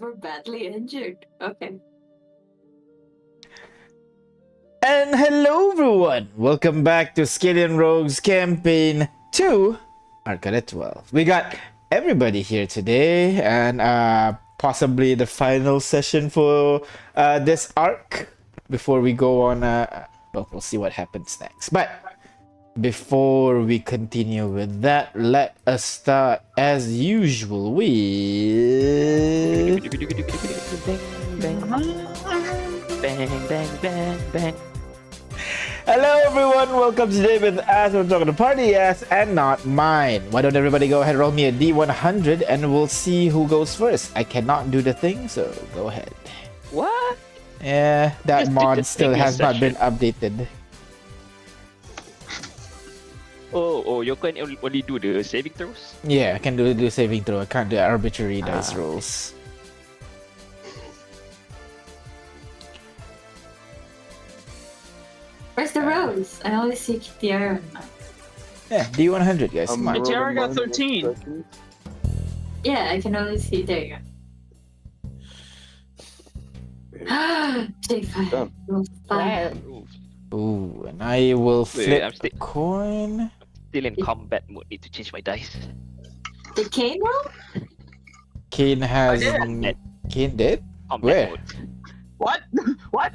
we're badly injured. Okay. And hello everyone! Welcome back to Skyllian Rogues Campaign 2, Arcade 12. We got everybody here today, and possibly the final session for this arc before we go on. Well, we'll see what happens next. But before we continue with that, let us start as usual with. Bang, bang, bang, bang. Hello everyone, welcome to today with Ass. We're talking to party ass and not mine. Why don't everybody go ahead and roll me a D100 and we'll see who goes first. I cannot do the thing, so go ahead. What? Yeah, that Just mod still take has this not been updated. Oh, you can only do the saving throws? Yeah, I can do saving throw. I can't do arbitrary dice okay. rolls. Where's the rose? I only see Tiara. Yeah, D100 guys, come on. Tiara got 13. Yeah, I can only see there. J5. Roll 5. Ooh, and I will flip I'm a coin. still in combat mode. Need to change my dice. Did Kane roll? Kane has... did. Kane did? Combat Where? mode. What? What?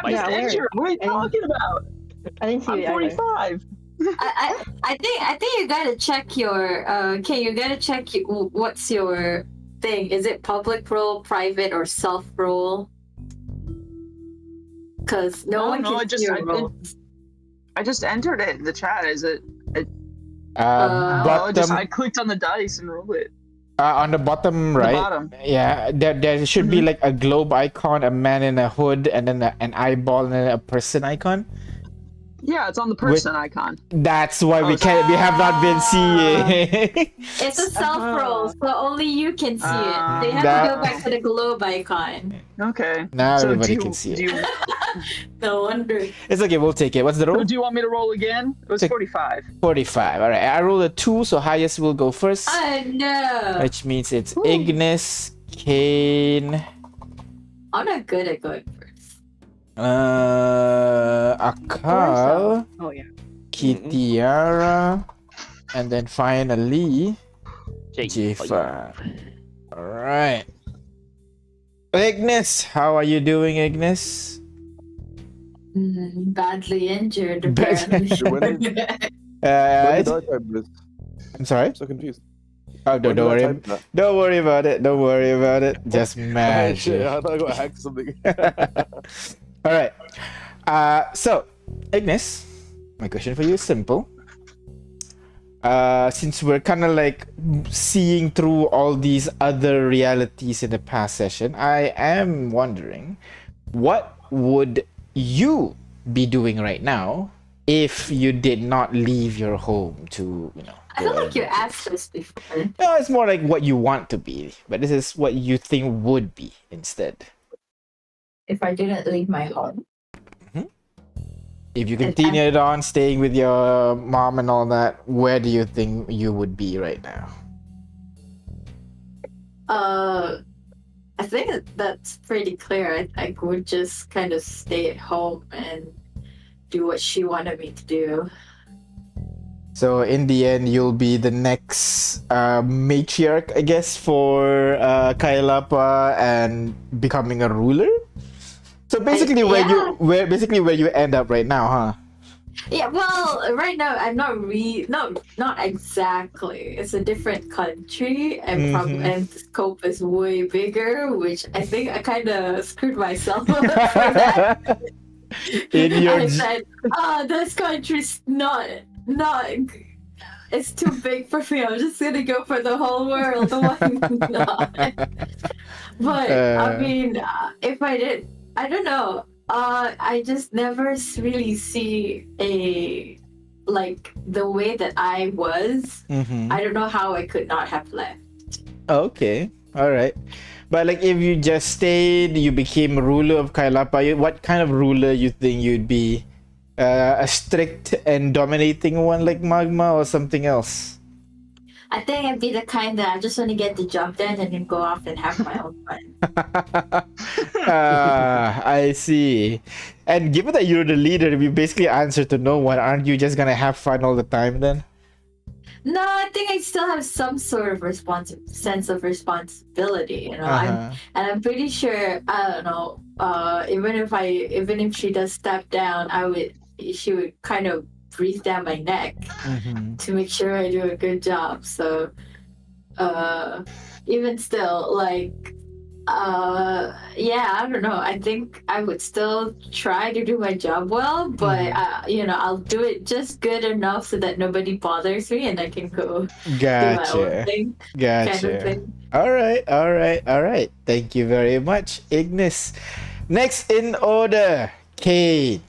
My I'm injured. What are you talking about? I didn't see I'm it either. 45. I think you gotta check your Kane, you gotta check what's your thing. Is it public role, private, or self role? Because no one can see your roles. I just entered it in the chat. Is it? Bottom, I clicked on the dice and rolled it. on the bottom right. The bottom. Yeah, there should be like a globe icon, a man in a hood, and then an eyeball and then a person icon. Yeah, it's on the person icon. That's why we have not been seeing. It's a self role, so only you can see it. They have to go back to the globe icon. Okay. Now So everybody do you- can see do it. you- No wonder. It's okay, we'll take it. What's the So roll? do you want me to roll again? It was Take- 45. 45. All right, I rolled a 2, so highest will go first, Oh no! which means it's Ooh. Ignis, Kane, I'm not good at going first. Akaal, Oh yeah. Kitiara, and then finally J5. All right. Ignis, how are you doing, Ignis? Badly injured, Badly- apparently. I'm sorry. I'm so confused. Oh, don't worry. Don't worry about it. Don't worry about it. Just Shit, magic. I thought I got hacked or something. All right. So, Ignis, my question for you is simple. Since we're kind of like seeing through all these other realities in the past session, I am wondering, what would you be doing right now if you did not leave your home to, I feel go like you and- asked this before. No, it's more like what you want to be, but this is what you think would be instead. If I didn't leave my home. If you continued on staying with your mom and all that, where do you think you would be right now? I think that's pretty clear. I would just kind of stay at home and do what she wanted me to do. So in the end, you'll be the next matriarch, I guess, for Kailapa and becoming a ruler. So basically, where you end up right now, huh? Yeah, well, right now I'm not exactly. It's a different country, and and the scope is way bigger, which I think I kind of screwed myself up for that. In your I said, this country's not. It's too big for me. I'm just gonna go for the whole world. Why not? But I mean, if I did, I don't know. I just never really see the way that I was. I don't know how I could not have left. Okay, all right. But like, if you just stayed, you became ruler of Kailapa. What kind of ruler you think you'd be? A strict and dominating one like Magma, or something else? I think I'd be the kind that I just want to get the job done and then go off and have my own fun. I see. And given that you're the leader, you basically answer to no one. Aren't you just gonna have fun all the time then? No, I think I still have some sort of sense of responsibility. You know, I'm pretty sure. I don't know. Even if she does step down, she would kind of breathe down my neck to make sure I do a good job. So, even still, like, yeah, I don't know. I think I would still try to do my job well, but I'll do it just good enough so that nobody bothers me and I can go do my own thing. Gotcha. Kind of thing. All right. Thank you very much, Ignis. Next in order, Kate.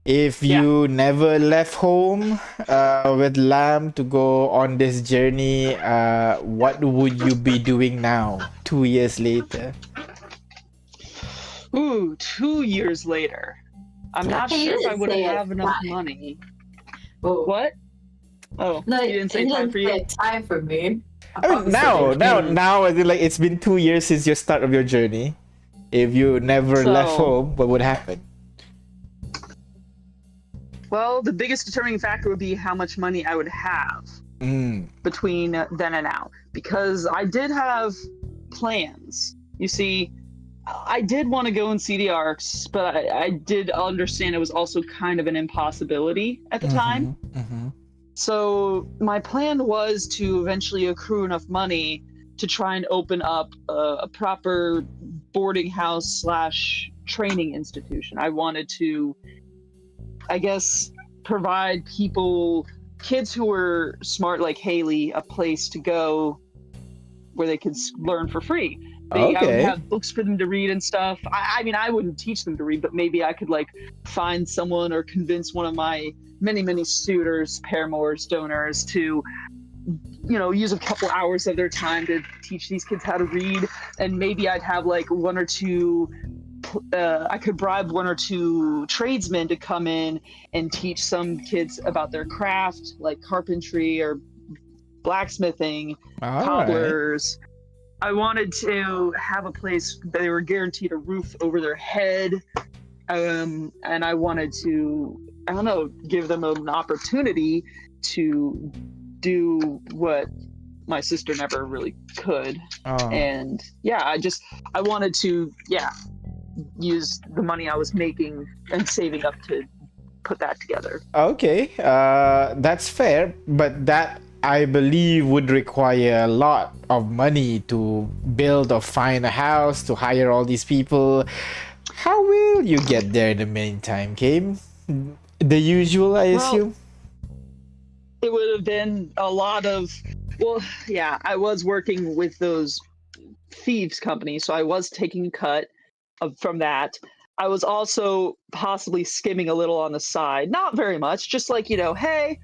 If you never left home with Lamb to go on this journey, what would you be doing now, 2 years later? Ooh, 2 years later. I'm not sure if I would have enough money. Oh. What? Oh, No, you didn't say time for you? Time for me. I mean, now, I feel like it's been 2 years since your start of your journey. If you never left home, what would happen? Well, the biggest determining factor would be how much money I would have between then and now. Because I did have plans. You see, I did want to go and see the Arcs, but I did understand it was also kind of an impossibility at the time. So my plan was to eventually accrue enough money to try and open up a proper boarding house / training institution. I wanted to, I guess, provide kids who were smart like Haley, a place to go where they could learn for free. I would have books for them to read and stuff. I mean, I wouldn't teach them to read, but maybe I could like find someone or convince one of my many suitors, paramours, donors to, use a couple hours of their time to teach these kids how to read. And maybe I'd have like one or two I could bribe one or two tradesmen to come in and teach some kids about their craft, like carpentry or blacksmithing, cobblers. I wanted to have a place that they were guaranteed a roof over their head. And I wanted to, give them an opportunity to do what my sister never really could. And I wanted to, use the money I was making and saving up to put that together. Okay, that's fair, but that I believe would require a lot of money to build or find a house, to hire all these people. How will you get there in the meantime, Kim? The usual, I assume? It would have been a lot of, I was working with those thieves companies, so I was taking a cut from that. I was also possibly skimming a little on the side, not very much, just like, hey,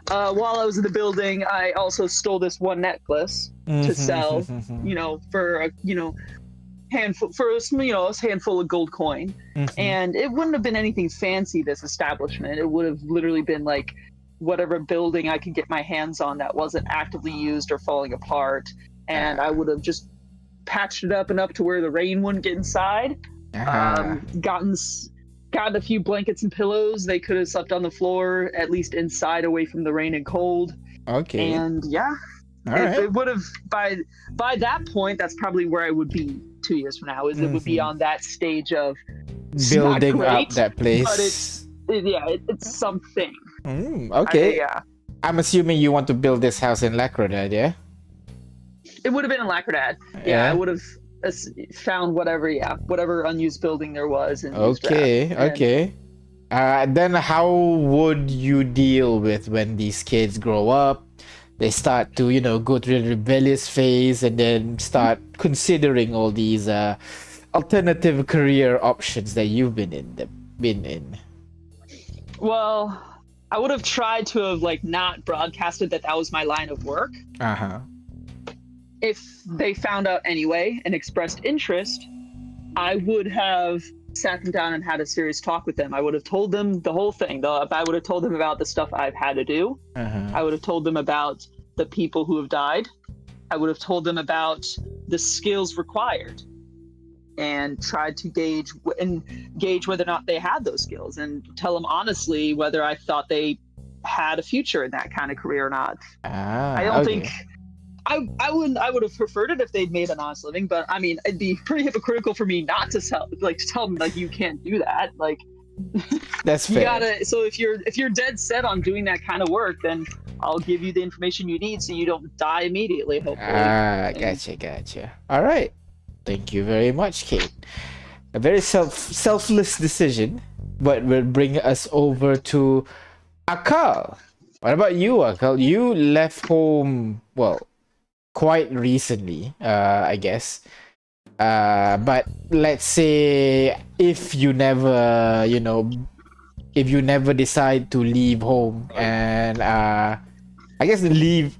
while I was in the building, I also stole this one necklace to sell, for a handful of gold coin. And it wouldn't have been anything fancy, this establishment. It would have literally been like whatever building I could get my hands on that wasn't actively used or falling apart, and I would have just patched it up enough to where the rain wouldn't get inside. Gotten a few blankets and pillows. They could have slept on the floor, at least inside, away from the rain and cold. Okay. And it would have by that point. That's probably where I would be 2 years from now. It would be on that stage of building up that place. But it's something. Okay. I'm assuming you want to build this house in Lacrodad, yeah? It would have been in Lacrodad. Yeah, I would have found whatever unused building there was. And okay. Then how would you deal with when these kids grow up? They start to, go through the rebellious phase and then start considering all these alternative career options that you've been in. Well, I would have tried to have not broadcasted that was my line of work. If they found out anyway and expressed interest, I would have sat them down and had a serious talk with them. I would have told them the whole thing. I would have told them about the stuff I've had to do. I would have told them about the people who have died. I would have told them about the skills required and tried to gauge whether or not they had those skills, and tell them honestly whether I thought they had a future in that kind of career or not. I don't think I would have preferred it if they'd made an honest living, but I mean, it'd be pretty hypocritical for me not to tell them like you can't do that. Like that's you fair. gotta. So if you're dead set on doing that kind of work, then I'll give you the information you need so you don't die immediately. Hopefully. Gotcha. All right. Thank you very much, Kate. A very selfless decision, but will bring us over to Akaal. What about you, Akaal? You left home, well, quite recently, I guess. But let's say if you never, if you never decide to leave home and I guess leave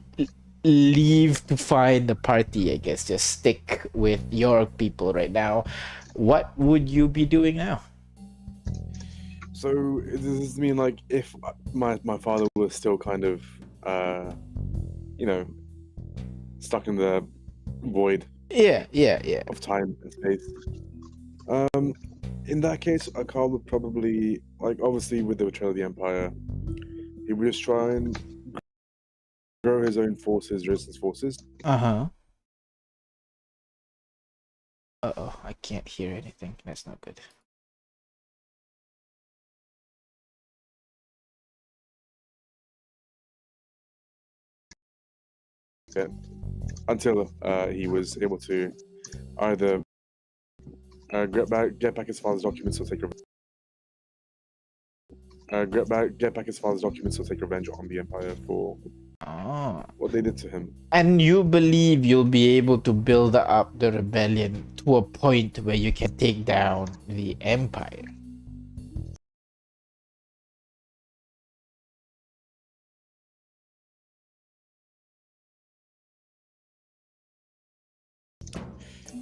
to find the party, I guess, just stick with your people right now, what would you be doing now? So does this mean like if my father was still kind of stuck in the void Yeah. of time and space? In that case, Akaal would probably, like, obviously with the betrayal of the Empire, he would just try and grow his own forces, resistance forces. Uh-oh, I can't hear anything. That's not good. Yeah. Until he was able to either get back his father's documents or take revenge. Get back his father's documents or take revenge on the Empire for what they did to him. And you believe you'll be able to build up the rebellion to a point where you can take down the Empire?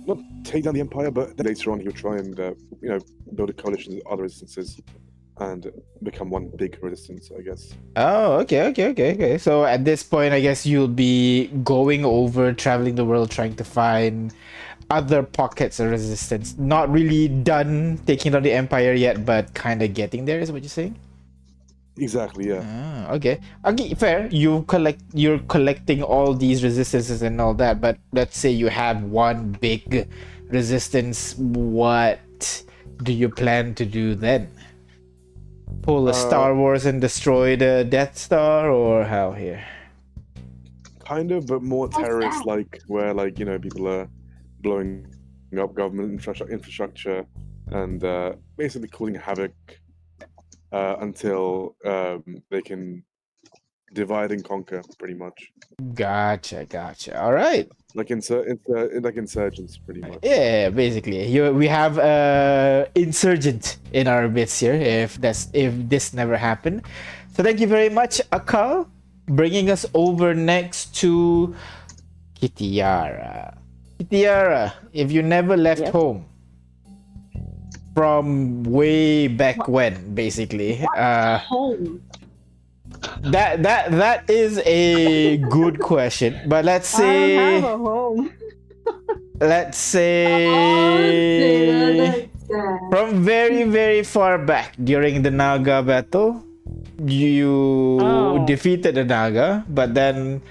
Not take down the Empire, but later on he'll try and build a coalition with other resistances and become one big resistance, I guess. Oh, okay. So at this point, I guess you'll be going over, traveling the world, trying to find other pockets of resistance. Not really done taking down the Empire yet, but kind of getting there, is what you're saying? Exactly, yeah. Okay, fair. You're collecting all these resistances and all that, but let's say you have one big resistance. What do you plan to do then? Pull a Star Wars and destroy the Death Star, or how here? Kind of, but more terrorist-like, where people are blowing up government infrastructure and basically causing havoc until they can divide and conquer, pretty much. Gotcha. All right. Like insurgents, pretty much. Yeah, basically, we have insurgent in our midst here. If this never happened, so thank you very much, Akaal, bringing us over next to Kitiara. Kitiara, if you never left home from way back when, basically, Home. That is a good question, but let's say I don't have a home. let's say from very, very far back during the Naga battle, you defeated the Naga, but then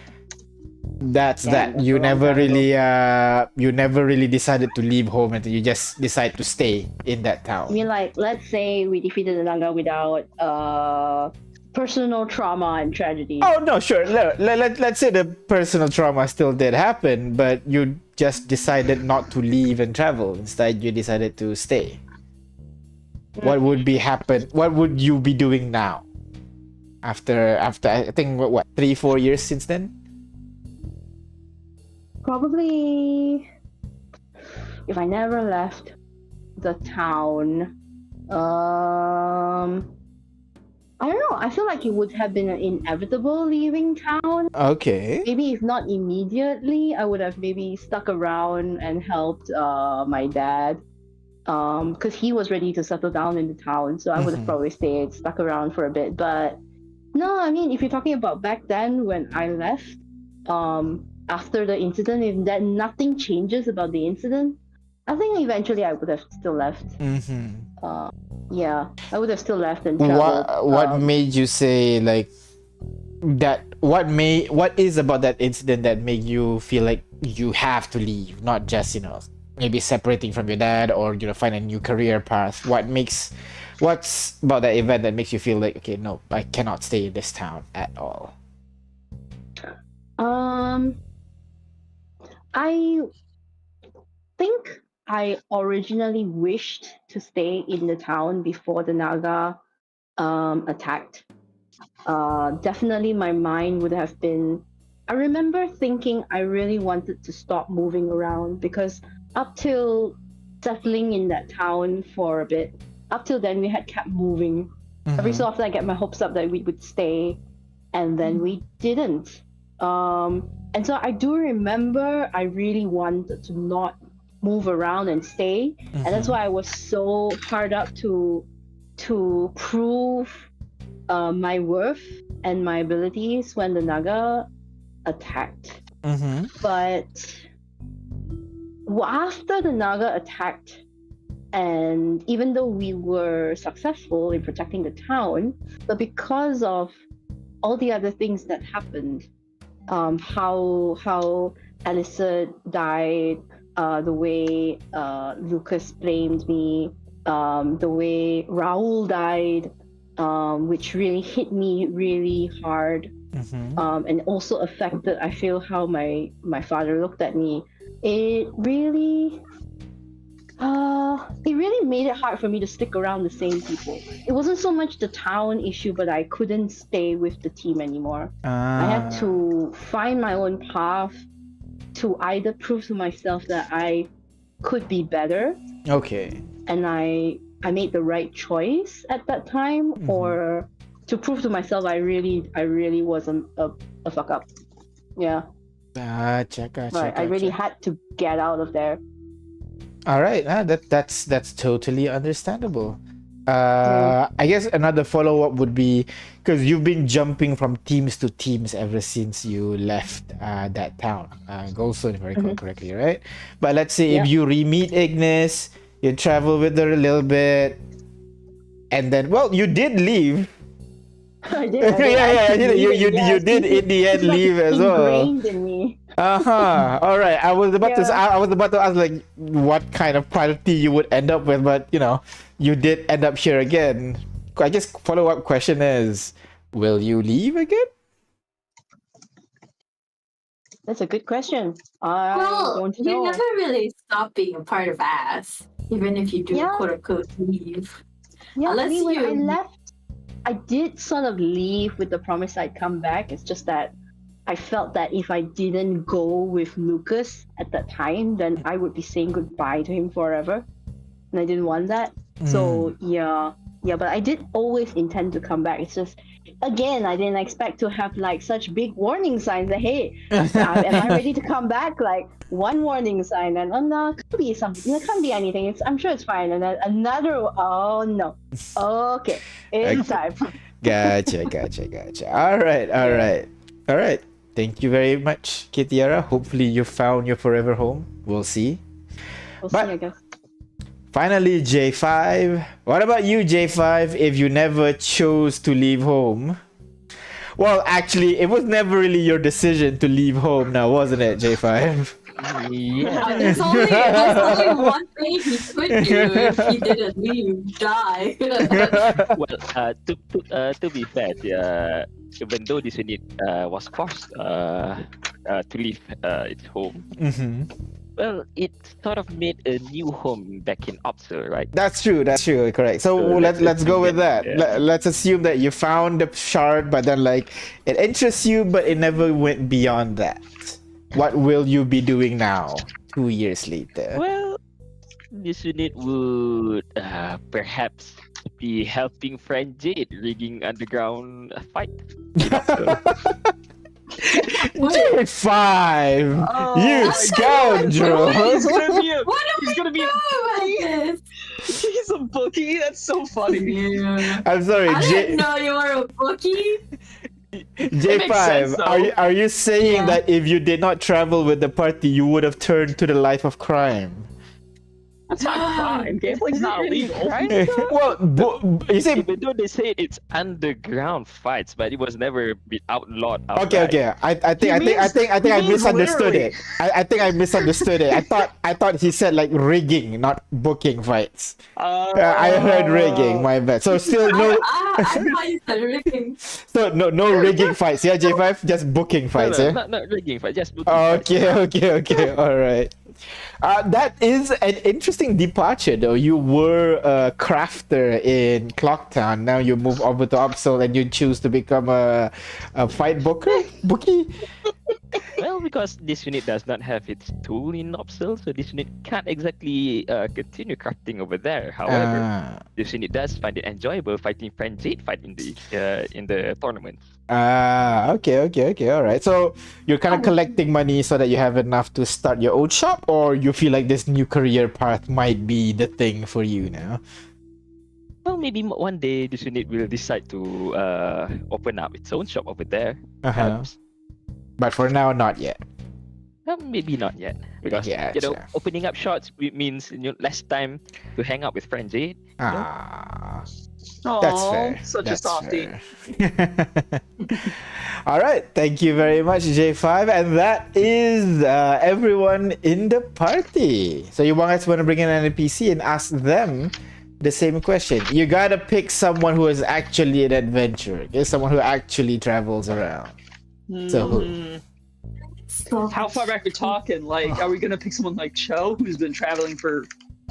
that's that. You never really decided to leave home until you just decide to stay in that town. I mean, like, let's say we defeated the Naga without personal trauma and tragedy. Oh no, sure. Let's say the personal trauma still did happen, but you just decided not to leave and travel. Instead, you decided to stay. What would What would you be doing now? After I think what 3-4 years since then? Probably, if I never left the town, I don't know. I feel like it would have been an inevitable leaving town. Okay. Maybe if not immediately, I would have maybe stuck around and helped my dad, because he was ready to settle down in the town. So I would have probably stuck around for a bit. But no, I mean, if you're talking about back then when I left, after the incident, if that nothing changes about the incident, I think eventually I would have still left. Yeah, I would have still left and traveled. What made you say like that? What is about that incident that made you feel like you have to leave, not just maybe separating from your dad or find a new career path? What's about that event that makes you feel like, okay, no, I cannot stay in this town at all? I think I originally wished to stay in the town before the Naga attacked. Definitely my mind would have been, I remember thinking I really wanted to stop moving around, because up till settling in that town for a bit, up till then we had kept moving. Every so often I get my hopes up that we would stay, and then we didn't. And so I do remember I really wanted to not move around and stay, and that's why I was so hard up to prove my worth and my abilities when the Naga attacked. But after the Naga attacked, and even though we were successful in protecting the town, but because of all the other things that happened, how Alyssa died, the way Lucas blamed me, the way Raul died, which really hit me really hard, and also affected, I feel, how my father looked at me. It really made it hard for me to stick around the same people. It wasn't so much the town issue, but I couldn't stay with the team anymore. I had to find my own path to either prove to myself that I could be better. Okay. And I made the right choice at that time, or to prove to myself I really wasn't a fuck up. Yeah. Gotcha. I really had to get out of there. All right, that's totally understandable. I guess another follow-up would be, because you've been jumping from teams to teams ever since you left that town, Goldstone, if I recall correctly, right? But let's say if you re-meet Ignis, you travel with her a little bit, and then, well, you did leave. I did. You did in the end leave as well. Ingrained in me. All right. I was about to ask like what kind of priority you would end up with, but you did end up here again. I guess follow-up question is, will you leave again? That's a good question. I don't know. You never really stop being a part of us, even if you do quote unquote leave. Yeah, Unless when I left, I did sort of leave with the promise I'd come back. It's just that I felt that if I didn't go with Lucas at that time, then I would be saying goodbye to him forever. And I didn't want that. So, yeah, but I did always intend to come back. It's just, again, I didn't expect to have like such big warning signs that, hey, am I ready to come back? Like one warning sign, and no, it could be something. It can't be anything. I'm sure it's fine. And then another, oh no. Okay, it's time. Gotcha. All right. Thank you very much, Kitiara. Hopefully you found your forever home. We'll see. We'll see, I guess. Finally, J5. What about you, J5, if you never chose to leave home? Well, actually, it was never really your decision to leave home now, wasn't it, J5? Yeah. There's only one thing he could do if he didn't leave, die. Well, to be fair, even though this unit was forced to leave its home, well, it sort of made a new home back in Opsel, right? That's true, correct. So let's go with that. Yeah. Let's assume that you found the shard, but then like it interests you, but it never went beyond that. What will you be doing now, 2 years later? Well, this unit would perhaps be helping friend Jade rigging underground fight. J5! Oh, You my scoundrel! He's gonna be What do he's we gonna be do about this? he's a bookie. That's so funny. Yeah. I'm sorry, I didn't know you were a bookie. J5, sense, are you saying Yeah. that if you did not travel with the party, you would have turned to the life of crime? That's not crime. Gambling's not illegal. Right? Well, you say Even though they say it's underground fights, but it was never be outlawed. okay, outright. okay. I think I means misunderstood literally. it. I think I misunderstood it. I thought he said like rigging, not booking fights. I heard rigging. My bad. So still no. I thought you said rigging. So no rigging fights. Yeah, J5, just booking No, fights. no, Yeah. not rigging fight, just booking fights. Okay. All right. That is an interesting departure, though. You were a crafter in Clocktown. Now you move over to Upsall and you choose to become a fight bookie. Well, because this unit does not have its tool in Opsal, so this unit can't exactly continue crafting over there. However, Ah. this unit does find it enjoyable fighting Frenzy fight in the tournament. Okay. All right. So you're kind of collecting money so that you have enough to start your own shop, or you feel like this new career path might be the thing for you now? Well, maybe one day this unit will decide to open up its own shop over there. Uh-huh. Perhaps. But for now, not yet. Well, maybe not yet, because Yeah, you know, sure. opening up shops means less time to hang out with Frenzy. Ah. Aw, That's fair. Such That's a softie. fair. All right. Thank you very much, J5. And that is everyone in the party. So you guys want to bring in an NPC and ask them the same question. You gotta pick someone who is actually an adventurer. Okay? Someone who actually travels around. So who? So How far back are we talking? Like, are we gonna pick someone like Cho, who's been traveling for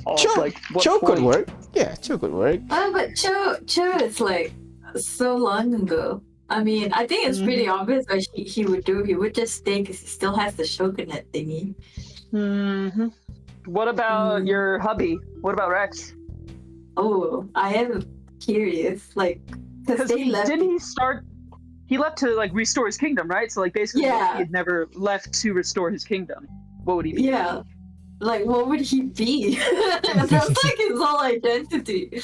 all Cho, like what Cho could point? work. Yeah, Cho could work. But Cho is like so long ago. I mean, I think it's pretty obvious what he would do. He would just stay because he still has the shogunate thingy. Mm-hmm. What about Mm. your hubby? What about Rex? Oh, I am curious. Like, because Because they left. didn't he start? He left to like restore his kingdom, right? So like basically, Yeah. he had never left to restore his kingdom. What would he be? Yeah. Like, what would he be? That's like his whole identity.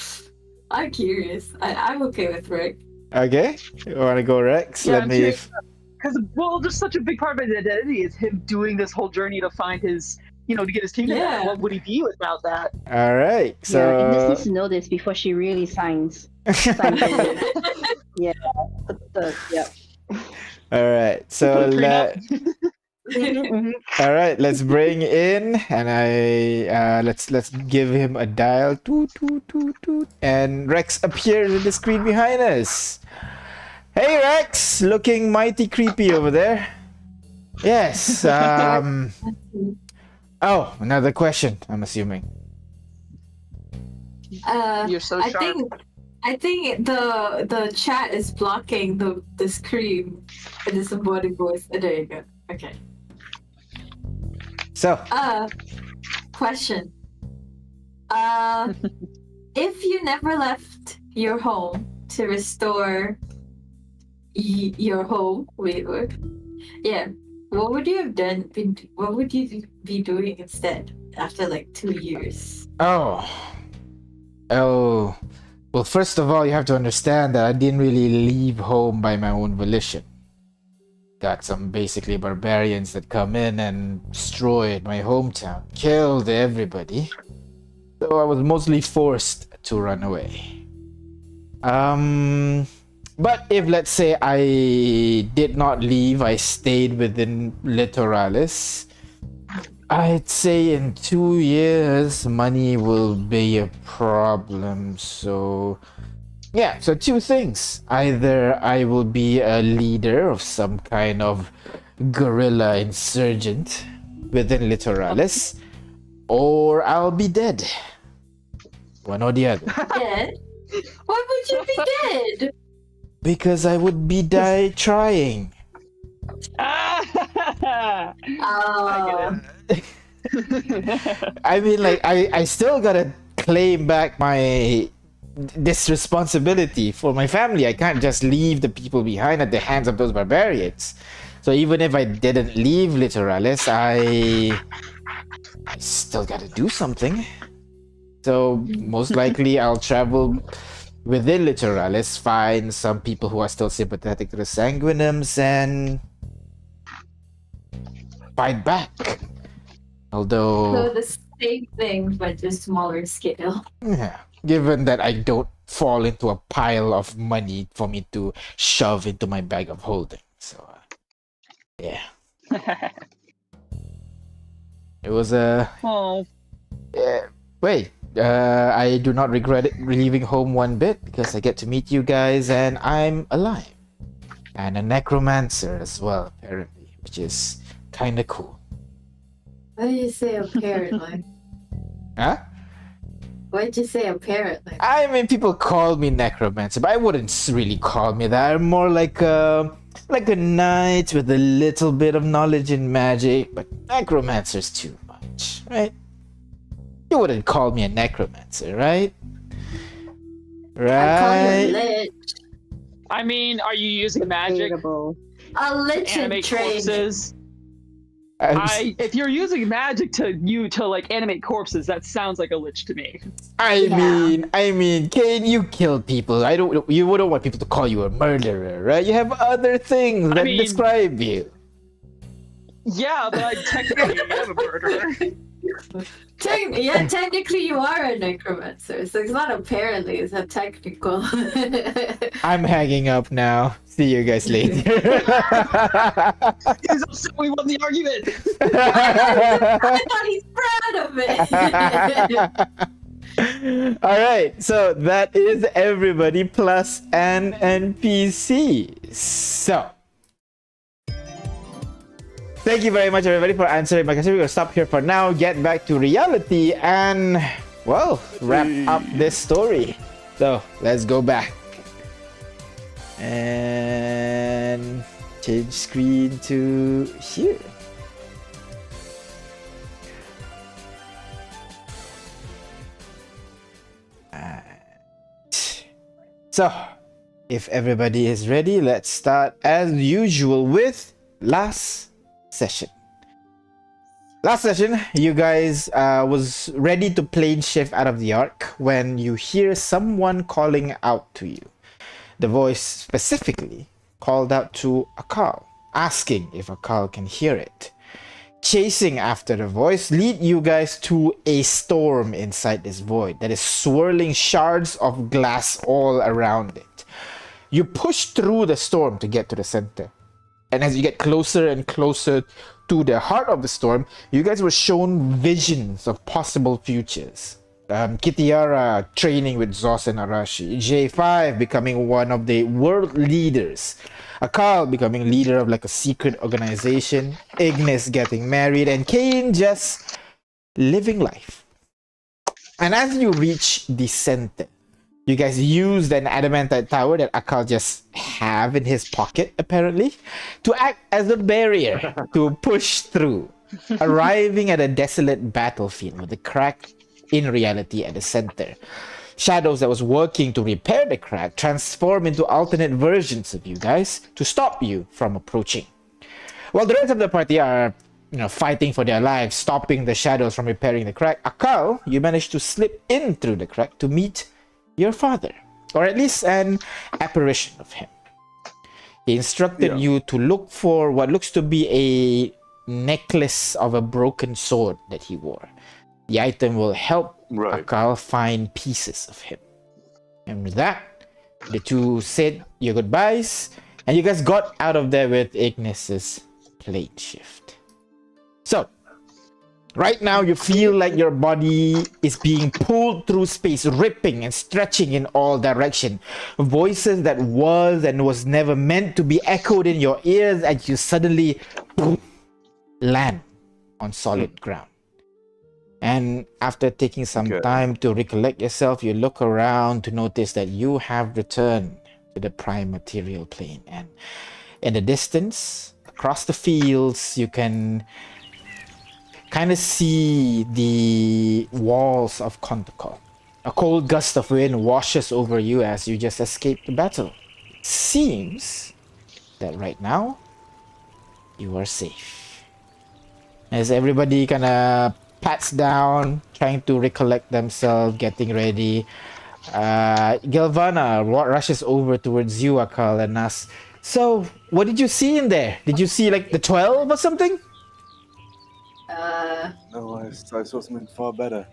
I'm curious. I'm okay with Rick. Okay. You want to go, Rex? Yeah, Let I'm me. curious. Because just such a big part of his identity is him doing this whole journey to find his, to get his kingdom. Yeah. back. What would he be without that? All right. Yeah, Ignis So. needs to know this before she really signs. Yeah. Yeah. All right. So Prenup. all right. Let's bring in and let's give him a dial. Toot toot toot toot. And Rex appears on the screen behind us. Hey Rex, looking mighty creepy over there. Yes. Oh, another question. I'm assuming. You're so I sharp. think the chat is blocking the screen. It is a body voice. Oh, there you go. Okay. So. Question. If you never left your home to restore your home, what would you have done? What would you be doing instead after like 2 years? Oh. Well, first of all, you have to understand that I didn't really leave home by my own volition. Got some basically barbarians that come in and destroyed my hometown, killed everybody. So I was mostly forced to run away. But if let's say I did not leave, I stayed within Littoralis, I'd say in 2 years, money will be a problem. So, yeah, so two things. Either I will be a leader of some kind of guerrilla insurgent within Littoralis, or I'll be dead. One or the other. Dead? Why would you be dead? Because I would be die trying. Oh, I mean, like, I still gotta claim back this responsibility for my family. I can't just leave the people behind at the hands of those barbarians. So even if I didn't leave Littoralis, I still gotta do something. So most likely I'll travel within Littoralis find some people who are still sympathetic to the Sanguinums and fight back. Although, So the same thing, but just smaller scale. yeah, given that I don't fall into a pile of money for me to shove into my bag of holding. So, yeah. It was a... Oh, wait, I do not regret it leaving home one bit because I get to meet you guys and I'm alive. And a necromancer as well, apparently, which is kind of cool. Why did you say apparently? Huh? Why'd you say apparently? I mean, people call me necromancer, but I wouldn't really call me that. I'm more like a knight with a little bit of knowledge in magic, but necromancer's too much, right? You wouldn't call me a necromancer, right? I call you a Right? lich. I mean, are you using magic? Debatable. A lich in Animate trade. corpses? I'm- If you're using magic to like animate corpses, that sounds like a lich to me. I Yeah. mean, Kane, you kill people. You wouldn't want people to call you a murderer, right? You have other things that mean- describe you. Yeah, but I technically am a murderer. Technically you are a necromancer, so it's not apparently, it's a technical. I'm hanging up now. See you guys later. He's upset we won the argument. I thought he's proud of it. All right, so that is everybody plus an NPC. So, thank you very much, everybody, for answering my question. We're gonna stop here for now, get back to reality, and well, wrap up this story. So let's go back and change screen to here. So, if everybody is ready, let's start as usual with last session. Last session, you guys was ready to plane shift out of the Ark when you hear someone calling out to you. The voice specifically called out to Akaal, asking if Akaal can hear it. Chasing after the voice lead you guys to a storm inside this void that is swirling shards of glass all around it. You push through the storm to get to the center. And as you get closer and closer to the heart of the storm, you guys were shown visions of possible futures. Kitiara training with Zos and Arashi, J5 becoming one of the world leaders, Akaal becoming leader of like a secret organization, Ignis getting married, and Kane just living life. And as you reach the center, you guys used an adamantite tower that Akaal just have in his pocket, apparently, to act as a barrier to push through, arriving at a desolate battlefield with a crack in reality at the center. Shadows that was working to repair the crack transform into alternate versions of you guys to stop you from approaching. While the rest of the party are, fighting for their lives, stopping the shadows from repairing the crack, Akaal, you managed to slip in through the crack to meet your father, or at least an apparition of him. He instructed you to look for what looks to be a necklace of a broken sword that he wore. The item will help Akaal find pieces of him. And with that, the two said your goodbyes, and you guys got out of there with Ignis's plane shift. So, right now you feel like your body is being pulled through space, ripping and stretching in all directions. Voices that was and was never meant to be echoed in your ears as you suddenly land on solid ground. And after taking some time to recollect yourself, you look around to notice that you have returned to the prime material plane. And in the distance, across the fields, you can kind of see the walls of Kontakol. A cold gust of wind washes over you as you just escape the battle. It seems that right now, you are safe. As everybody kind of pats down, trying to recollect themselves, getting ready, Gilvana rushes over towards you, Akaal, and asks, "So, what did you see in there? Did you see like the 12 or something?" No, I saw something far better.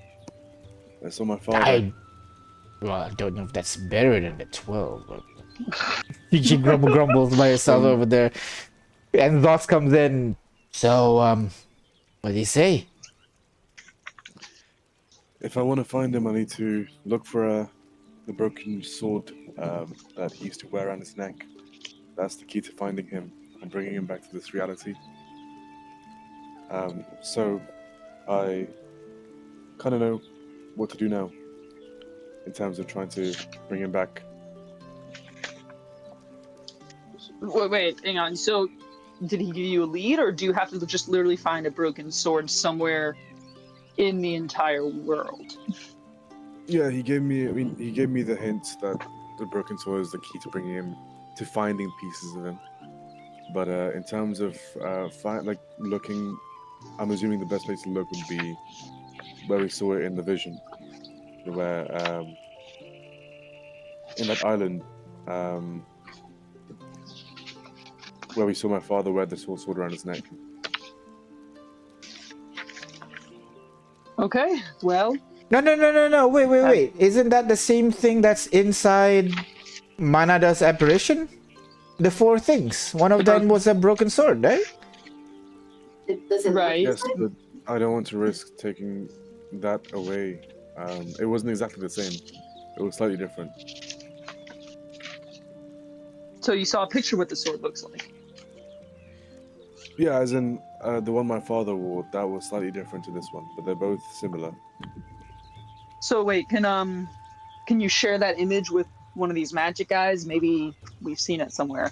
I saw my father. I don't know if that's better than the 12. But... she grumbles by herself over there. And Zoss comes in. So, what did he say? If I want to find him, I need to look for the broken sword that he used to wear around his neck. That's the key to finding him and bringing him back to this reality. So, I kind of know what to do now in terms of trying to bring him back. Wait, hang on. So, did he give you a lead, or do you have to just literally find a broken sword somewhere in the entire world? Yeah, he gave me. I mean, he gave me the hint that the broken sword is the key to bringing him to finding pieces of him. But in terms of looking, I'm assuming the best place to look would be where we saw it in the vision, where in that island, where we saw my father wear the sword around his neck. Okay, well. No. Wait. Isn't that the same thing that's inside Manada's apparition? The 4 things. One of them was a broken sword, right? It doesn't Right. Yes, but I don't want to risk taking that away. It wasn't exactly the same. It was slightly different. So you saw a picture what the sword looks like. Yeah, as in the one my father wore, that was slightly different to this one, but they're both similar. So wait, can you share that image with one of these magic guys? Maybe we've seen it somewhere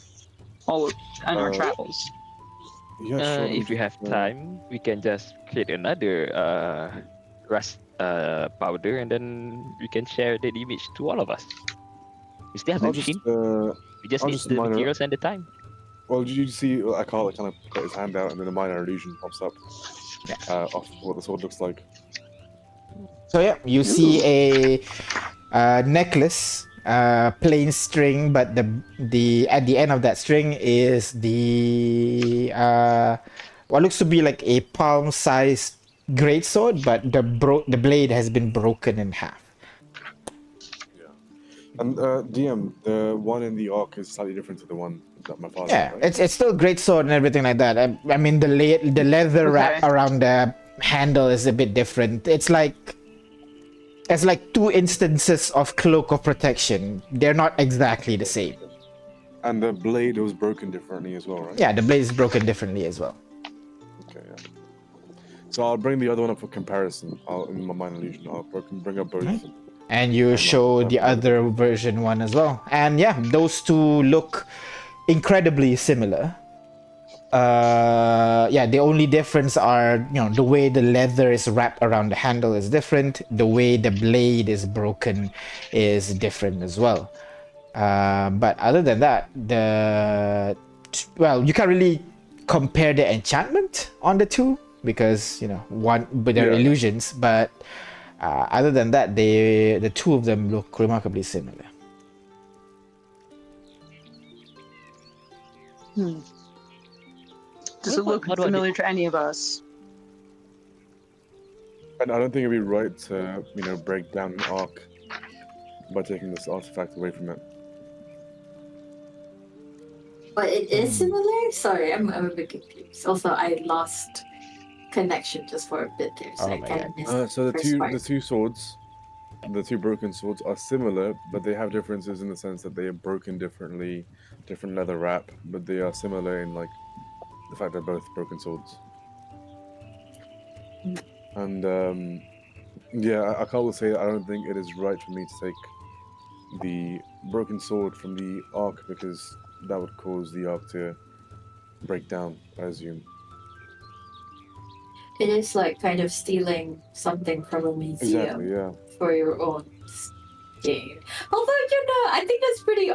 all on our travels. Yeah, sure. If you have time, we can just create another rust powder, and then we can share that image to all of us. We still have a I'll machine. We just I'll need just the minor- materials and the time. Well, did you see Akaal kind of put his hand out and then a minor illusion pops up of what the sword looks like? So yeah, you see a necklace, plain string, but the at the end of that string is the what looks to be like a palm-sized greatsword, but the blade has been broken in half. And DM, the one in the arc is slightly different to the one that my father. Yeah, had, right? it's still greatsword and everything like that. I mean the leather wrap around the handle is a bit different. It's like 2 instances of cloak of protection. They're not exactly the same. And the blade was broken differently as well, right? Yeah, the blade is broken differently as well. Okay, yeah. So I'll bring the other one up for comparison. In my mind illusion, I'll bring up both. And you show the other version one as well. And yeah, those two look incredibly similar. The only difference are, the way the leather is wrapped around the handle is different. The way the blade is broken is different as well. But other than that, you can't really compare the enchantment on the two because, but they're illusions. But other than that, the two of them look remarkably similar. Does it look familiar to any of us? And I don't think it'd be right to, break down an arc by taking this artifact away from it. But it is similar? Sorry, I'm a bit confused. Also, I lost connection just for a bit there, so I kind of missed So the first part. the two broken swords are similar, but they have differences in the sense that they are broken differently, different leather wrap, but they are similar in the fact they're both broken swords. And Akaal will say I don't think it is right for me to take the broken sword from the ark because that would cause the ark to break down, I assume. It is like kind of stealing something from a museum Exactly, yeah. for your own gain. Although, I think that's pretty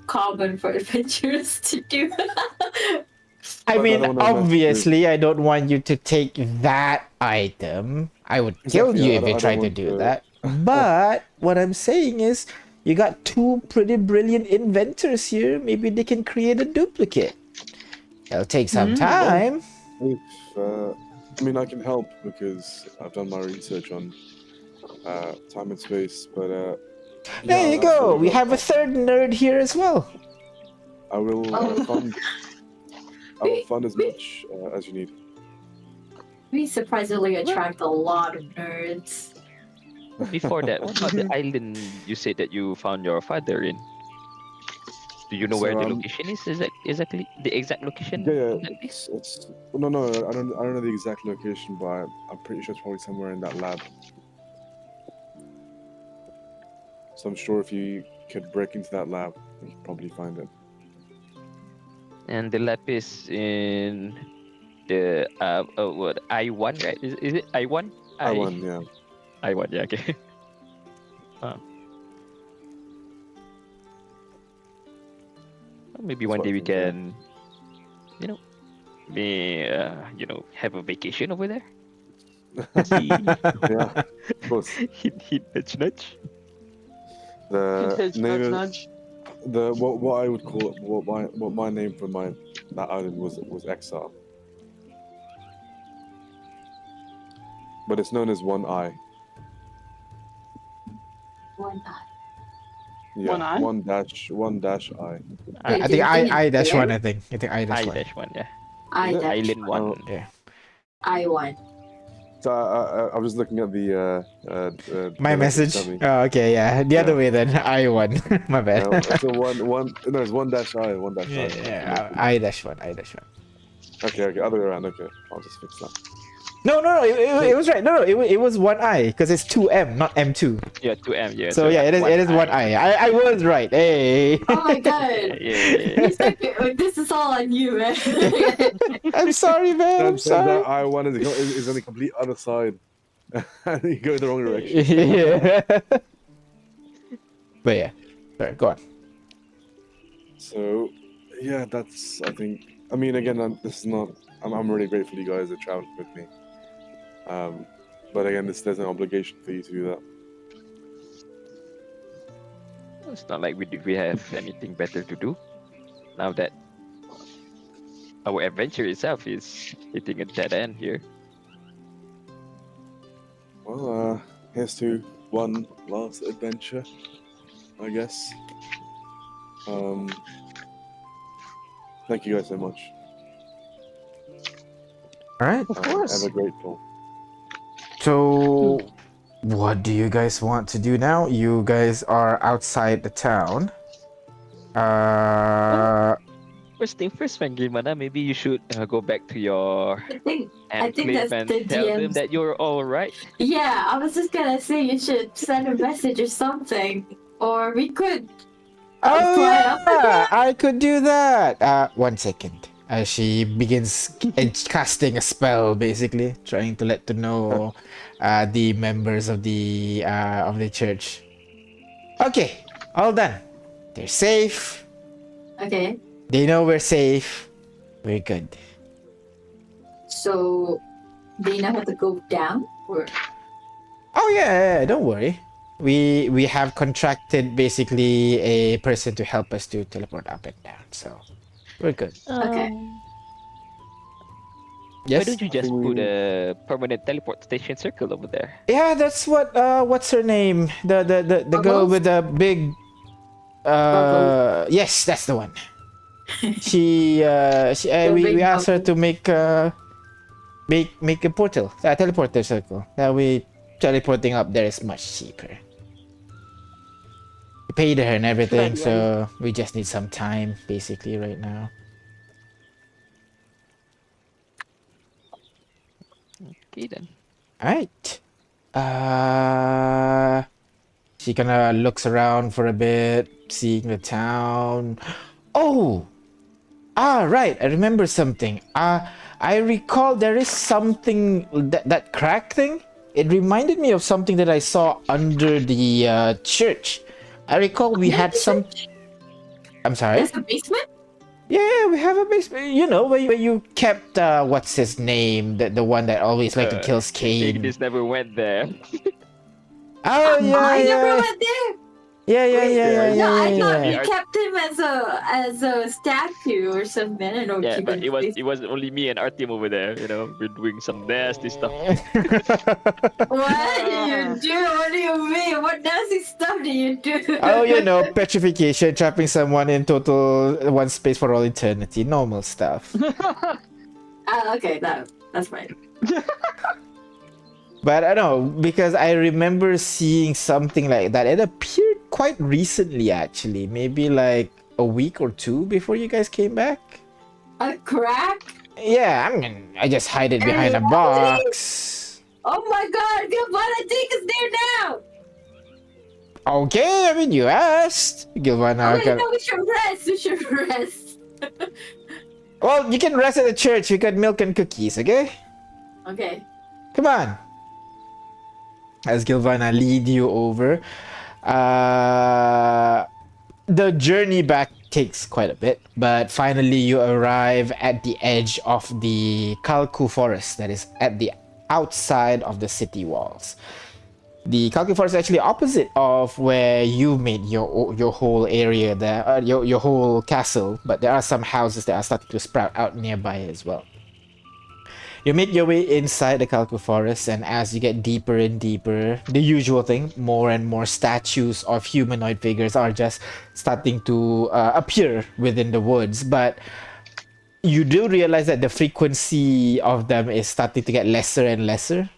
common for adventurers to do. I But mean, I don't know obviously, I don't want you to take that item. I would kill Exactly, you I if you don't tried to want do that. But what I'm saying is, you got two pretty brilliant inventors here. Maybe they can create a duplicate. It'll take some time. If, I mean, I can help because I've done my research on time and space, but There yeah, you go. We absolutely. have a third nerd here as well. I will fund. I will fund as much as you need. We surprisingly attract a lot of nerds. Before that, what about the island you said that you found your father in? Do you know where the location is? Is that exactly the exact location? Yeah, of that place? it's no, I don't know the exact location, but I'm pretty sure it's probably somewhere in that lab. So I'm sure if you could break into that lab, you could probably find it. And the lab is in the what I1, right? Is it I1? I1, yeah. I1, yeah, okay. Well, maybe one That's day we what I think, can, have a vacation over there. See, Yeah, of course. hint, nudge, nudge. The Vintage name of, nudge. what I would call it, what my name for that island was Exile, but it's known as One Eye. One eye. Yeah, One Eye? one dash I. I think I dash one. I think I dash one. I-1, yeah. I dash Island 1. Yeah. I one. So I was looking at the My the message. dummy. Oh, okay, yeah. The other way then. I one. My bad. So it's one dash I, one dash I. Yeah, I dash one. I dash one. Okay, other way around. Okay, I'll just fix that. No. It was right. No. It was one I because it's 2M, not M2. Yeah, 2M, yeah. So yeah, it is one I. I was right. Hey. Oh my god. Yeah. This is all on you, man. I'm sorry, man. I'm sorry. That I1 is on the complete other side. And you go the wrong direction. Yeah. But yeah. Sorry, go on. So, yeah, that's, I think, I mean, again, this is not, I'm really grateful you guys have traveled with me. But again, there's an obligation for you to do that. It's not like we have anything better to do now that our adventure itself is hitting a dead end here. Well, here's to one last adventure, I guess. Thank you guys so much. All right. Of course. Ever grateful. So, what do you guys want to do now? You guys are outside the town. First thing first, man, gimana? Maybe you should go back to your I think enclave that's and the tell them DM's. that you're all right. Yeah, I was just gonna say you should send a message or something. Or we could Oh fly up yeah, I could do that. 1 second. She begins casting a spell, basically trying to let to know the members of the church. Okay, all done. They're safe. Okay. They know we're safe. We're good. So they know how to go down or Oh yeah, don't worry. We have contracted basically a person to help us to teleport up and down, so we're good. okay. Why Yes. don't you just put a permanent teleport station circle over there? Yeah, that's what's her name? The girl Bubbles? with the big Bubbles. yes, that's the one. she we big asked her bubble. to make a portal, a teleporter circle. That way teleporting up there is much cheaper. We paid her and everything, so we just need some time basically right now. Okay then. Alright. She kinda looks around for a bit, seeing the town. Oh! Right, I remember something. I recall there is something, that crack thing. It reminded me of something that I saw under the church. I recall we had some... I'm sorry? There's a basement? Yeah, we have a basement. You know, where you kept, what's his name? The one that always liked to kill Maybe Kane. this never went there. Oh yeah, I never yeah, went there. yeah, yeah, yeah, yeah, No, I yeah, thought yeah. you kept him as a statue or something. I don't know. Yeah, Keep him. it was only me and our team over there. You know, we're doing some nasty stuff. What do you do? What do you mean? What nasty stuff do you do? Oh, you know, petrification, trapping someone in total one space for all eternity, normal stuff. Okay, that's fine. But I don't know, because I remember seeing something like that. It appeared quite recently, actually. Maybe like a week or two before you guys came back. A crack? Yeah, I mean, I just hide it behind a box. Oh my God! Giovanna, take us there now. Okay, I mean, you asked. Giovanna. Okay, no, we should rest. We should rest. Well, you can rest at the church. We got milk and cookies, okay? Okay. Come on. As Giovanna lead you over. The journey back takes quite a bit, but finally you arrive at the edge of the Kalku forest that is at the outside of the city walls. The Kalku forest is actually opposite of where you made your whole area there, your whole castle, but there are some houses that are starting to sprout out nearby as well. You make your way inside the Kalku forest, and as you get deeper and deeper, the usual thing, more and more statues of humanoid figures are just starting to appear within the woods. But you do realize that the frequency of them is starting to get lesser and lesser.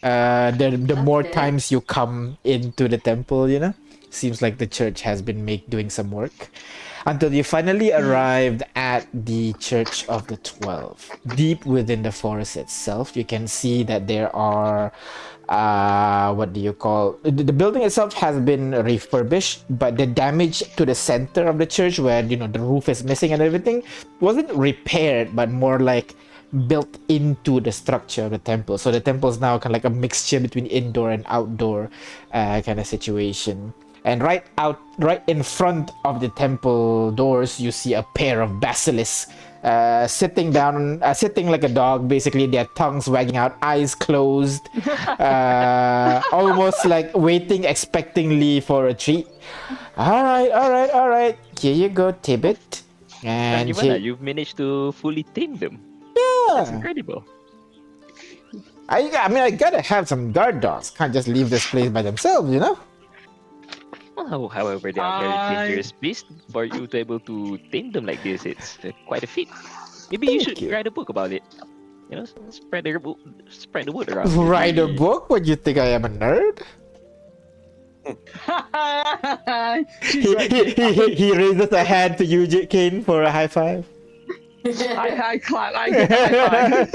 The more Okay. times you come into the temple, you know, seems like the church has been doing some work. Until you finally arrived at the Church of the 12. Deep within the forest itself, you can see that there are, what do you call, the building itself has been refurbished, but the damage to the center of the church, where, you know, the roof is missing and everything, wasn't repaired, but more like built into the structure of the temple. So the temple is now kind of like a mixture between indoor and outdoor kind of situation. And right in front of the temple doors, you see a pair of basilisks sitting down, sitting like a dog, basically, their tongues wagging out, eyes closed, almost like waiting expectingly for a treat. All right. Here you go, Tibbet. And Giovanna, you've managed to fully tame them. That's incredible. I mean, I gotta have some guard dogs. Can't just leave this place by themselves, you know? Well, however, they are very dangerous beasts. For you to be able to tame them like this, it's quite a feat. Maybe you should write a book about it. You know, spread the word around. Write a book? What, you think I am a nerd? He raises a hand to you, Kane, for a high five. I clap. I give high five.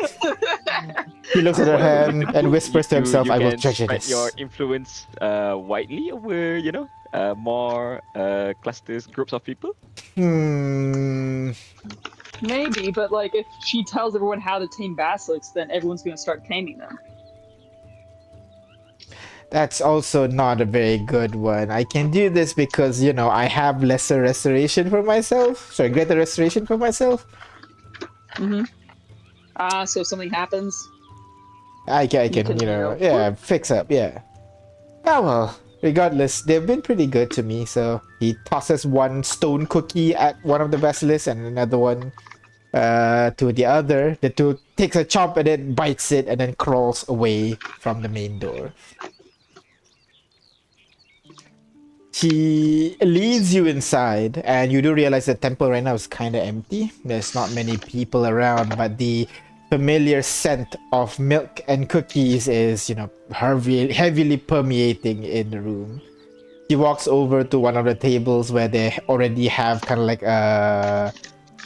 He looks at her hand and whispers to himself, You I will can treasure spread this. your influence widely over, you know, more clusters, groups of people. Maybe, but like if she tells everyone how to tame basilisks, then everyone's gonna start taming them. That's also not a very good one. I can do this because, you know, I have lesser restoration for myself. Sorry, greater restoration for myself. So if something happens, I can, you know, yeah, fix up, yeah. Oh well, regardless, they've been pretty good to me, so he tosses one stone cookie at one of the basilisks and another one to the other. The two takes a chomp and then bites it and then crawls away from the main door. She leads you inside, and you do realize the temple right now is kind of empty. There's not many people around, but the familiar scent of milk and cookies is, you know, heavily permeating in the room. She walks over to one of the tables where they already have kind of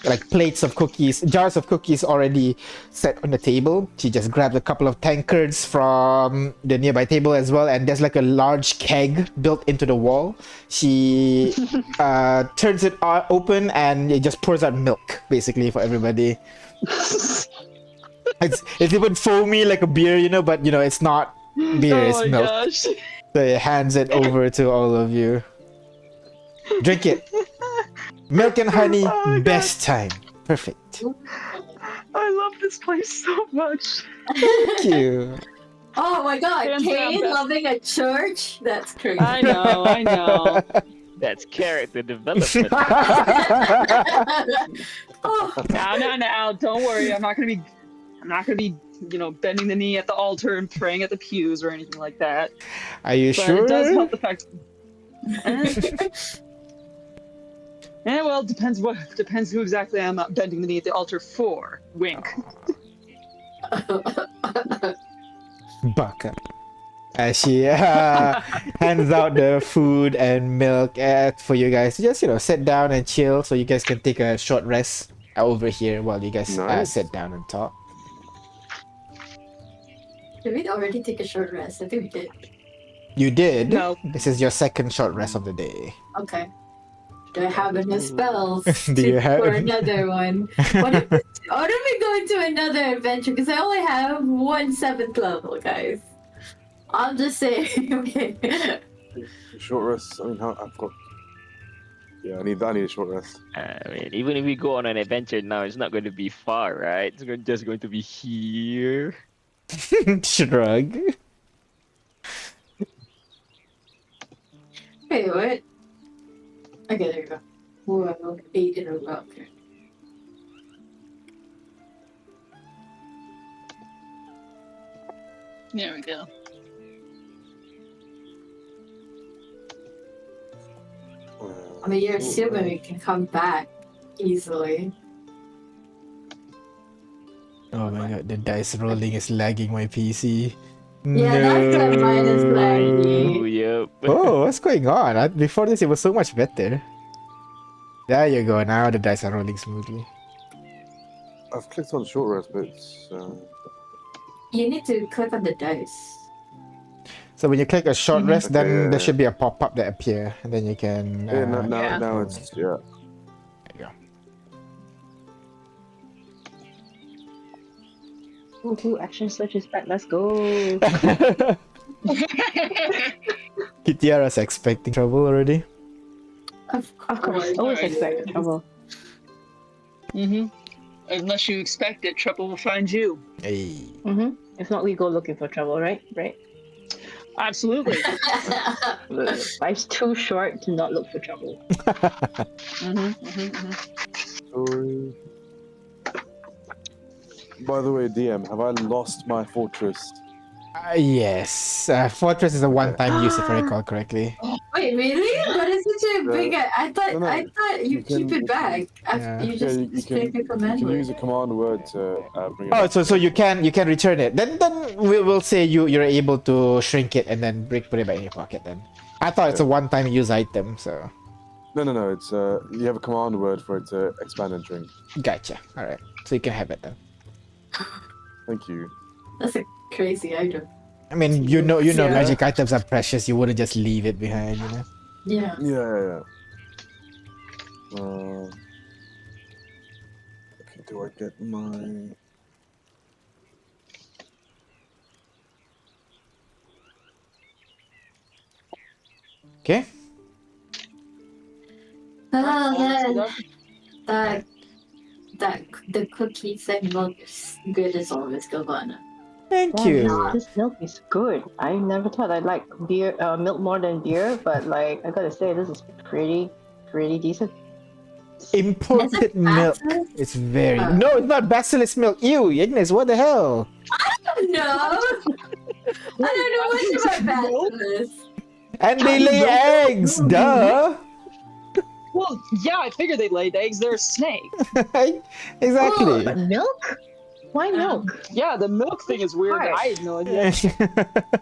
like plates of cookies, jars of cookies already set on the table. She just grabs a couple of tankards from the nearby table as well, and there's like a large keg built into the wall. She turns it open and it just pours out milk, basically, for everybody. It's even foamy like a beer, you know, but you know it's not beer, it's milk. Gosh. So it hands it over to all of you. Drink it. Milk and honey, best time. Perfect. I love this place so much. Thank you. Oh my god, Hands Kane down, loving a church? That's crazy. I know. That's character development. Oh, Now, don't worry. I'm not gonna be, bending the knee at the altar and praying at the pews or anything like that. Are you But sure? it does help the fact. Yeah, well, depends who exactly I'm bending the knee at the altar for. Wink. Baka. As she hands out the food and milk for you guys to just, sit down and chill so you guys can take a short rest over here while you guys Nice. sit down and talk. did we already take a short rest? I think we did. You did? No. This is your second short rest of the day. Okay. Do I have enough spells Do you have- for another one? What if we go into another adventure? Because I only have 1 7th level, guys. I'm just saying. Short rest. I mean, I've got. Yeah, I need a short rest. I mean, even if we go on an adventure now, it's not going to be far, right? It's just going to be here. Shrug. Wait, what? Okay, there you go. Whoa, 8 in a row. Okay. There we go. I mean, you're assuming we can come back easily. Oh my god, the dice rolling is lagging my PC. Yeah, that's why mine is Oh, laggy. yep. Oh, what's going on? Before this, it was so much better. There you go. Now the dice are rolling smoothly. I've clicked on short rest, but it's. You need to click on the dice. So when you click a short rest, Okay, then yeah, there yeah. should be a pop-up that appear, and then you can. Yeah, now, Yeah. now it's yeah. Woohoo, action search is back. Let's go. Kitiara's expecting trouble already. Of Of course, always Alright. expect trouble. Mm-hmm. Unless you expect it, trouble will find you. Hey. If not, we go looking for trouble, right? Right. Absolutely. Life's too short to not look for trouble. Story. By the way, DM, have I lost my fortress? Yes. Fortress is a one-time use, if I recall correctly. Wait, really? What is such a big? I thought no, I thought you you keep can- it back. Yeah. You just you take a You command can word. use a command word to bring it Oh, back. so you can return it. Then we'll say you're able to shrink it and then put it back in your pocket. Then I thought it's a one-time use item. So No. It's you have a command word for it to expand and shrink. gotcha. All right. So you can have it then. Thank you. That's a crazy item. I mean, you know, Yeah. magic items are precious. You wouldn't just leave it behind, you know. Yeah. Yeah. Okay, do I get my? Okay. Oh man, that the cookies and milk is good as always, Giovanna. Thank Wow, you. This milk is good. I never thought I'd like milk more than beer, but like I gotta say, this is pretty decent. Imported milk. Basilisk? It's very no. It's not basilisk milk. Ew, Ignis. What the hell? No, I don't know much about basilisk. And they lay eggs. Duh. Well, yeah, I figured they laid eggs. They're a snake. Exactly. But milk? Why milk? Yeah, the milk thing is weird. Why? I had no idea.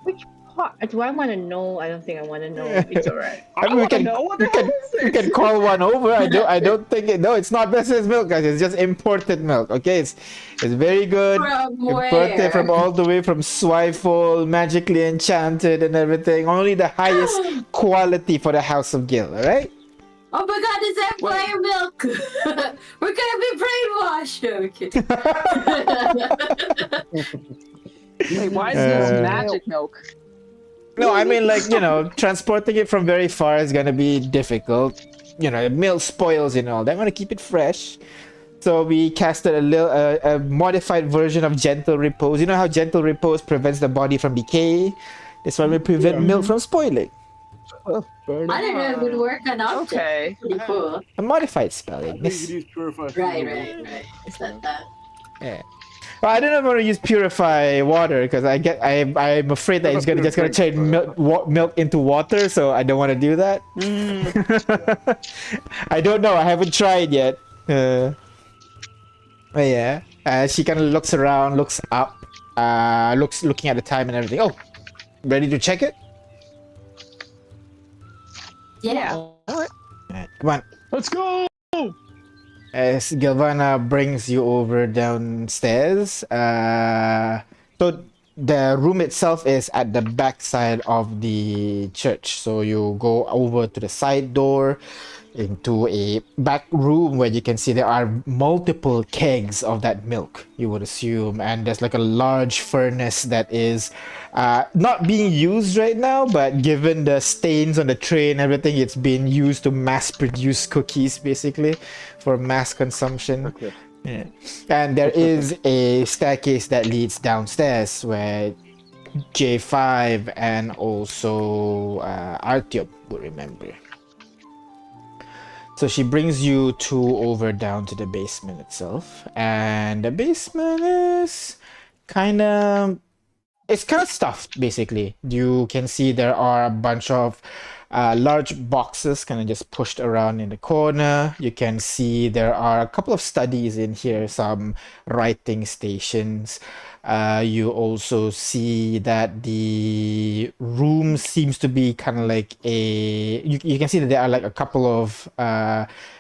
Which part? Do I want to know? I don't think I want to know. It's alright. I mean, we can know what the hell is we this? can call one over. I don't think it. No, it's not basilisk milk, guys. It's just imported milk. Okay, it's very good. From Imported where? from all the way from Swifel, magically enchanted and everything. Only the highest quality for the House of Gil. All right. Oh my god, is that fire milk? We're gonna be brainwashed. No, kidding. Wait, why is this Uh, magic milk? No, I mean, like, transporting it from very far is gonna be difficult. Milk spoils and all. They want to keep it fresh. So we casted a modified version of Gentle Repose. You know how Gentle Repose prevents the body from decay? This one will prevent milk from spoiling. Oh, fair enough. I didn't know it would work on objects. Okay. Pretty cool. A modified spell, I think Ignis. it is purified. Right. Is that? Yeah. Well, I don't know if I want to use purify water because I'm afraid that it's just gonna change milk into water, so I don't want to do that. I don't know. I haven't tried yet. But yeah, she kind of looks around, looks up, looking at the time and everything. Oh, ready to check it? Yeah. Alright, come on. Let's go. As Gilvana brings you over downstairs, so the room itself is at the back side of the church. So you go over to the side door into a back room where you can see there are multiple kegs of that milk, you would assume, and there's like a large furnace that is not being used right now, but given the stains on the tray and everything, it's being used to mass produce cookies basically for mass consumption. Okay. Yeah. And there is a staircase that leads downstairs where J5 and also Artyom would remember. So she brings you two over down to the basement itself, and the basement is it's kind of stuffed basically. You can see there are a bunch of large boxes kind of just pushed around in the corner. You can see there are a couple of studies in here, some writing stations. You also see that the room seems to be kind of like you can see that there are like a couple of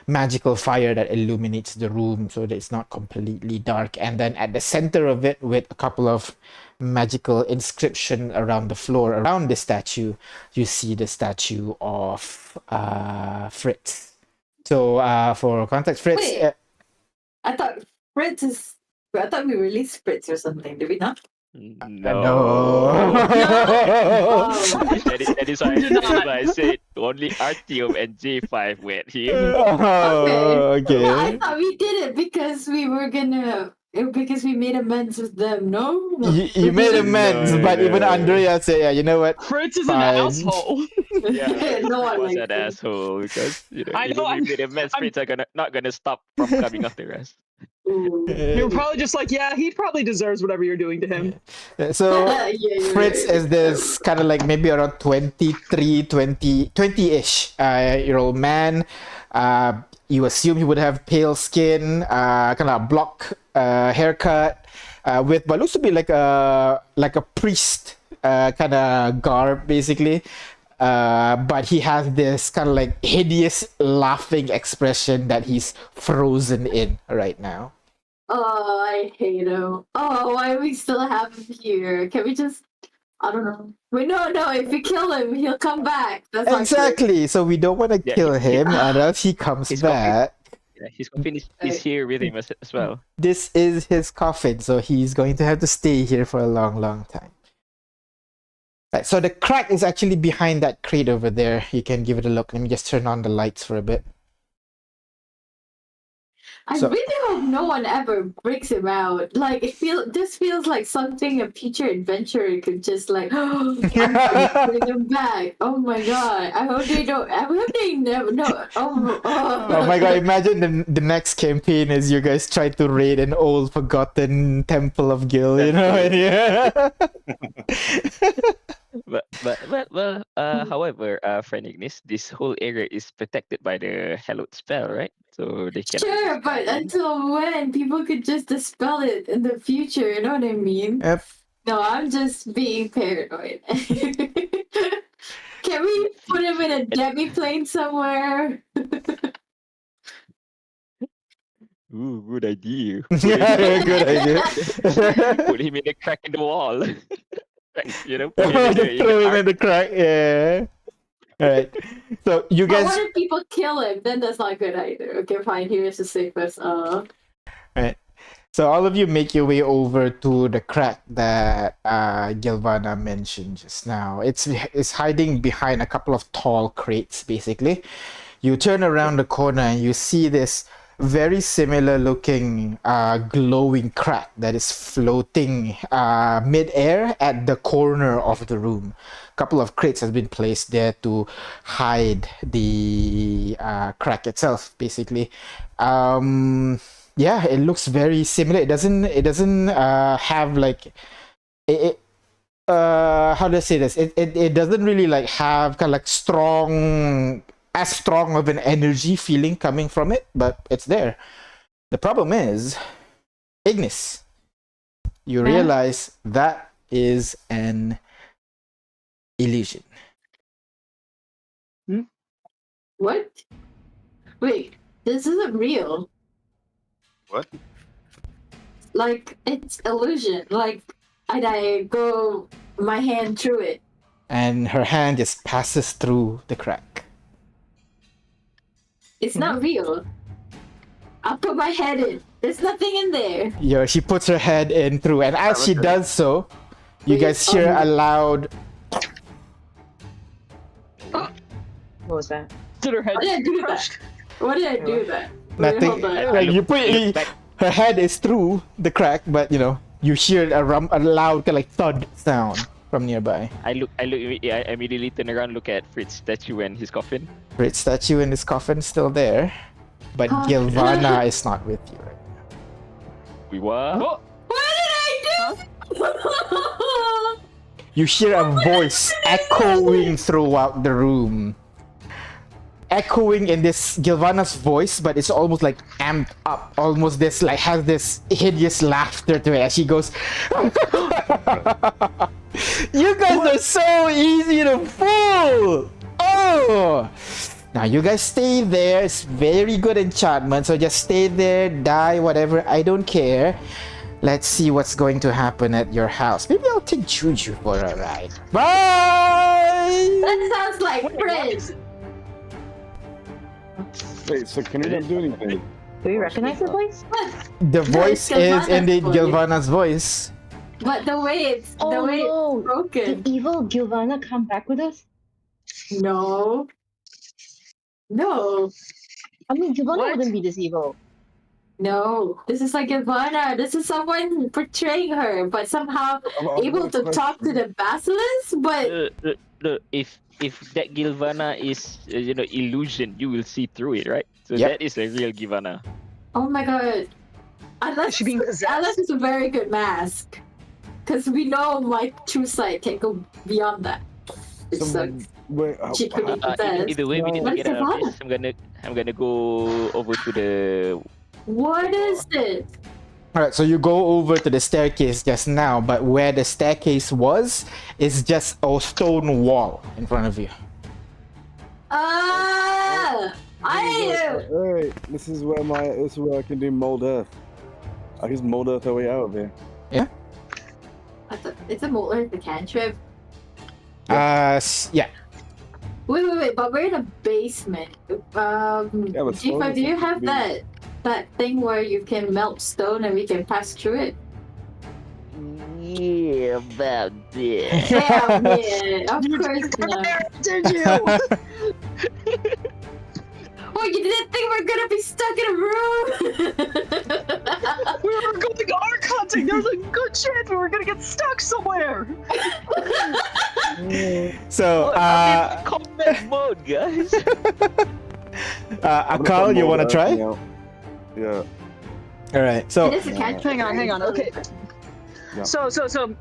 magical fire that illuminates the room so that it's not completely dark. And then at the center of it, with a couple of magical inscription around the floor around the statue, you see the statue of Fritz. So for context, Fritz. Wait. I thought we released Fritz or something. Did we not? No. That is why I said only Artyom and J5 went here. Oh, okay. Yeah, I thought we did it because we made amends with them. No. You made amends, No, but even no. Andrea said, yeah, you know what? Fritz is Fine. an asshole. Yeah, No one he was likes an him. asshole because I know, even we made amends, Fritz are not gonna stop from coming after us. Ooh. You're probably just like, yeah, he probably deserves whatever you're doing to him. So Yeah, you're Fritz right. is this kind of like maybe around 20-ish year old man. You assume he would have pale skin, kind of a block haircut, with what looks to be like a priest kind of garb basically. But he has this kind of like hideous laughing expression that he's frozen in right now. Oh, I hate him. Oh, why do we still have him here? Can we just? I don't know. Wait, no. If we kill him, he'll come back. That's not Exactly. So we don't want to Yeah, kill him, and if he comes He's back, Yeah, his coffin is here with him as well. this is his coffin, so he's going to have to stay here for a long, long time. Right, so the crack is actually behind that crate over there. You can give it a look. Let me just turn on the lights for a bit. I So- really hope no one ever breaks him out. Like this feels like something a future adventurer could just like I'm gonna bring him back. Oh my god. I hope they don't. I hope they never know. Oh my god, imagine the next campaign is you guys try to raid an old forgotten temple of Gil, you know? Yeah. However, friend Ignis, this whole area is protected by the hallowed spell, right? So they can. Sure, but until when? People could just dispel it in the future, you know what I mean? Yep. No, I'm just being paranoid. Can we put him in a demi-plane somewhere? Ooh, good idea. Yeah, good idea. Put him in a crack in the wall. You know, put him in the Throw him arc. in the crack, yeah. Alright. So you But guys what if people kill him? Then that's not good either. Okay, fine. Here's the safest. So all of you make your way over to the crack that Gilvana mentioned just now. It's hiding behind a couple of tall crates, basically. You turn around the corner and you see this very similar looking glowing crack that is floating mid-air at the corner of the room. A couple of crates has been placed there to hide the crack itself, basically. Yeah, it looks very similar. It doesn't have like how do I say this? It doesn't really like have kind of like as strong of an energy feeling coming from it, but it's there. The problem is, Ignis, you realize that is an illusion. What? Wait, this isn't real. What? Like, it's illusion. Like, I go my hand through it. And her hand just passes through the crack. It's not real. I'll put my head in. There's nothing in there. Yeah, she puts her head in through, and as she does so, you guys hear a loud. What was that? Did her head Why did I do crushed? that? Why did I do that? Wait, Nothing. hold on. Like you put her head is through the crack, but you know you hear a loud kind of like thud sound from nearby. I immediately turn around, look at Fritz's statue and his coffin. Great statue in his coffin still there, but Gilvana is not with you right now. We were. Oh, What did I do? You hear a voice echoing throughout the room. Echoing in this Gilvana's voice, but it's almost like amped up. Almost this like has this hideous laughter to it as she goes. You guys are so easy to fool! Oh! Now you guys stay there. It's very good enchantment, so just stay there, die, whatever. I don't care. Let's see what's going to happen at your house. Maybe I'll take Juju for a ride. Bye! That sounds like friends. Wait, so can we not do anything? Do you recognize the voice? The voice it's is Gilvana's indeed voice. Gilvana's voice. But the way it's Oh no! broken. Did evil Gilvana come back with us? No. No. I mean, Gilvana What? wouldn't be this evil. No. This is like Ivana. This is someone portraying her, but somehow I'm able to gonna talk to the basilisk. But If that Gilvana is illusion, you will see through it, right? So Yep. that is a real Gilvana. oh my god. Unless, Is she being possessed? unless it's a very good mask. Because we know my true sight can go beyond that. It Someone- sucks. Wait, She could be possessed. Either way, we need to What's get out of Gilvana? this. I'm gonna go over to the. What is it? Alright, so you go over to the staircase just now, but where the staircase was is just a stone wall in front of you. Hey, this is where I can do mold earth. I can just mold earth our way out of here. It's a molar, the cantrip. Yeah. Wait, but we're in a basement. but Jifa, stone do you is have big. that thing where you can melt stone and we can pass through it? Yeah, about this. Yeah, man, of course not. did you? Oh, you didn't think we're gonna be stuck in a room? We were going arc hunting. There's a good chance we were gonna get stuck somewhere. So, I'm in combat mode, guys. I'm gonna Akaal, put you mold wanna earth try? out. Yeah. Alright, so It is a cantrip. Hang on. Okay. Yeah. So,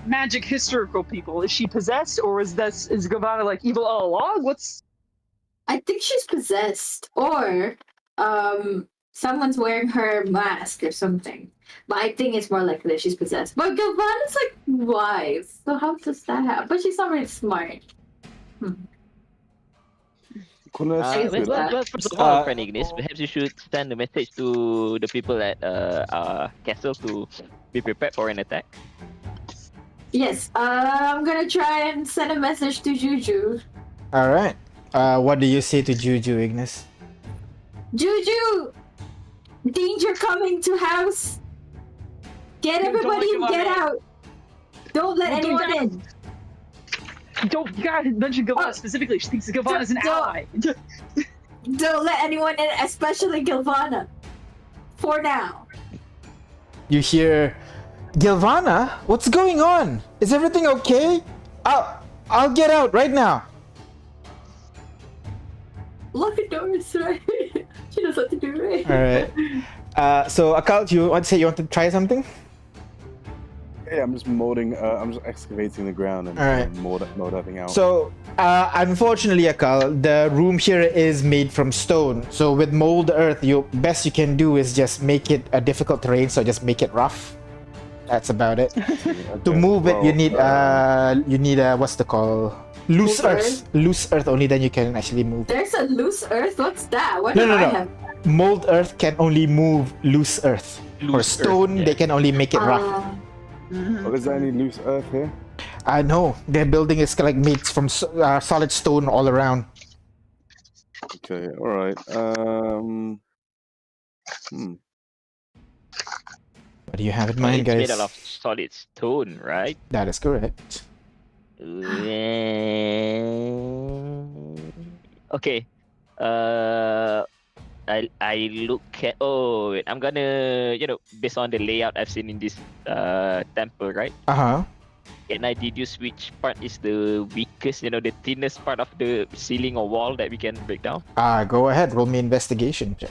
magic historical people. Is she possessed, or is Gavana like evil all along? I think she's possessed, or someone's wearing her mask or something. But I think it's more likely that she's possessed. But Gilvana's like wise, so how does that happen? But she's not really smart. Well, first of all, friend Ignis, perhaps you should send a message to the people at castle to be prepared for an attack. Yes, I'm gonna try and send a message to Juju. alright. What do you say to Juju, Ignis? Juju! Danger coming to house! Get Don't everybody let and him get out. out! Don't let Don't anyone let in! Don't God mention Gavana specifically. She thinks Gavana is an Don't- ally. don't let anyone in, especially Gilvana. For now. You hear, Gilvana, what's going on? Is everything okay? I'll get out right now. Lock the doors, right? She knows what to do, right? All right. So Akaal, you want to say you want to try something? Yeah, I'm just molding. I'm just excavating the ground and Alright. mold everything out. So, unfortunately, Akaal, the room here is made from stone. So with mold earth, you best you can do is just make it a difficult terrain. So just make it rough. That's about it. To Okay, move it, you well, need what's the call? Loose Move earth. Loose earth only then you can actually move. There's a loose earth? What's that? What No, do no, I no. have? Mold earth can only move loose earth. For Loose earth, stone, yeah. they can only make it rough. oh, is there any loose earth here? I know their building is like made from solid stone all around. Okay, all right. What do you have in Well, mind, it's guys? made out of solid stone, right? That is correct. Okay. I look at. Oh, wait, I'm gonna based on the layout I've seen in this temple, right? Uh-huh. Can I deduce which part is the weakest? The thinnest part of the ceiling or wall that we can break down? Go ahead, roll me investigation check.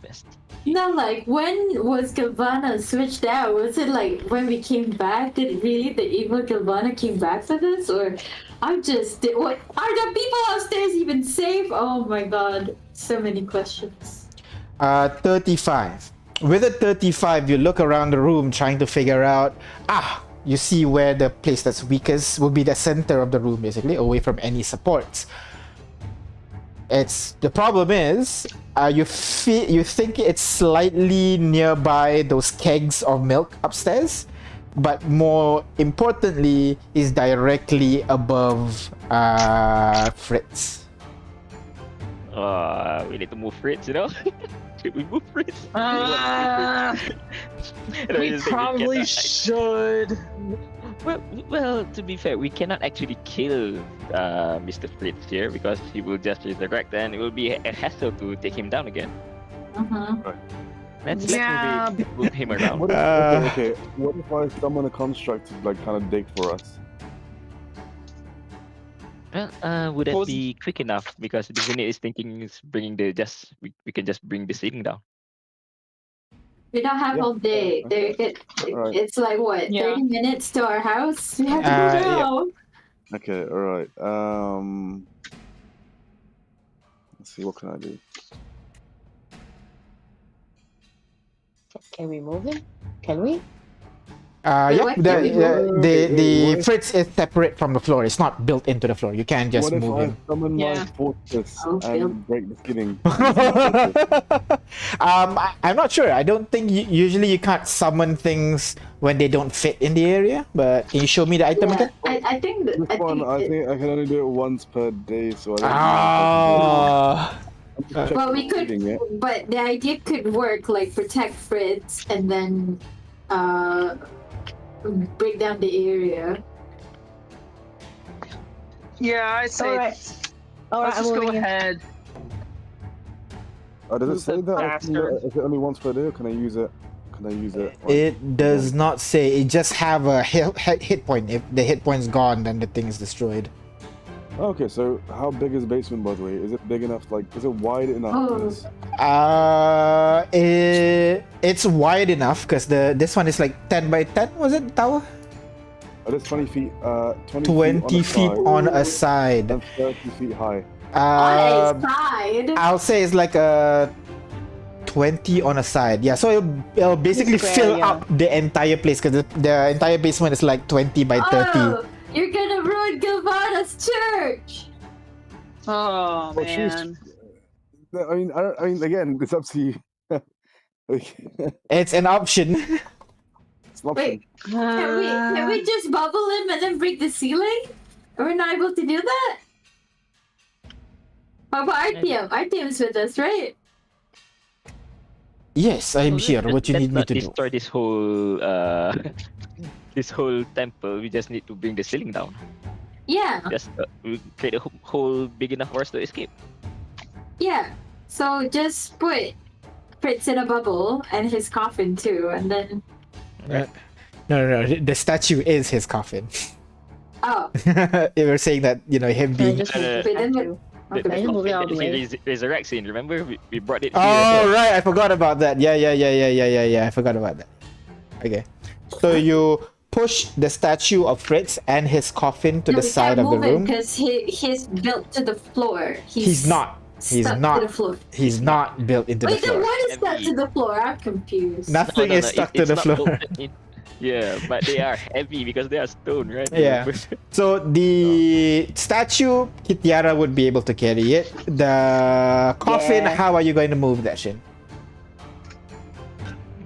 Best. No, like, when was Gilvana switched out? Was it like when we came back? Did really the evil Gilvana came back for this? Or what? Are the people upstairs even safe? Oh my god. So many questions. 35. With a 35, you look around the room trying to figure out, you see where the place that's weakest will be the center of the room, basically, away from any supports. The problem is, you think it's slightly nearby those kegs of milk upstairs, but more importantly, is directly above Fritz. We need to move Fritz, Should we move Fritz? We probably should. Well, to be fair, we cannot actually kill Mr. Fritz here because he will just resurrect and it will be a hassle to take him down again. Let's move him around. What if, okay, what if I summon a construct to kind of dig for us? Well, would that be quick enough? Because the unit is thinking is bringing we can just bring the ceiling down. We don't have all day. Right. It's like what, Yeah. 30 minutes to our house? We have to go now. Okay, all right. Let's see, what can I do? Can we move it? Can we? Yeah, what can we the Fritz is separate from the floor. It's not built into the floor. You can't just What if move I him. summon my Yeah. fortress Okay. and break the ceiling? I'm not sure. I don't think usually you can't summon things when they don't fit in the area. But can you show me the item again? I think that, This one, I think I can only do it once per day, so I don't Ah. know. well, we could, but the idea could work, like protect Fritz and then break down the area. Yeah, I say. All right, Let's just go ahead. Does it say Move the that? bastard. Is it only once per day, or can I use it? Can I use it? It does not say. It just have a hit point. If the hit point's gone, then the thing is destroyed. Okay, so how big is the basement, by the way? Is it big enough? Is it wide enough? Oh. It's wide enough because this one is like 10 by 10. Was it tower? It's 20 feet. 20 feet on a side. And 30 feet high. On a side. I'll say it's like a 20 on a side. Yeah, so it'll basically Square, fill yeah. up the entire place because the entire basement is like 20 by 30. Oh, you're gonna ruin Gilvana's church. Oh Well, man. I mean, again, it's up to you. It's an option. It's an option. Wait, can we just bubble him and then break the ceiling? Are we not able to do that? How about Artyom? Artyom's with us, right? Yes, I'm Well, here. What you let's need me not to do? destroy this whole this whole temple. We just need to bring the ceiling down. Yeah, Just we create a hole big enough for us to escape. yeah. So just put Fritz in a bubble and his coffin too, and then No. The statue is his coffin. oh, You were saying that him Can I being. just move the Wait, then statue? The Can I just move it out of the coffin way? that he resurrects in. Remember, we brought it here. Oh right, I forgot about that. Yeah. I forgot about that. Okay, so you push the statue of Fritz and his coffin to no, the we side can't of the move it room. because he's built to the floor. He's not. He's stuck not. to the floor. He's not built into the Wait, then floor. what is stuck Heavy. to the floor? I'm confused. Nothing is stuck to it's the not floor. bolted in. Yeah, but they are heavy because they are stone, right? Yeah. So the statue, Kitiara would be able to carry it. The coffin, Yeah. how are you going to move that shit?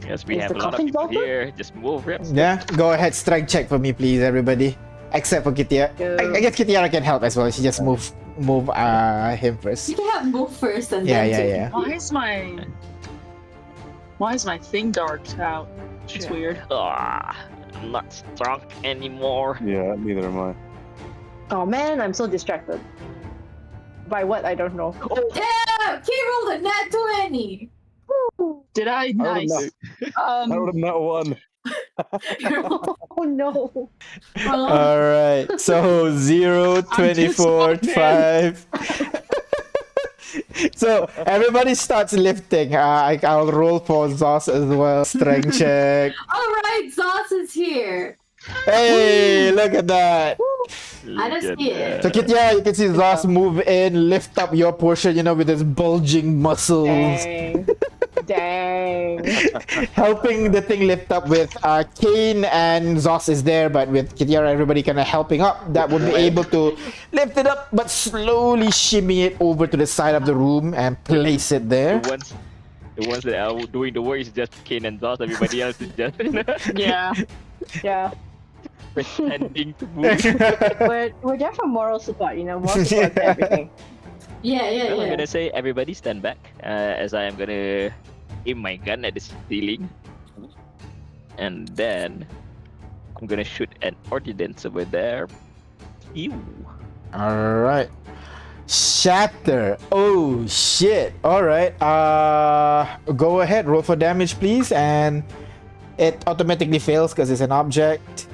Yes, we Is have the a lot of coffin people bolted? here. Just move, reps. Yeah, go ahead, strength check for me, please, everybody. Except for Kitiara. I guess Kitiara can help as well. She just move him first. You can't move first and Yeah, then yeah. Why is my thing darked out? It's weird. I'm not strong anymore. Yeah, neither am I. Oh man, I'm so distracted. By what? I don't know. Yeah, he rolled a nat 20. Did I? Nice. I would have not won. Oh no. All right. So 0, 24, just so 5. So everybody starts lifting. I'll roll for Zos as well. Strength check. All right, Zos is here. Hey, look at that. I don't Look see at it. So that. Kitya, you can see Zos move in, lift up your portion, with his bulging muscles, Dang. Dang. helping the thing lift up with Kane and Zos is there, but with Kitya, everybody kind of helping up. That would be able to lift it up, but slowly shimmy it over to the side of the room and place it there. The ones that are doing the work is just Kane and Zoss. Everybody else is just Yeah. Yeah. pretending to move. We're there for moral support, moral support to everything. Yeah, Well, I'm yeah. gonna say everybody stand back as I am gonna aim my gun at the ceiling, and then I'm gonna shoot an ordnance over there. Ew. All right. Shatter. Oh shit. All right. Go ahead. Roll for damage, please, and it automatically fails because it's an object,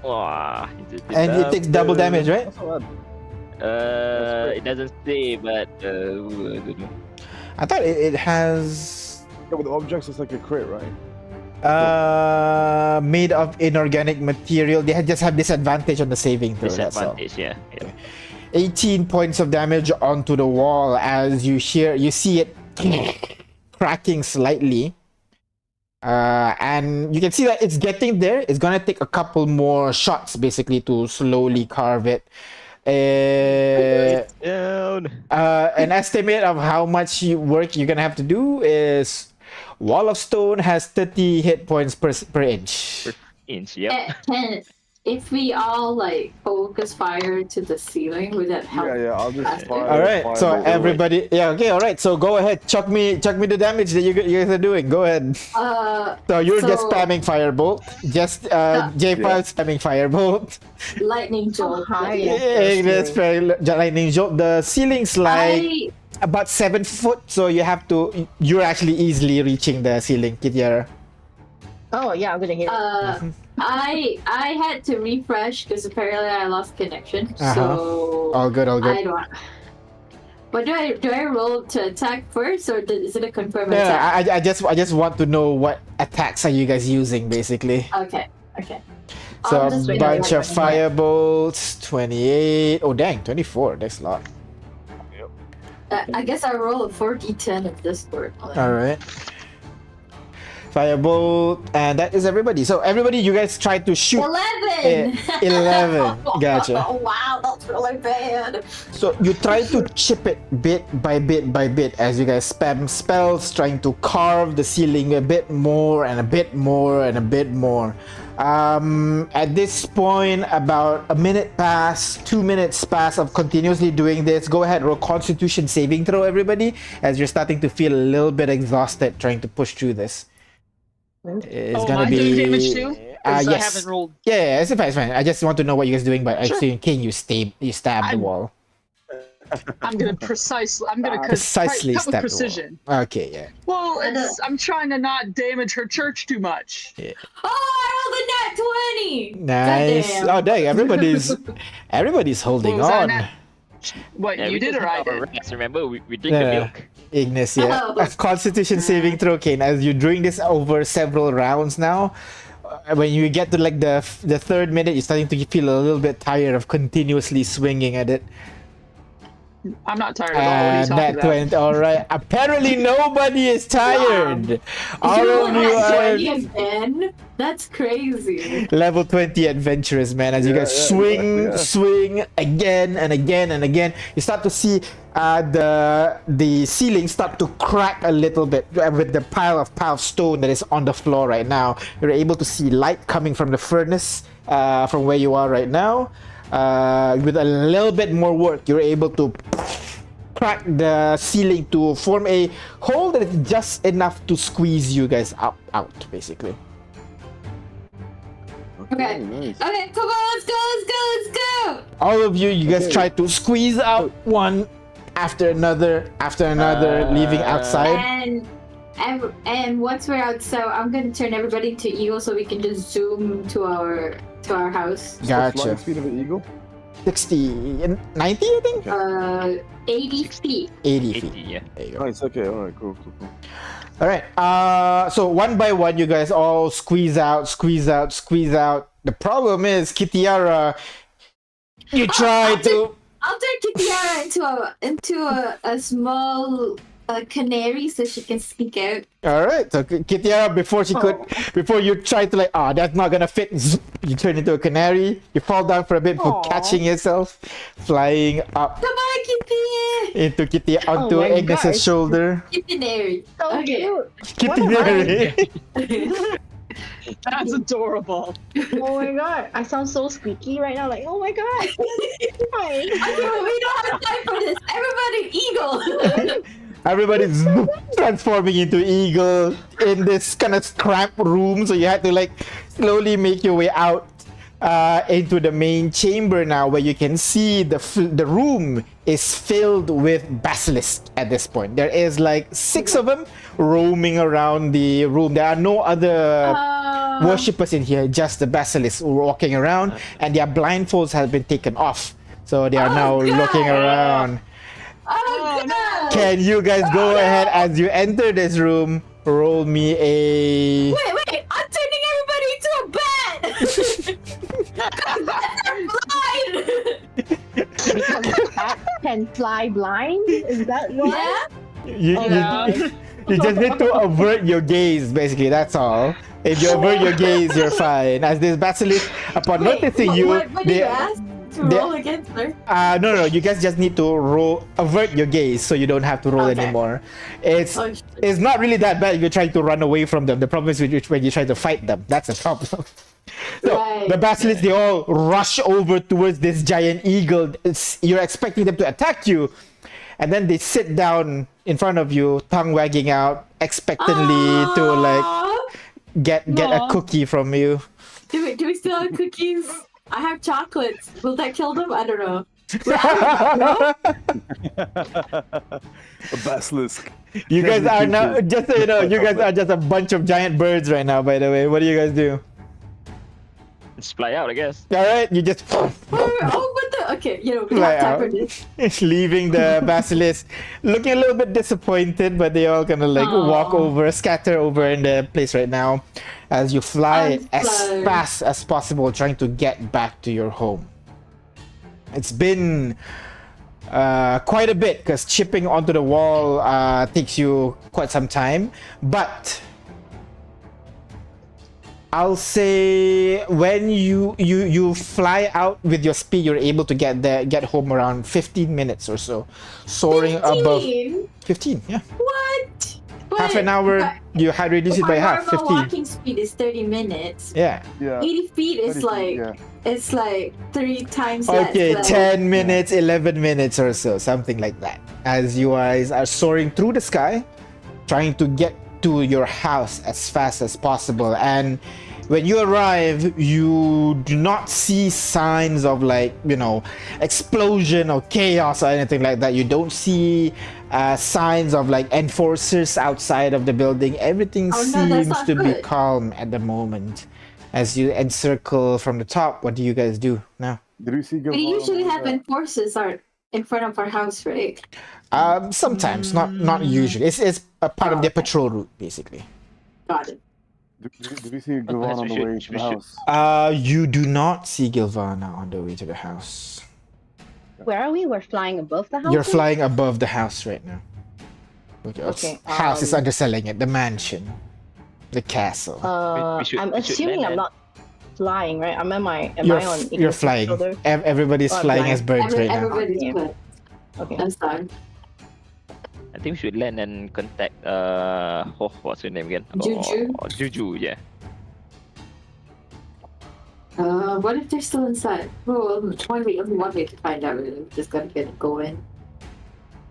Wow. and it takes double damage, right? It doesn't say, but I don't know. I thought it has Yeah, with objects, it's like a crit, right? made of inorganic material. They just have disadvantage on the saving throw. That's all. Disadvantage, yeah. 18 points of damage onto the wall as you see it cracking slightly. And you can see that it's getting there. It's gonna take a couple more shots basically to slowly carve it. Down. An estimate of how much work you're gonna have to do is Wall of Stone has 30 hit points per inch. Inch, yep. If we all focus fire to the ceiling, would that help? Yeah, I'll just fire. All right, fire so bolt. everybody, okay, all right. So go ahead, chuck me the damage that you guys are doing. Go ahead. So you're just spamming firebolt. Just J5 spamming firebolt. lightning jolt. hi. Yeah, that's fair. Lightning jolt. The ceiling's about 7 foot, so you're actually easily reaching the ceiling, Kittiara. Oh yeah, I'm gonna hit it. I had to refresh because apparently I lost connection. So All good. I don't. But do I roll to attack first, or is it a confirm Yeah, attack? I just want to know what attacks are you guys using, basically. Okay. So I'll a just wait bunch on of my- firebolts, 28. Oh dang, 24. That's a lot. I guess I roll a 4d10 at this point. All right. Firebolt, and that is everybody. So everybody, you guys try to shoot. 11. 11. Gotcha. Oh wow, that's really bad. So you try to chip it bit by bit as you guys spam spells, trying to carve the ceiling a bit more and a bit more and a bit more. At this point, about a minute pass, 2 minutes pass of continuously doing this. Go ahead, roll Constitution saving throw, everybody, as you're starting to feel a little bit exhausted trying to push through this. It's Oh, gonna am I be doing damage too? 'Cause I yes. haven't rolled. Yeah, it's fine, it's fine. I just want to know what you guys are doing, but Sure. actually, King, you stab the I'm- wall. I'm gonna cut Precisely with stab the precision. wall. Okay, yeah. Well, I'm trying to not damage her church too much. Oh, I rolled a nat 20. Nice. Goddamn. Oh, dang! Everybody's holding What was that, on. Nat? What, Yeah, you we did just or I have our did? rats, remember, we drink the Yeah. milk. Ignis, yeah. Oh. A Constitution saving throw, Kane. As you're doing this over several rounds now, when you get to like the third minute, you're starting to feel a little bit tired of continuously swinging at it. I'm not tired at all. What are you talking That about? went all right. Apparently, nobody is tired. All You of you rolled a are 20 again? That's crazy. level 20 adventurous, man. As you guys swing again and again and again, you start to see the ceiling start to crack a little bit with the pile of stone that is on the floor right now. You're able to see light coming from the furnace from where you are right now. With a little bit more work, you're able to crack the ceiling to form a hole that is just enough to squeeze you guys out, basically. Okay. Nice. Okay, come on, let's go. All of you guys Okay. try to squeeze out one after another, leaving outside. And once we're out, so I'm gonna turn everybody into eagles so we can just zoom to our house. The Gotcha. flying speed of an eagle. 60 and 90, I think? 80 feet. 80 80, feet. yeah. There you go. Nice. Okay. All right. Cool. All right. So one by one, you guys all squeeze out. The problem is, Kitiara, you try to. I'll turn Kitiara into a small canary so she can sneak out. All right. So Kitiara, before you try to that's not gonna fit. Zoop, you turn into a canary. You fall down for a bit before Aw. catching yourself, flying up Come on, Kitty! into Kitty onto my Agnes's gosh. shoulder. Kitty. So Okay. cute. Kitty. That's adorable. Oh my god. I sound so squeaky right now. Like, oh my god. Hi. Okay, but we don't have time for this. Everybody, eagle! Everybody's transforming into eagle in this kind of cramped room, so you had to slowly make your way out into the main chamber now, where you can see the room is filled with basilisks at this point. There is 6 of them roaming around the room. There are no other worshippers in here, just the basilisks walking around, and their blindfolds have been taken off, so they are now God. looking around. Oh, God! Can you guys go ahead as you enter this room? Roll me a. Wait! I'm turning everybody into a bat! Bats are blind! Because the cat can fly blind? Is that why? Yeah? You just need to avert your gaze, basically. That's all. If you avert your gaze, you're fine. As this basilisk, upon noticing you, What did they. you ask to they- roll against her? No. You guys just need to avert your gaze, so you don't have to roll Okay. anymore. It's Oh, shit. it's not really that bad if you're trying to run away from them. The problem is when you try to fight them. That's the problem. So Right. the basilisks, they all rush over towards this giant eagle. You're expecting them to attack you, and then they sit down in front of you, tongue wagging out, expectantly to Aw. get a Aw. cookie from you. Do we still have cookies? I have chocolates. Will that kill them? I don't know. A basilisk. You guys are now, just so you know, you guys are just a bunch of giant birds right now, by the way. What do you guys do? Just fly out, I guess. Alright, you just Oh, what the? Okay, we Fly have time for out. this. leaving the basilisk, looking a little bit disappointed, but they all kind of walk Aw. over, scatter over in the place right now as you fly I'm as flying. fast as possible, trying to get back to your home. It's been quite a bit because chipping onto the wall takes you quite some time, but I'll say when you fly out with your speed, you're able to get home around 15 minutes or so, soaring above 15? 15. Yeah, What? half an hour. You had reduced it My by half. normal 15. walking speed is 30 minutes. Yeah. Yeah. 80 feet is 30 feet, yeah. it's like 3 times Okay, less. 10 minutes, 11 minutes or so, something like that. As you guys are soaring through the sky, trying to get to your house as fast as possible. And when you arrive, you do not see signs of like, you know, explosion or chaos or anything like that. You don't see signs of like enforcers outside of the building. Everything Oh, no, that's seems not to be good. calm at the moment. As you encircle from the top, what do you guys do now? Did we see We usually have enforcers are in front of our house, right? Sometimes, not usually. It's a part of their patrol route, basically. Got it. Did we see Gavan on the way to the house? You do not see Gilvana on the way to the house. Where are we? We're flying above the house. You're flying above the house right now. Okay, House is underselling it. The mansion, the castle. I'm assuming land I'm and- not flying, right? Am I you're on? you're Ignis's flying. shoulder? Everybody's Oh, I'm flying flying. as birds right now. Everybody's Yeah. good. Okay. I'm sorry. I think we should land and contact what's her name again? Juju? Juju, yeah. What if they're still inside? Oh, only one way to find out. We're just gotta get it going.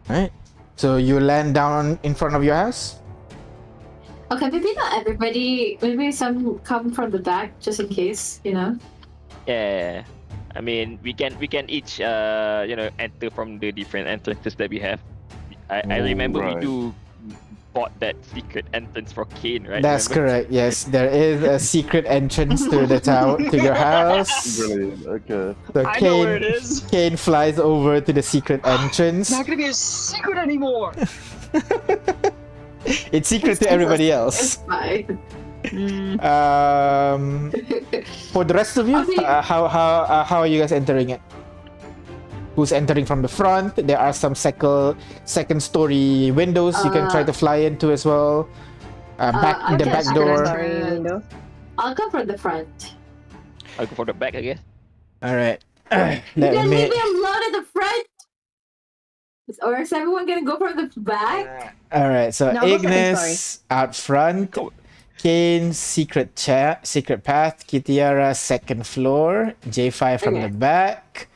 Right. So you land down in front of your house. Okay, maybe not everybody. Maybe some come from the back, just in case. You know. Yeah. I mean, we can each enter from the different entrances that we have. I remember right. we do bought that secret entrance for Kane, right? That's Remember? correct. Yes, there is a secret entrance to the town to your house. Brilliant. Okay. So I know where it Kane, is. Kane flies over to the secret entrance. It's not gonna be a secret anymore. It's secret to everybody It's else. fine. For the rest of you, Okay. how are you guys entering it? Who's entering from the front? There are some second story windows you can try to fly into as well. I The can- back I can door. enter. Sorry, window. I'll come from the front. I'll go for the back, I guess. All right. You Let guys me. leave me alone at the front. Or is everyone gonna go from the back? All right. So No, go second Ignis out front. Go. Kane secret path. Kitiara second floor. J5 from Okay. the back.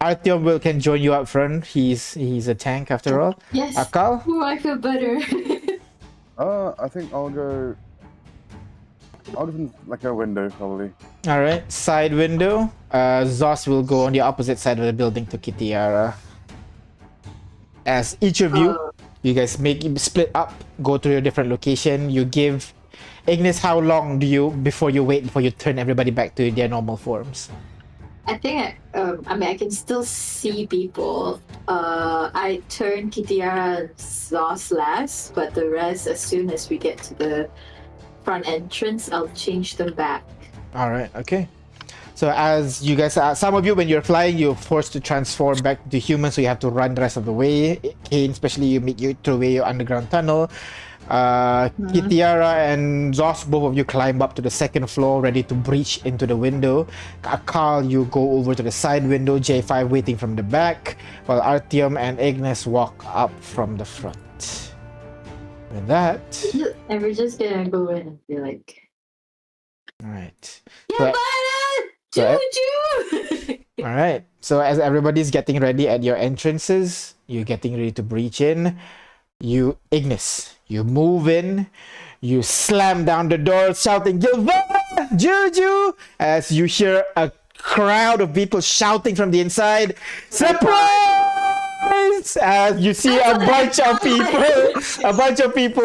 Artyom can join you up front. He's a tank after all. Yes. Akaal. Ooh, I feel better. I think I'll go from like a window probably. All right, side window. Zos will go on the opposite side of the building to Kitiara. As each of you, you guys split up, go to your different location. You give Ignis, how long do you before you turn everybody back to their normal forms? I think I can still see people. I turn Kitiara and Zos last, but the rest, as soon as we get to the front entrance, I'll change them back. All right, okay. So as you guys, some of you, when you're flying, you're forced to transform back to human, so you have to run the rest of the way. Kane, especially, you throw away your underground tunnel. Kitiara and Zos, both of you climb up to the second floor, ready to breach into the window. Akaal, you go over to the side window. J5 waiting from the back, while Artyom and Ignis walk up from the front. With that, And we're just gonna go in and be like, all right. yeah, so- Juju! All right. So as everybody's getting ready at your entrances, you're getting ready to breach in. Ignis, you move in. You slam down the door, shouting, "Gilvana, Juju!" As you hear a crowd of people shouting from the inside, "Surprise!" As you see a bunch of people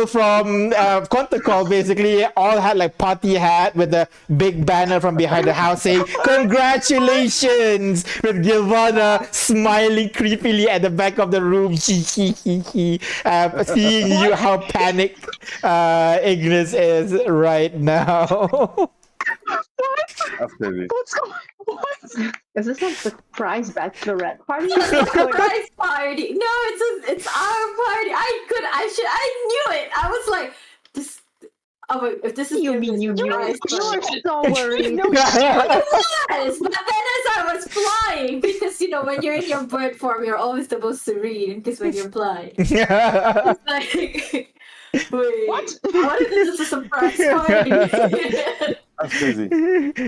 from Quantacall basically all had like party hat with a big banner from behind the house saying, "Congratulations!" with Gilvana smiling creepily at the back of the room, seeing you how panicked Ignis is right now. That's crazy. What's going on? Is this like surprise bachelorette party? Surprise party! No, it's our party. I knew it. I was like, this. Oh wait, if this is You mean you knew surprise it? You were party. so worried. Yes, but then as I was flying, because when you're in your bird form, you're always supposed to read, because when you're flying, it's like, wait, what if this is a surprise party? That's crazy.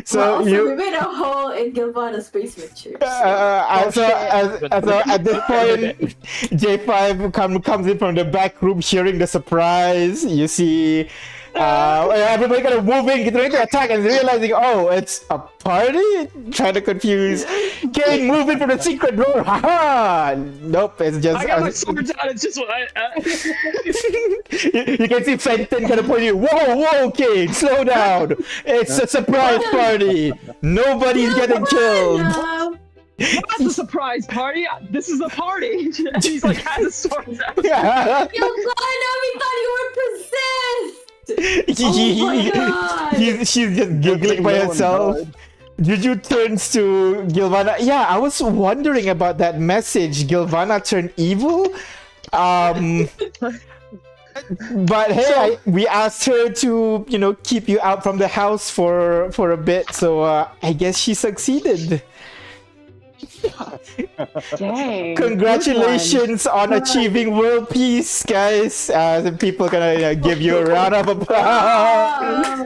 So Well, also, you. we made a hole in Gilvana's basement too. So at this point, J5 comes in from the back room, hearing the surprise. You see Everybody kind of moving, getting ready to attack, and realizing, oh, it's a party? Trying to confuse. Kane moving from the secret door. Haha! Nope, it's just. I got my sword out. It's just what You can see Fenton kind of point you. Whoa, Kane, slow down. It's a surprise party. Nobody's getting killed. That's a surprise party. This is a party. He's like has his sword out. Yeah. You we thought you were possessed! Oh my god! She's just giggling by herself. Juju turns to Gilvana. Yeah, I was wondering about that message. Gilvana turned evil? But hey, we asked her to, keep you out from the house for a bit, so I guess she succeeded. Dang. Congratulations on achieving world peace, guys. The people gonna give you a round of applause.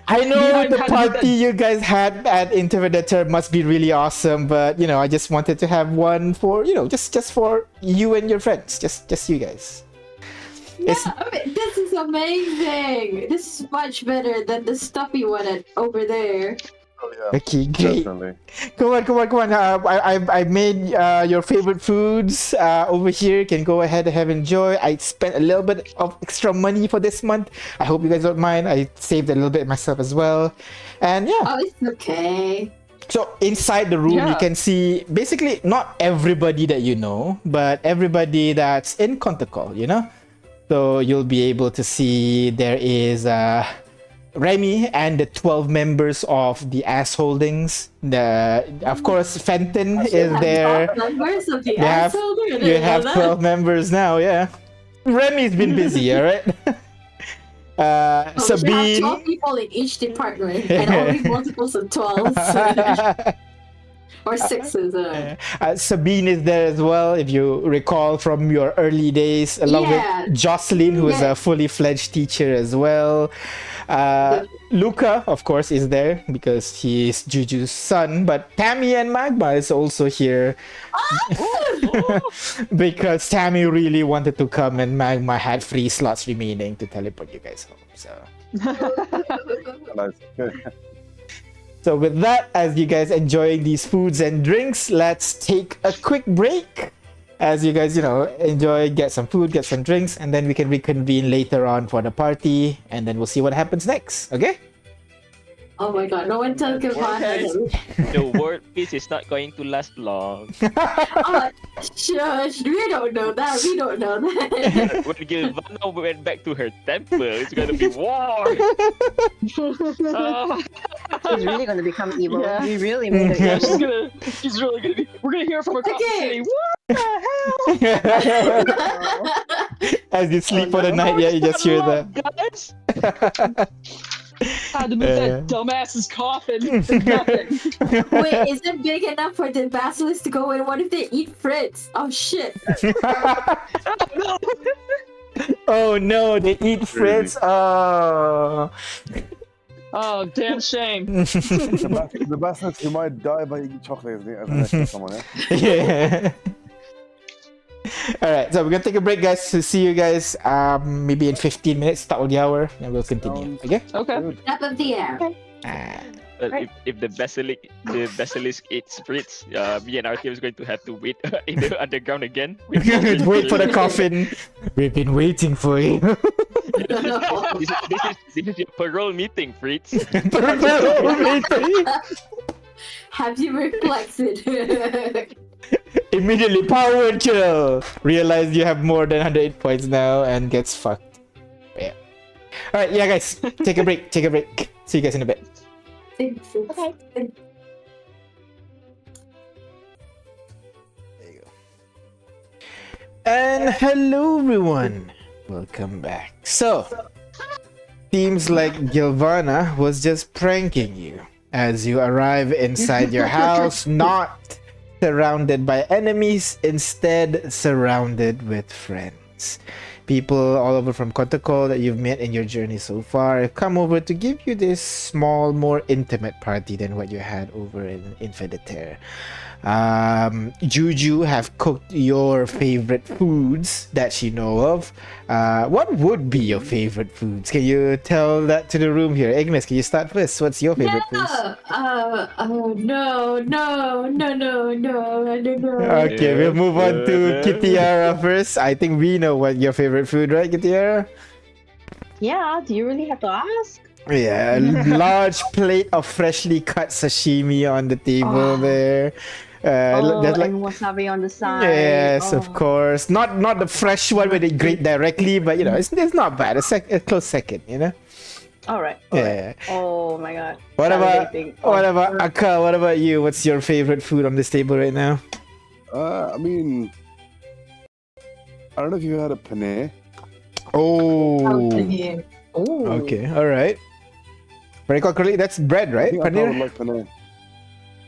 I know the party you guys had at Interpreter must be really awesome, but I just wanted to have one for just for you and your friends, just you guys. Yeah, this is amazing. This is much better than the stuffy one over there. Oh, yeah. Okay, great. Definitely. Come on. I made your favorite foods over here. You can go ahead and have enjoy. I spent a little bit of extra money for this month. I hope you guys don't mind. I saved a little bit myself as well. And yeah. Oh, it's okay. So inside the room, you can see basically not everybody that you know, but everybody that's in Contacle, So you'll be able to see there is Remy and the 12 members of the Ass Holdings. Of course, Fenton is there. Members of the Ass Holdings? You have 12 members now, yeah. Remy's been busy, alright? Sabine. 12 people in each department, and only multiples of 12. Or 6s. Sabine is there as well, if you recall from your early days, along with Jocelyn, who is a fully fledged teacher as well. Luca, of course, is there because he's Juju's son, but Tammy and Magma is also here because Tammy really wanted to come and Magma had 3 slots remaining to teleport you guys home. So. Nice. So with that, as you guys enjoying these foods and drinks, let's take a quick break. As you guys, enjoy, get some food, get some drinks, and then we can reconvene later on for the party, and then we'll see what happens next, okay? Oh my god, no one tell Gilvana. The world peace is not going to last long. Oh, shush, we don't know that. When Gilvana went back to her temple, it's gonna be war. She's really gonna become evil. Yeah. We really made it. Yeah, she's really gonna be. We're gonna hear from her city. What the hell? As you sleep for the night, you just hear that. Guys. Had to move that dumbass's coffin. Nothing. Wait, is it big enough for the basilisk to go in? What if they eat Fritz? Oh shit. Oh no, they eat Fritz. Oh. Oh, damn shame. The bastards who might die by eating chocolate as someone else. Yeah. Alright, so we're gonna take a break, guys. So see you guys maybe in 15 minutes, top of the hour, and we'll continue. Okay? Okay. Top of the air. Well, if the basilisk eats Fritz, me and our team is going to have to wait in the underground again. Wait for the coffin. We've been waiting for you. This is your parole meeting, Fritz. Parole meeting. Have you reflected? Immediately power kill. Realize you have more than 108 points now and gets fucked. Yeah. Alright, yeah, guys. Take a break. See you guys in a bit. Okay. There you go. And hello, everyone. Welcome back. So, seems like Gilvana was just pranking you as you arrive inside your house, not surrounded by enemies, instead surrounded with friends. people all over from Kotoko that you've met in your journey so far have come over to give you this small, more intimate party than what you had over in Infinitere. Juju have cooked your favorite foods that you know of. What would be your favorite foods? Can you tell that to the room here? Ignis, can you start first? What's your favorite foods? Oh no, I don't know. Okay, we'll move on to Kitiara first. I think we know what your favorite food, right, Kitiara? Yeah, do you really have to ask? Yeah, a large plate of freshly cut sashimi on the table there. There's like, and wasabi on the side. yes, of course. Not the fresh one where they grate directly, but you know, it's not bad. A close second, you know. All right. Yeah. Oh my god. What about Salivating. Akaal? What about you? What's your favorite food on this table right now? I mean, I don't know if you had a paneer. Oh. Oh. Okay. All right. Very correctly. That's bread, I right? think I would Paneer. like paneer.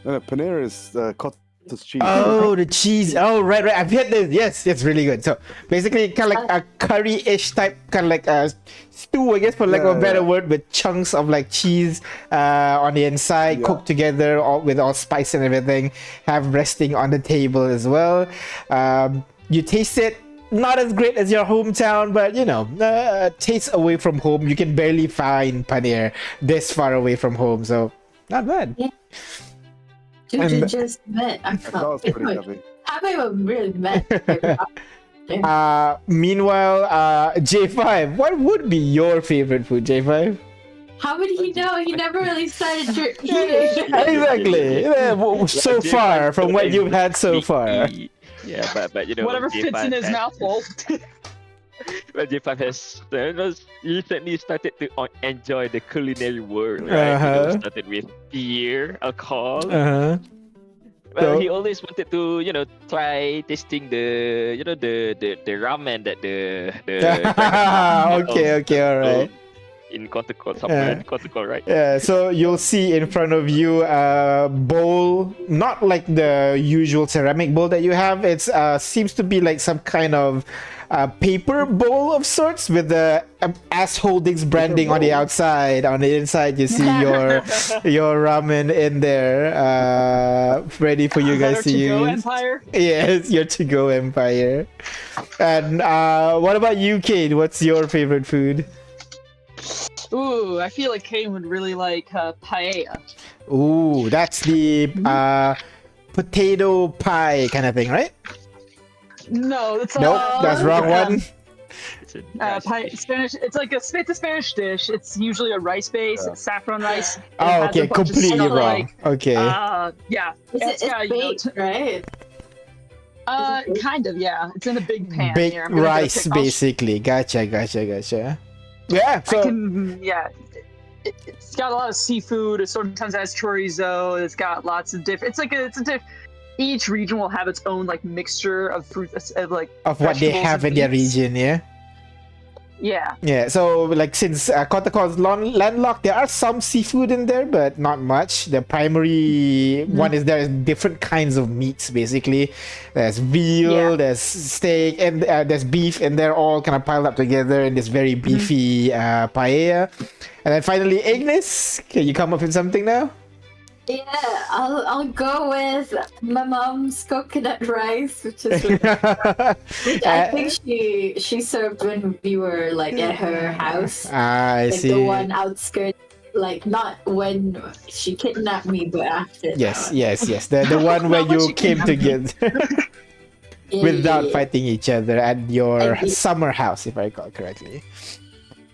No, paneer is cottage cheese. Oh, the cheese. Oh, right. I've had this. Yes, it's really good. So basically, kind of like a curry-ish type, kind of like a stew, I guess, for like a better word, with chunks of like cheese on the inside, cooked together, with all spice and everything, have resting on the table as well. You taste it. Not as great as your hometown, but you know, tastes away from home. You can barely find paneer this far away from home, so not bad. Yeah. Juju And- just met That was pretty Akaal. heavy. Have I really met? Meanwhile, J5, what would be your favorite food, J5? How would he know? He never really started eating. Exactly. Yeah, so far from what you've had so far. Yeah, but you know, Whatever fits in his mouth hole. But J5 has recently started to enjoy the culinary world, right? Uh-huh. Started with beer, alcohol. Uh-huh. Well, So- he always wanted to, try tasting the ramen that the Okay, all right. in Kotoko, somewhere Yeah. in Kotoko, right? Yeah, so you'll see in front of you a bowl, not like the usual ceramic bowl that you have. It's seems to be like some kind of paper bowl of sorts with the ass holdings branding on the outside. On the inside, you see your ramen in there, ready for you guys to To-go use. empire. Yes, your to-go empire. And what about you, Kate? What's your favorite food? Ooh, I feel like Kane would really like paella. Ooh, that's the potato pie kind of thing, right? No, that's Nope, that's wrong one. It's a pie, Spanish. It's like it's a Spanish dish. It's usually a rice base. It's saffron rice. It Oh, has a okay, bunch of completely stuff wrong. like, Okay. yeah. It's got, baked, right? Kind of, yeah. It's in a big pan. Baked here. I'm gonna get a rice, pic- basically. Gotcha. Yeah, I so can, yeah. It's got a lot of seafood. It sometimes has chorizo. It's got lots of different. Each region will have its own like mixture of fruit, like of what they vegetables have and in their meats. region, yeah? Yeah. Yeah, so like since Kotoko is landlocked, there are some seafood in there, but not much. The primary one is there's different kinds of meats, basically. There's veal, Yeah. there's steak, and there's beef, and they're all kind of piled up together in this very beefy paella. And then finally, Ignis, can you come up with something now? Yeah, I'll go with my mom's coconut rice, which is which I think she served when we were like at her house, I like see. the one outskirts, like not when she kidnapped me, but after. Yes. that The one where Not when you she came kidnapped together one. Yeah, without yeah. fighting each other at your I did. summer house, if I recall correctly.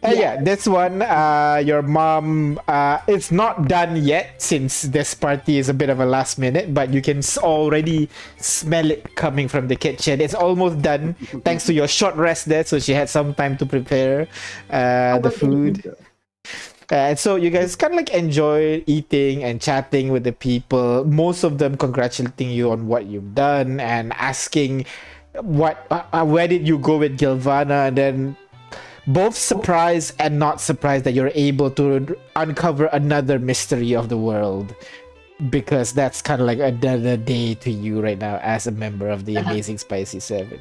Yeah. This one, your mom, it's not done yet since this party is a bit of a last minute, but you can already smell it coming from the kitchen. It's almost done thanks to your short rest there, so she had some time to prepare the food. And so you guys kind of like enjoy eating and chatting with the people, most of them congratulating you on what you've done and asking where did you go with Gilvana, and then both surprised and not surprised that you're able to uncover another mystery of the world, because that's kind of like another day to you right now as a member of the Amazing Spicy 7.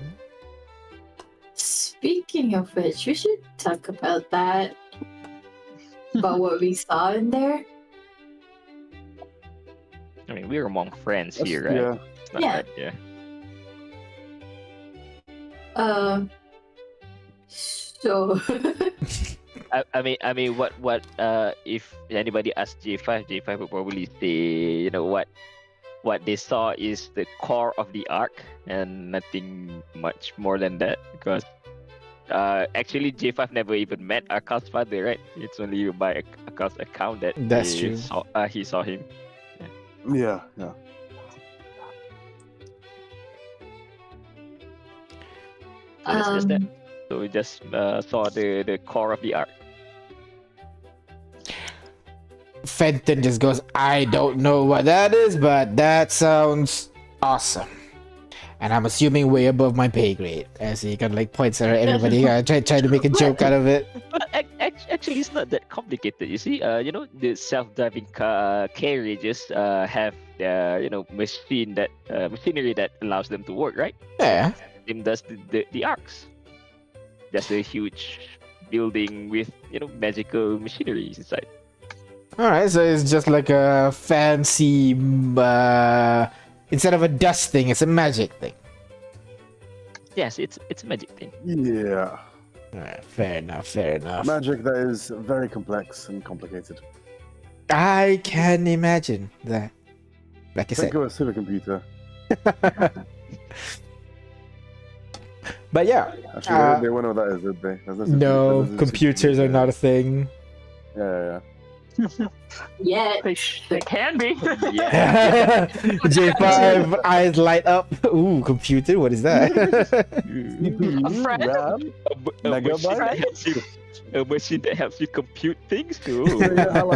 Speaking speaking of which, we should talk about that. About what we saw in there. I mean, we're among friends That's- here, right? Yeah. It's not Yeah. like, yeah. So I mean, what, if anybody asks J5 would probably say, what they saw is the core of the arc and nothing much more than that. Because, actually, J5 never even met Akaal's father, right? It's only by Akaal's account that That's true. He saw him. Yeah. So that's just that. So we just saw the core of the arc. Fenton just goes, I don't know what that is, but that sounds awesome. And I'm assuming way above my pay grade. As he kind of like points at everybody, try to make a joke out of it. But actually, it's not that complicated. You see, the self-driving carriages have machinery that allows them to work, right? Yeah. Same does the arcs. Just a huge building with magical machinery inside. Alright, so it's just like a fancy, instead of a dust thing, it's a magic thing. Yes, it's a magic thing. Yeah. Alright, fair enough. Magic that is very complex and complicated. I can imagine that. Like I said. Think of a supercomputer. But yeah. Actually, they won't know what that is, did they? No, computers are not a thing. Yeah. yeah, They can be. Yeah. J5 eyes light up. Ooh, computer, what is that? A friend? RAM? Megabyte? A machine that helps you compute things too. You know how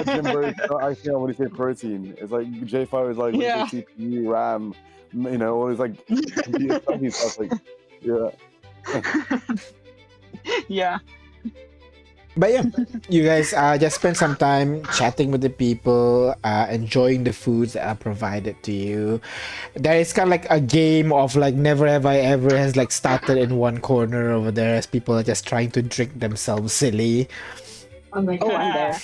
Jimbo, I think I want to say protein. It's like J5 is like Yeah. CPU, RAM, all these like computer stuff. He's just like, yeah. Yeah. But yeah, you guys just spend some time chatting with the people, enjoying the foods that are provided to you. There is kind of like a game of like Never Have I Ever has like started in one corner over there as people are just trying to drink themselves silly. oh my god. Oh, I'm there.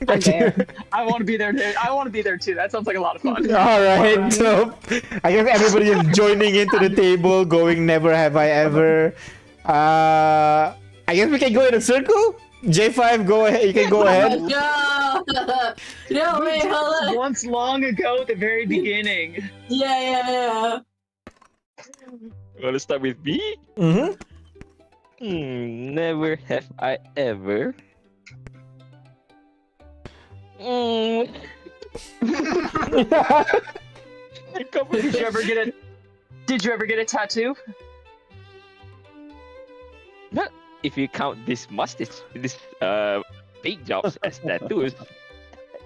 I'm there. I want to be there. I want to be there too. That sounds like a lot of fun. Alright, so I guess everybody is joining into the table, going Never Have I Ever. I guess we can go in a circle? J5, go ahead. You can go ahead. No, no, wait, hold on. Once long ago at the very beginning. Yeah. Wanna start with me? Mm-hmm. Never have I ever. Did you ever get a tattoo? Not if you count this mustache, this paint jobs as tattoos.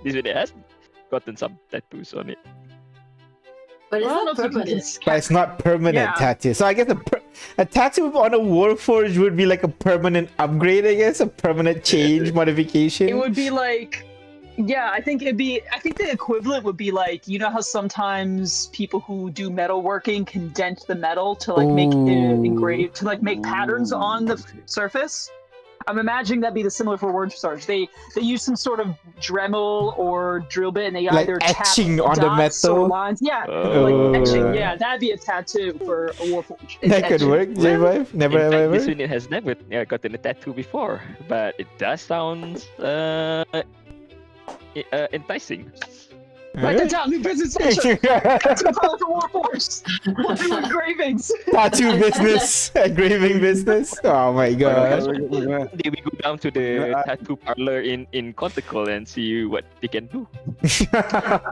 This one has gotten some tattoos on it. But it's I don't not know if you can permanent. But it's not permanent Yeah. tattoo. So I guess a tattoo on a Warforged would be like a permanent upgrade, I guess, a permanent change, modification. It would be like, yeah, I think the equivalent would be like, you know how sometimes people who do metalworking can dent the metal to like make Ooh. engrave, to like make patterns on the surface? I'm imagining that'd be the similar for word stars. They use some sort of Dremel or drill bit and they Like either tap etching on the dots or metal? lines. Yeah, Oh. like etching. Yeah, that'd be a tattoo for a warforged. It's That could etching. work, J5. Never In have fact, I this ever. unit has never gotten a tattoo before, but it does sound enticing. Write that down. New business venture. That's a call for warforged. We'll do engravings. Tattoo business, engraving business. Oh my god. Maybe we go down to the tattoo parlor in Conticle and see what they can do.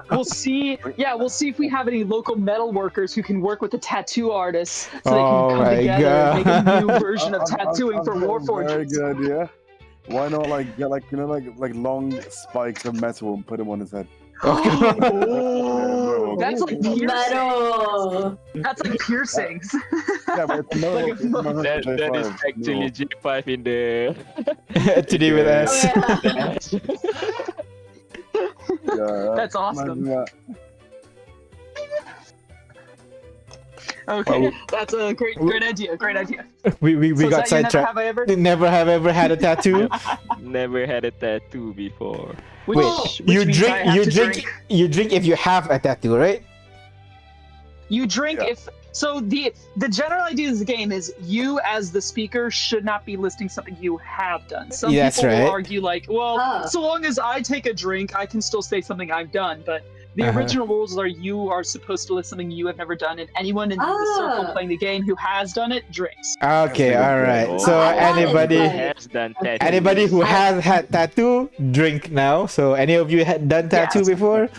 We'll see. Yeah, we'll see if we have any local metal workers who can work with the tattoo artists so they Oh can my come together and make a God. new version of tattooing for Very warforged. good, yeah. Why not get like long spikes of metal and put them on his head? That's like piercing. Metal. That's like piercings. Yeah, but it's no, Like a it's no, That is J5, actually J5 in the. Today with Oh, us. yeah. Yeah, That's awesome. imagine that. Okay, that's a great idea. Great idea. We So got is that your sidetracked. never have I ever? Never have ever had a tattoo. Never had a tattoo before. Which, Wait, which you means I have to you drink if you have a tattoo, right? You drink Yeah. if so. The general idea of the game is you, as the speaker, should not be listing something you have done. Some Yeah, that's people right. will argue like, well, Oh. so long as I take a drink, I can still say something I've done. But the Uh-huh. original rules are you are supposed to list something you have never done, and anyone in the circle Ah. playing the game who has done it drinks. Okay, That's a good all right. point. So I wanted anybody to- Has done tattoos. anybody who has had tattoo, drink now. So any of you had done tattoo Yes. before?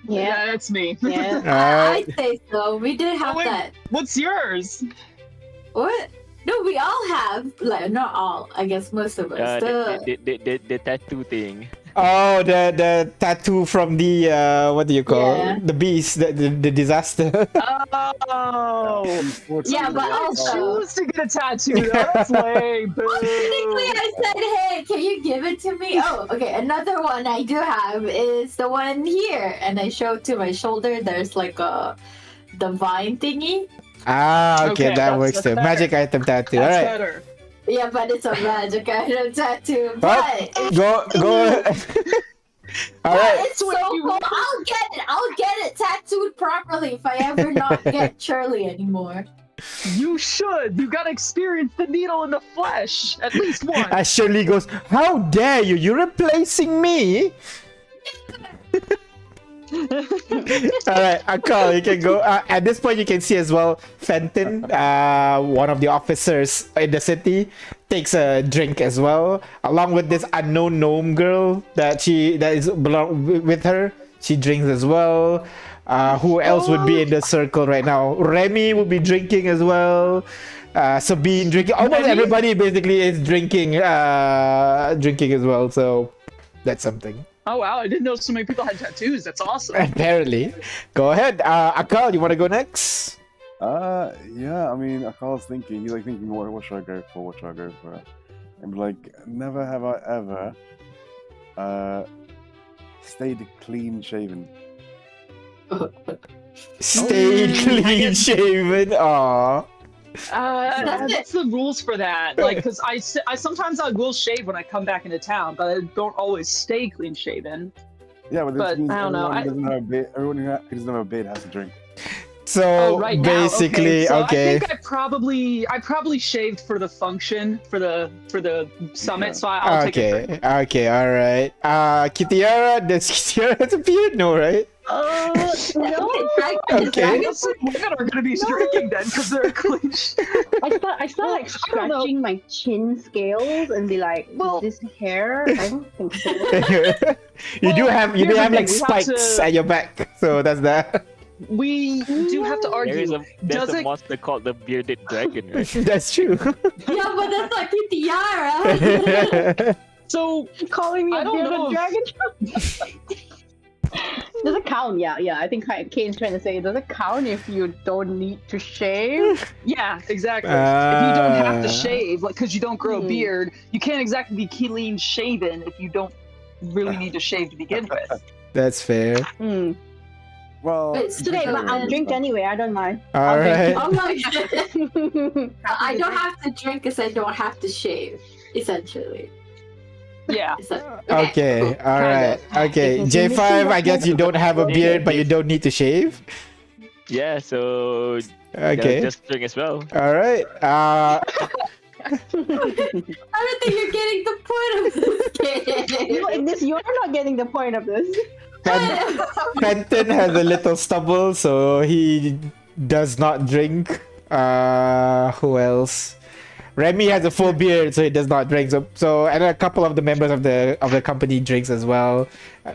Yeah. That's me. Yeah. Alright. I'd say so. We did have wait. that. What's yours? What? No, we all have. Like, not all. I guess most of us. The tattoo thing. Oh, the tattoo from the what do you call Yeah. the beast, the disaster. Oh, Yeah, but also- choose to get a tattoo. Though. That's lame. Boo. Well, technically, I said, "Hey, can you give it to me?" Oh, okay. Another one I do have is the one here, and I showed to my shoulder. There's like the vine thingy. Ah, okay, Okay, that that's works too. better. Magic item tattoo. All That's right. better. Yeah, but it's a magic item tattoo. Well, But go. All right. it's so cool. I'll get it tattooed properly if I ever not get Shirley anymore. You should. You gotta experience the needle in the flesh at least once. As Shirley goes, "How dare you? You're replacing me." All right, Akaal, you can go. At this point, you can see as well, Fenton, one of the officers in the city, takes a drink as well, along with this unknown gnome girl that is with her. She drinks as well. Who else would be in the circle right now? Remy would be drinking as well. Sabine drinking. Almost Remy? everybody basically is drinking. Drinking as well. So that's something. Oh wow, I didn't know so many people had tattoos. That's awesome. Apparently. Go ahead. Akaal, you want to go next? Yeah, I mean, Akaal's thinking, he's like thinking, what should I go for? What should I go for? And like, never have I ever stayed clean shaven. Stay clean shaven. Aw. That's the rules for that. Like, because I sometimes I will shave when I come back into town, but I don't always stay clean shaven. Yeah, but this But, means I don't know, everyone who doesn't have a beard, everyone who doesn't have a beard has to drink. So Oh, right now. basically, So okay. I think I probably shaved for the function for the summit, Yeah. so I'll take a drink. Okay, all right. Kitiara, does Kitiara have a beard? No, right? No. Okay. I guess women are gonna be drinking then because they're clean. I start like I don't know. scratching my chin scales and be like, Well- is this hair? I don't think so. you do Well, have here's the like thing, we have spikes to- at your back, so that's that. We do have to There is argue. there's Does a it- monster called the bearded dragon, right? That's true. Yeah, but that's not Kitiara. So Calling me I a don't bearded know if- dragon? Does it count? Yeah. I think Kane's trying to say, does it count if you don't need to shave? yeah, exactly. If you don't have to Ah. shave, like because you don't grow a Hmm. beard, you can't exactly be clean shaven if you don't really need to shave to begin with. That's fair. Hmm. Well, It's Today, but I'll drink anyway. I don't mind. All right. Oh my god. I don't have to drink because I don't have to shave, essentially. Yeah. Okay, cool. all right. Okay, J5, I guess you don't have a beard, but you don't need to shave. Yeah, so Okay. just drink as well. All right. I don't think you're getting the point of this game. You're not getting the point of this. Fenton has a little stubble, so he does not drink. Who else? Remy has a full beard, so he does not drink. So and a couple of the members of the company drinks as well.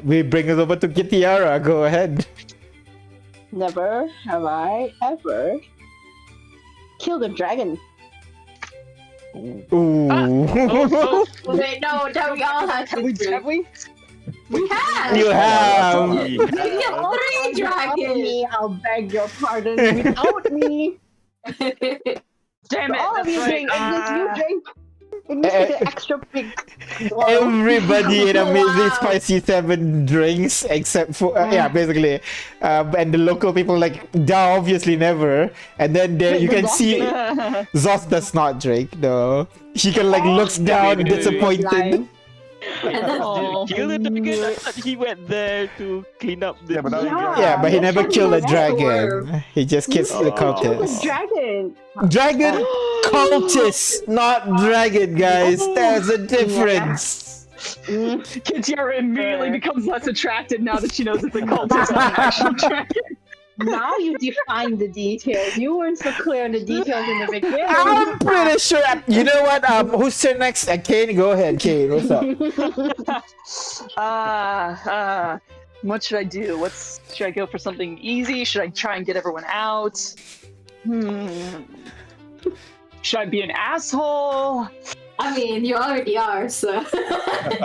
We bring us over to Kitiara. Go ahead. Never have I ever killed a dragon. Ooh. Wait, no, we all have to drink. Have we? We have. You have. We have three Without dragons. me, I'll beg your pardon. Without me, Damn it! all of That's you right. drink. It's just you drink. It needs like an extra big. Everybody in Amazing Wow. Spicy 7 drinks except for yeah, basically, and the local people like duh, obviously never. And then there you can see Zos does not drink. No, he can like looks down disappointed. Lying. And then, Oh, Kill the dragon. I thought he went there to clean up the. Yeah, but now you Yeah. get- Yeah, but he that's never what killed a he dragon. He just kissed the The cultist. dragon. Dragon cultist, not dragon, guys. There's a difference. Kitiara immediately becomes less attracted now that she knows it's a cultist, not an actual dragon. Now you define the details. You weren't so clear on the details in the beginning. I'm pretty sure. You know what? Who's turn next? Kane, go ahead. Kane, what's up? What should I do? Should I go for something easy? Should I try and get everyone out? Should I be an asshole? I mean, you already are, so.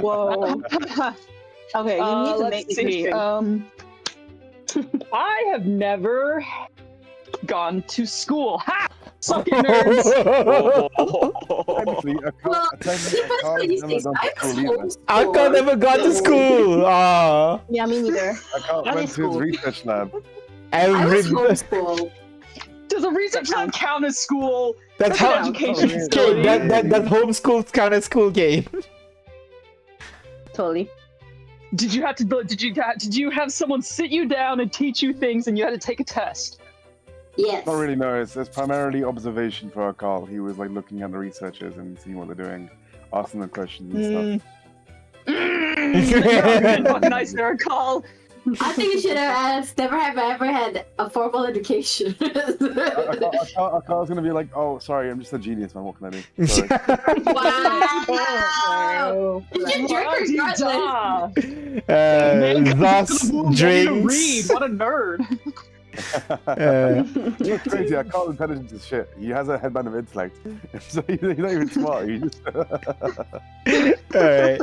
Whoa. Okay, you need to Let's make see. I have never gone to school. Ha! Suck it, nerds. Technically, Well, technically, people say these things. I was homeschooled. Akaal never got to school. Ah, Yeah, me neither. Akaal That went is to his cool. research lab. I was every. homeschooled. Does a research lab count as school? That's an how. education Kane, facility. That homeschool kind of school game. Totally. Did you have someone sit you down and teach you things, and you had to take a test? Yes. Not really, no. It's primarily observation for Akaal. He was like looking at the researchers and seeing what they're doing, asking them questions and Fucking nice there, call. I think you should have asked, never have I ever had a formal education. stuff. Akaal's gonna be like, "Oh, sorry, I'm just a genius, man. What can I do?" Sorry. Wow! You should drink regardless. Thus Read. drinks. What a nerd. It's crazy. Akaal's intelligent as shit. He has a headband of intellect, so he's not even smart. He just Alright.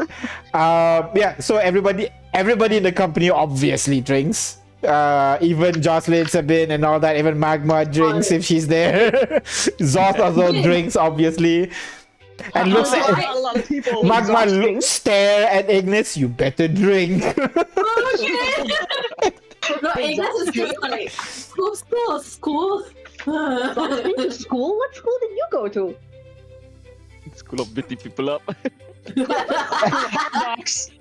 Yeah, so everybody in the company obviously drinks. Even Jocelyn, Sabine, and all that. Even Magma drinks if she's there. Zoth also drinks, obviously. And looks Not at a lot of people. Magma stare at Ignis. You better drink. Oh shit! No, Ignis is just like, school. School? What school did you go to? School of beating people up. Box.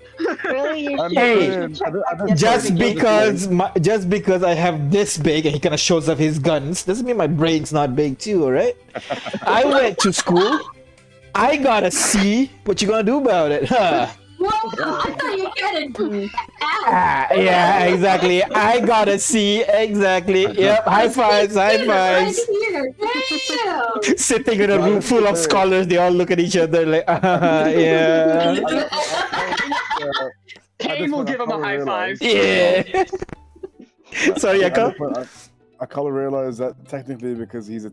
Really? You I'm should- Hey, you should check that just certificate. because I have this big and he kind of shows off his guns doesn't mean my brain's not big too, alright? I went to school. I got a C. What you gonna do about it? Huh? Whoa! I thought you get it. Yeah, exactly. I got a C. Exactly. Yep. High fives. High fives. Right here. Damn. Sitting in a room full of scholars, they all look at each other like, yeah. Kane will give him a high five. Yeah. Sorry, Akaal. Akaal realized that technically because he's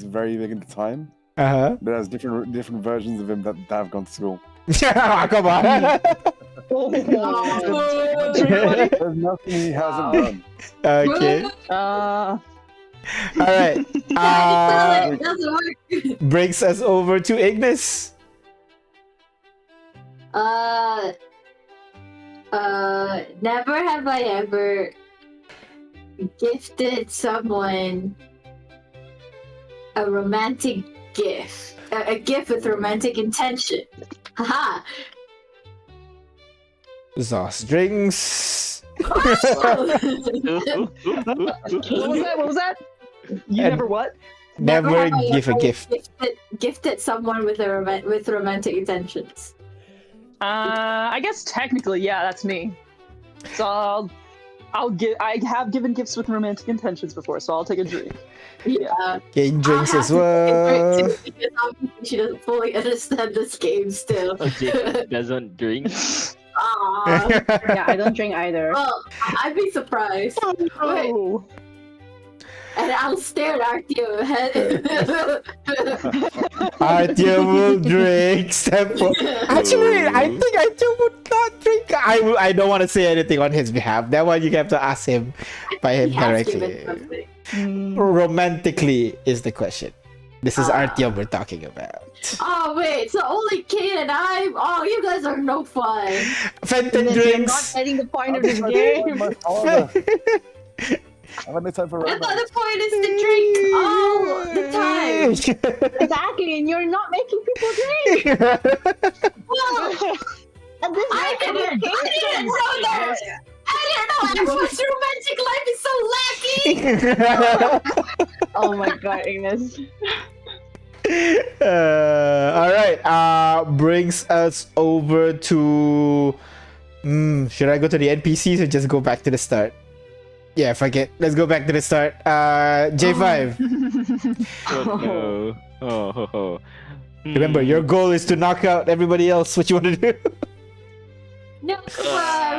very big into time, Uh-huh. there's different versions of him that have gone to school. Come on. There's nothing he hasn't done. Okay. Uh, All right. It doesn't work. Brings us over to Ignis. Never have I ever gifted someone a romantic gift. A gift with romantic intention. Haha. Zos drinks. What was that? You And- never what? Never have I give a ever gift. Gifted someone with with romantic intentions. I guess technically, yeah, that's me. So I have given gifts with romantic intentions before, so I'll take a drink. Yeah. Kane drinks I'll as have to take a well. break too, because obviously she doesn't fully understand this game still. Okay, doesn't drink. Aww. yeah, I don't drink either. Well, I'd be surprised. Oh. And I'll stare at Artio ahead. Artyom will drink. Actually, I think Artyom would not drink. I don't want to say anything on his behalf. That one you have to ask him by him He has given directly. something. Romantically is the question. This is Artyom we're talking about. Oh wait, so only Kate and I. Oh, you guys are no fun. Fenton You're not drinks. getting the point of I'm this not game. my father. I have no time for I thought romance. the point is to drink all the time. Exactly, and you're not making people drink. Well, And this I didn't know that. I didn't know F1's romantic life is so lacking. Oh my god, Ignis. All right. Brings us over to. Should I go to the NPCs or just go back to the start? Yeah, fuck it. Let's go back to the start. J5. Oh no. Remember, your goal is to knock out everybody else. What you want to do? No,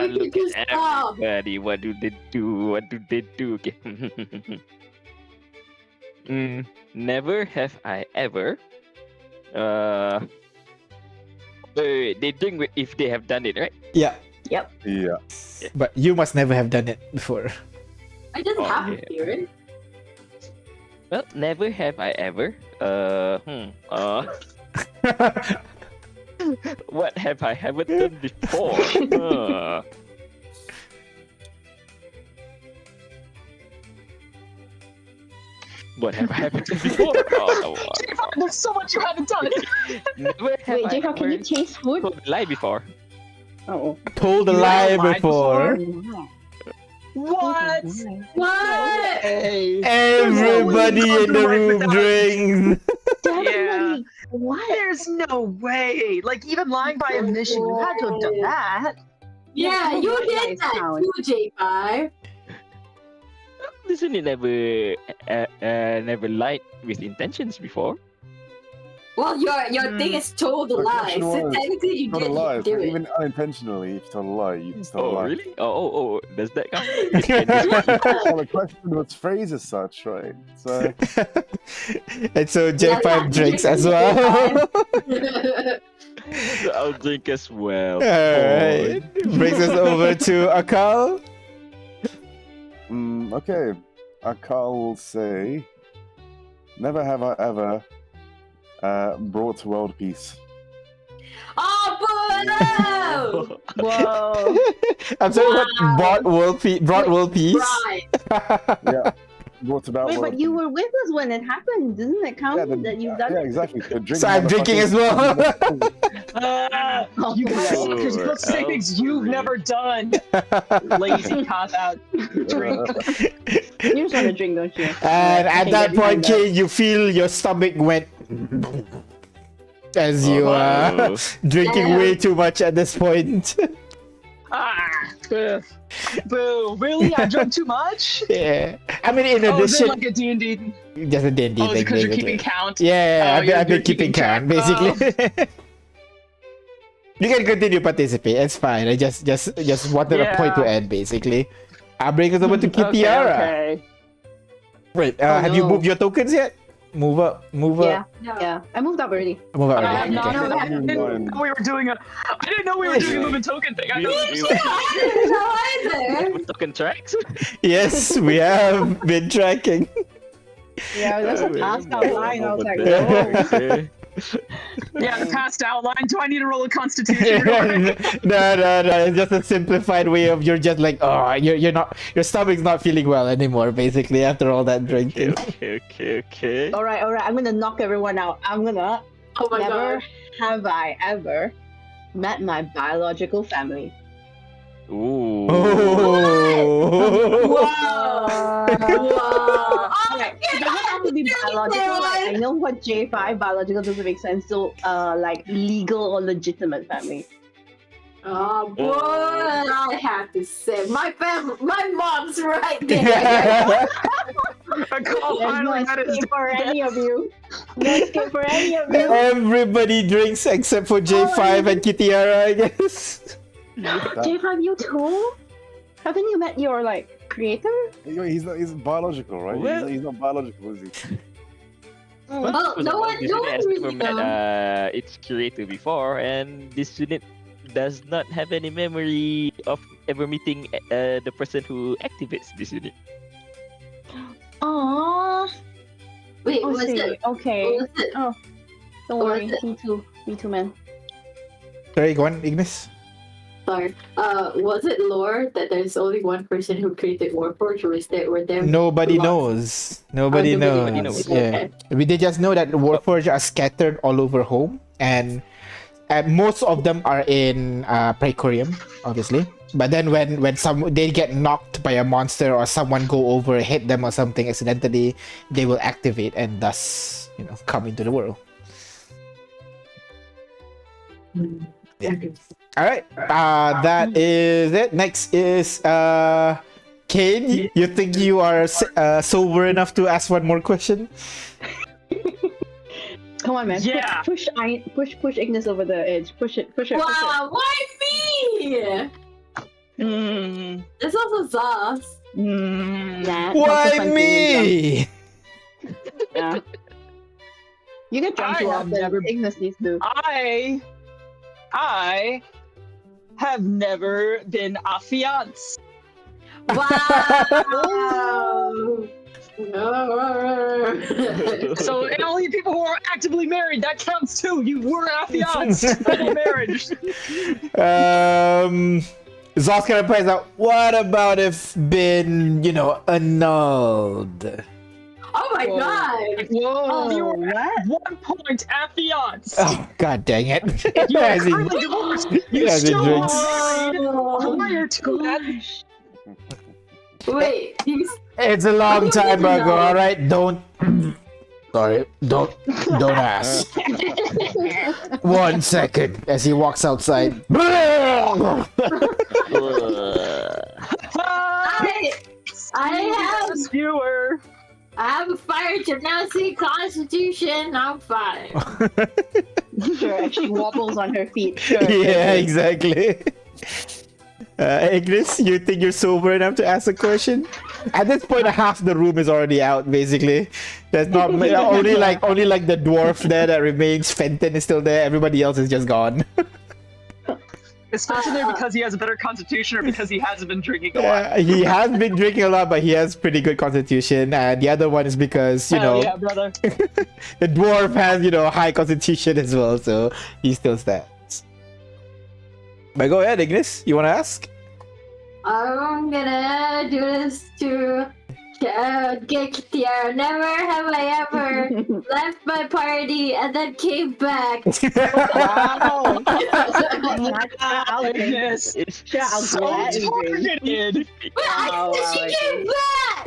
we Look can just at stop. everybody. What do they do? What do they do? Okay. Never have I ever. They drink if they have done it, right? Yeah, Yep. Yeah. but you must never have done it before. I just Oh, have yeah. to hear it. Well, never have I ever. What have I haven't done before? What have I haven't done before? There's so much you haven't done. Never have Wait, I Jacob, can you ever taste food? told a lie before. Oh. Told a You lie haven't lied before. What? What? Hey. Everybody in the Right room without- drinks. Definitely. What? There's no way. Like even lying by omission, you had to have done that. Yeah, Yeah, you white did lies that count. too, J5. Listen, you never lied with intentions before. Well, your thing is told a The lie, question so was, technically you Told a did lie. do it. Even unintentionally, if you told a lie, you told a Oh, lie. really? Oh, does that count? Well, the question was phrased as such, right? So And so Yeah, J5 drinks as well. So I'll drink as well. Alright. Brings us over to Akaal. okay. Akaal will say, "Never have I ever brought world peace." Oh, boo! Whoa. I'm sorry, what? Wow. Brought world peace? Right. Yeah, brought about Wait, world but you peace. were with us when it happened. Doesn't it count Yeah, that you've done yeah, it? exactly. So, drink So I'm drinking as well. You guys, Sure. because you're saying things you've never done. Lazy cop out. Drink. You just want to drink, don't you? And I at can that get behind point, Kate, you feel your stomach went as you Oh. drinking Yeah. way too much at this point. Boo. Really? I drank too much? Yeah. I mean, in Oh, is it addition, like a D&D? just a D&D Oh, thing. because you're basically. keeping count? Yeah, Oh, you're I've been keeping keeping count, track. Oh. basically. You can continue participate. It's fine. I just wanted a point to Yeah. end, basically. I'll bring us over to Kitiara. Okay. Wait, Oh, have you no. moved your tokens yet? Move up. Yeah, No. yeah. I moved up already. Move up. I already, have not. okay. No, I didn't know we were doing a. I didn't know we were doing a moving token thing. I We- thought- we- I didn't know either. Token tracks? Yes, we have been tracking. Yeah, there's a passed out line. I was like, Yeah, whoa. okay. Yeah, the past outline. Do I need to roll a constitution? real quick? No. It's just a simplified way of you're just like, oh, you're not, your stomach's not feeling well anymore, basically, after all that drinking. Okay. All right. I'm gonna knock everyone out. I'm gonna. Oh my Never god. have I ever met my biological family. Ooh. Oh. Whoa. Whoa. Okay, it doesn't have to be biological. Like, I know what J5 biological doesn't make sense. So, like legal or legitimate family. Oh, boy, I have to say, my mom's right there. A call There's no finally met his escape for any of you. No escape for any of you. Everybody drinks except for J5 and Kitiara, I guess. J5, you too? Haven't you met your like creator? He's not. He's biological, right? Well- He's not biological, is he? Well, no one has never really met knows. its curator before, and this unit does not have any memory of ever meeting the person who activates this unit. Aww. Wait, Oh, was see. it? Okay. Was it? Oh, don't Was worry. it- Me too, man. Sorry, go on, Ignis. Sorry. Was it lore that there's only one person who created Warforged, or were there? Nobody lots? knows. Nobody nobody knows. knows. Yeah. They just know that Warforged are scattered all over home, and most of them are in Praetorium, obviously. But then when they get knocked by a monster or someone go over, hit them or something accidentally, they will activate and thus come into the world. Yeah. All right. That is it. Next is Kane. You think you are sober enough to ask one more question? Come on, man. Yeah. Push Ignis over the edge. Push it. Wow, why me? Mm, It's also sauce. Nah, Why me? Yeah. You get drunk I too have often. never- Ignis needs to. I have never been affianced. Wow. No. So and only people who are actively married, that counts too. You were affianced. Double marriage. Zos kind of plays out. What about if been annulled? Oh my Whoa. god. Whoa. You were what? at 1 point affianced. Oh, god dang it! You are As he- currently divorced. You as he still drinks. are married Oh, prior to that. wait, It's a long time ago. All right, don't. Sorry, don't ask. 1 second as he walks outside. I Skewer. have a fire genasi constitution. I'm fine. Sure, she wobbles on her feet. Sure. Yeah, exactly. Ignis, you think you're sober enough to ask a question? At this point, half the room is already out. Basically, there's not only like the dwarf there that remains. Fenton is still there. Everybody else is just gone. Especially because he has a better constitution or because he hasn't been drinking a lot. He has been drinking a lot, but he has pretty good constitution. And the other one is because Hell yeah, brother. the dwarf has high constitution as well, so he still stands. But go ahead, Ignis. You want to ask? I'm gonna do this to get Tiara. Never have I ever left my party and then came back. Wow. I'll take it. Goodness. It's Sure, I'll So gladly drink. targeted. But Wow, I said she came back.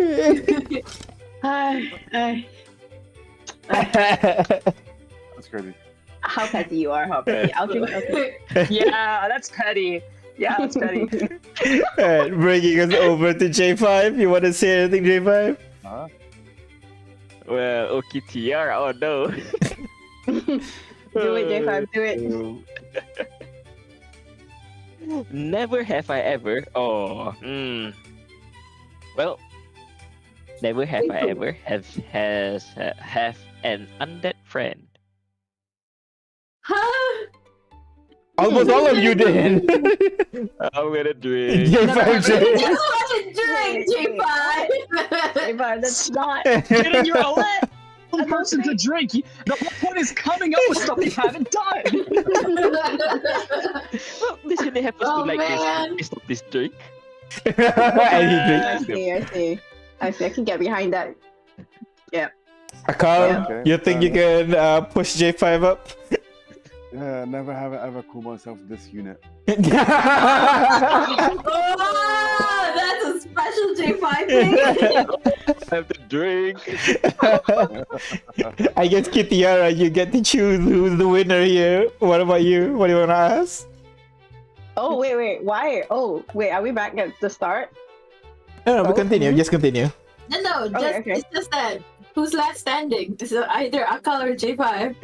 That's crazy. How petty you are, how petty. I'll drink. Okay. Yeah, that's petty. Yeah, that's petty. Alright, bringing us over to J5. You want to say anything, J5? Huh? well, okay, TR. Oh no. Do it, J5, do it. Never have I ever. Oh. Well, never have I ever have an undead friend. Huh? Almost all of you did. I'm gonna drink. J5, J. Just want to drink, J5. J5, that's not. Kidding, you're a lit person to drink. The whole point is coming up with stuff you haven't done. Well, this really happens Oh, to like man. this drink. And he drinks. I see. I can get behind that. Akaal, Okay, you think you can push J5 up? Yeah, never have I ever called myself this unit. Oh, that's a special J5 thing. I have to drink. I guess Kitiara, you get to choose who's the winner here. What about you? What do you want to ask? Oh, wait. Why? Oh, wait. Are we back at the start? No, we continue. Just continue. No, Okay. it's just that. Who's last standing? Is it either Akaal or J5?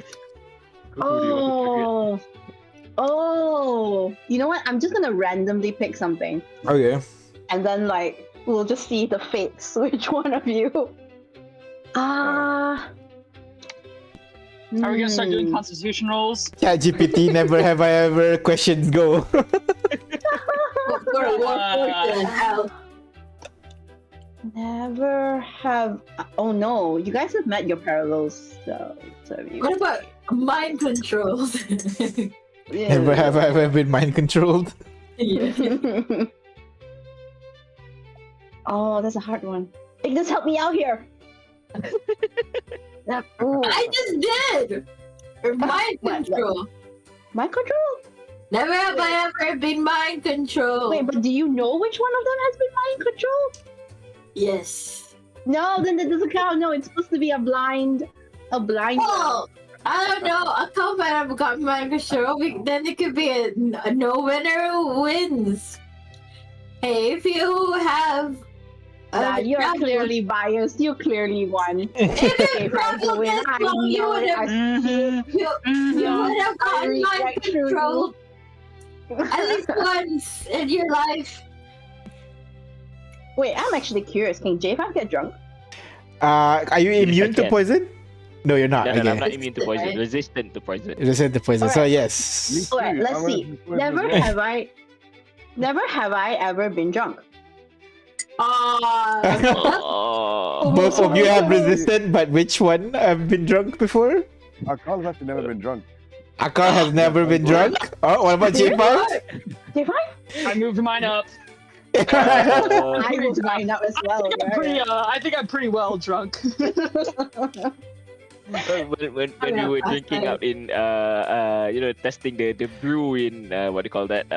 Oh. You know what? I'm just gonna randomly pick something. Okay. And then, we'll just see the fates. Which one of you? Are we gonna start doing constitution rolls? Yeah, GPT, never have I ever. Questions go. For a Warforged and hell. Never have. Oh no, you guys have met your parallels. So have you? What about mind controls? Yeah. Never have I ever been mind controlled. Yeah. Oh, that's a hard one. Ignis, help me out here. Ooh. I just did! Mind What? control. Mind control? Never have I ever been mind control. Wait, but do you know which one of them has been mind control? Yes. No, then that doesn't count. No, it's supposed to be a blind. Well, I don't know. A couple might have got mind control. Then it could be a no winner who wins. Hey, if you have. Nah, you're clearly biased. You clearly won. If Okay, it fine, so win. I problem, you know would it. have. You would have gotten mind reject true. control at least once in your life. Wait, I'm actually curious. Can J5 get drunk? Are you Yes, I immune to can. poison? No, you're not. No, Okay. no, I'm not immune to poison. Right. Resistant to poison. Resistant to poison. So Alright. yes. Alright, let's see. Never have I ever been drunk. Oh. Both of you have resistant, but which one have been drunk before? Akaal has never been drunk. Akaal has never been drunk. Oh, what about J5? J5? I moved mine up. I was mine up as well. I think I'm pretty well drunk. when I'm we not were fast, drinking I- out in testing the brew in what do you call that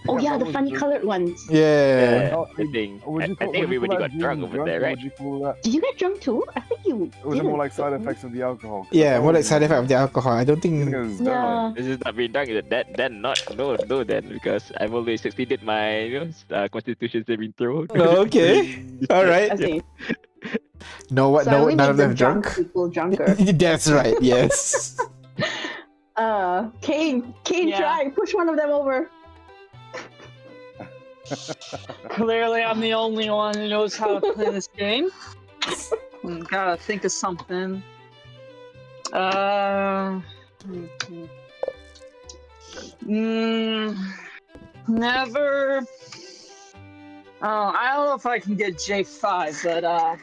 Oh yeah, the funny colored ones. Yeah. I think Would you I think everybody got drunk over there, right? Would you call that? Did you get drunk too? I think you. Or was it more didn't. like side effects of the alcohol? Yeah, more like side effect of the alcohol. I don't I think think. it was Yeah. This is not being drunk. Then not no then because I've always succeeded my constitution saving throw. Oh, okay. All right. Okay. No, what? So No, we none of made them the drunk. people drunker. That's right. Yes. Kane, Yeah. try push one of them over. Clearly, I'm the only one who knows how to play this game. Gotta think of something. Never. I don't know if I can get J5,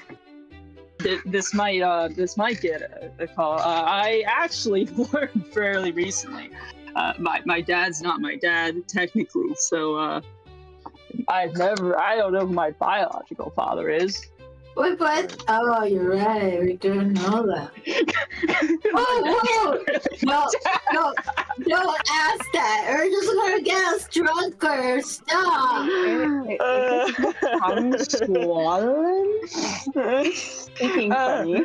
but this might get a call. I actually learned fairly recently. My dad's not my dad technically, so I don't know who my biological father is. Wait, what? Oh, you're right. We don't know that. Whoa! Don't ask that. We're just gonna get us drunker. Stop. I'm swollen. Thinking funny.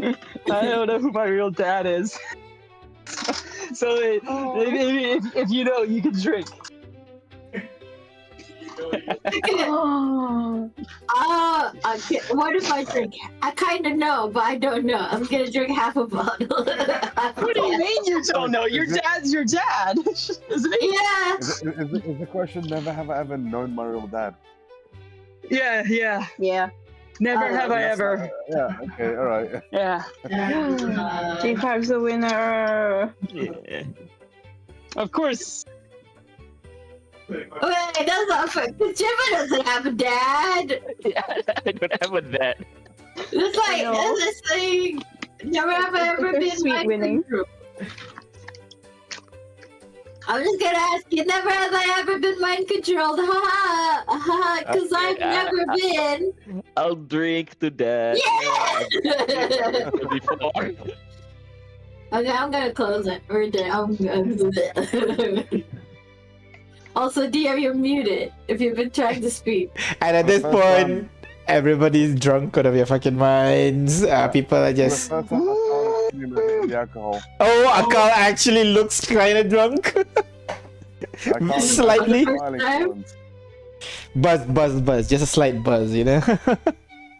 I don't know who my real dad is. So if you know, you can drink. Oh. What if I drink? I kind of know, but I don't know. I'm gonna drink half a bottle. What do you mean you don't know? Your dad's your dad, isn't he? Yeah. Is the question, never have I ever known my real dad? Yeah. Yeah. Never have I ever. Yeah, okay, alright. Yeah. J5's the winner. Yeah. Of course. Wait, that's not fair. Jimmy doesn't have a dad. Yeah, I don't have a dad. It's like know. this thing. Never have I ever been Sweet mind winning. control. I'm just gonna ask you. Never have I ever been mind controlled? Ha ha! Because I've never been. I'll drink to that. Yeah. Before. Okay, I'm gonna close it. We're done. Also, DM, you're muted if you've been trying to speak. And at this point, everybody's drunk out of your fucking minds. People are just. The first time I saw the alcohol. Oh, Akaal actually looks kind of drunk. I can't Slightly. smiling Time? once. Buzz. Just a slight buzz, you know?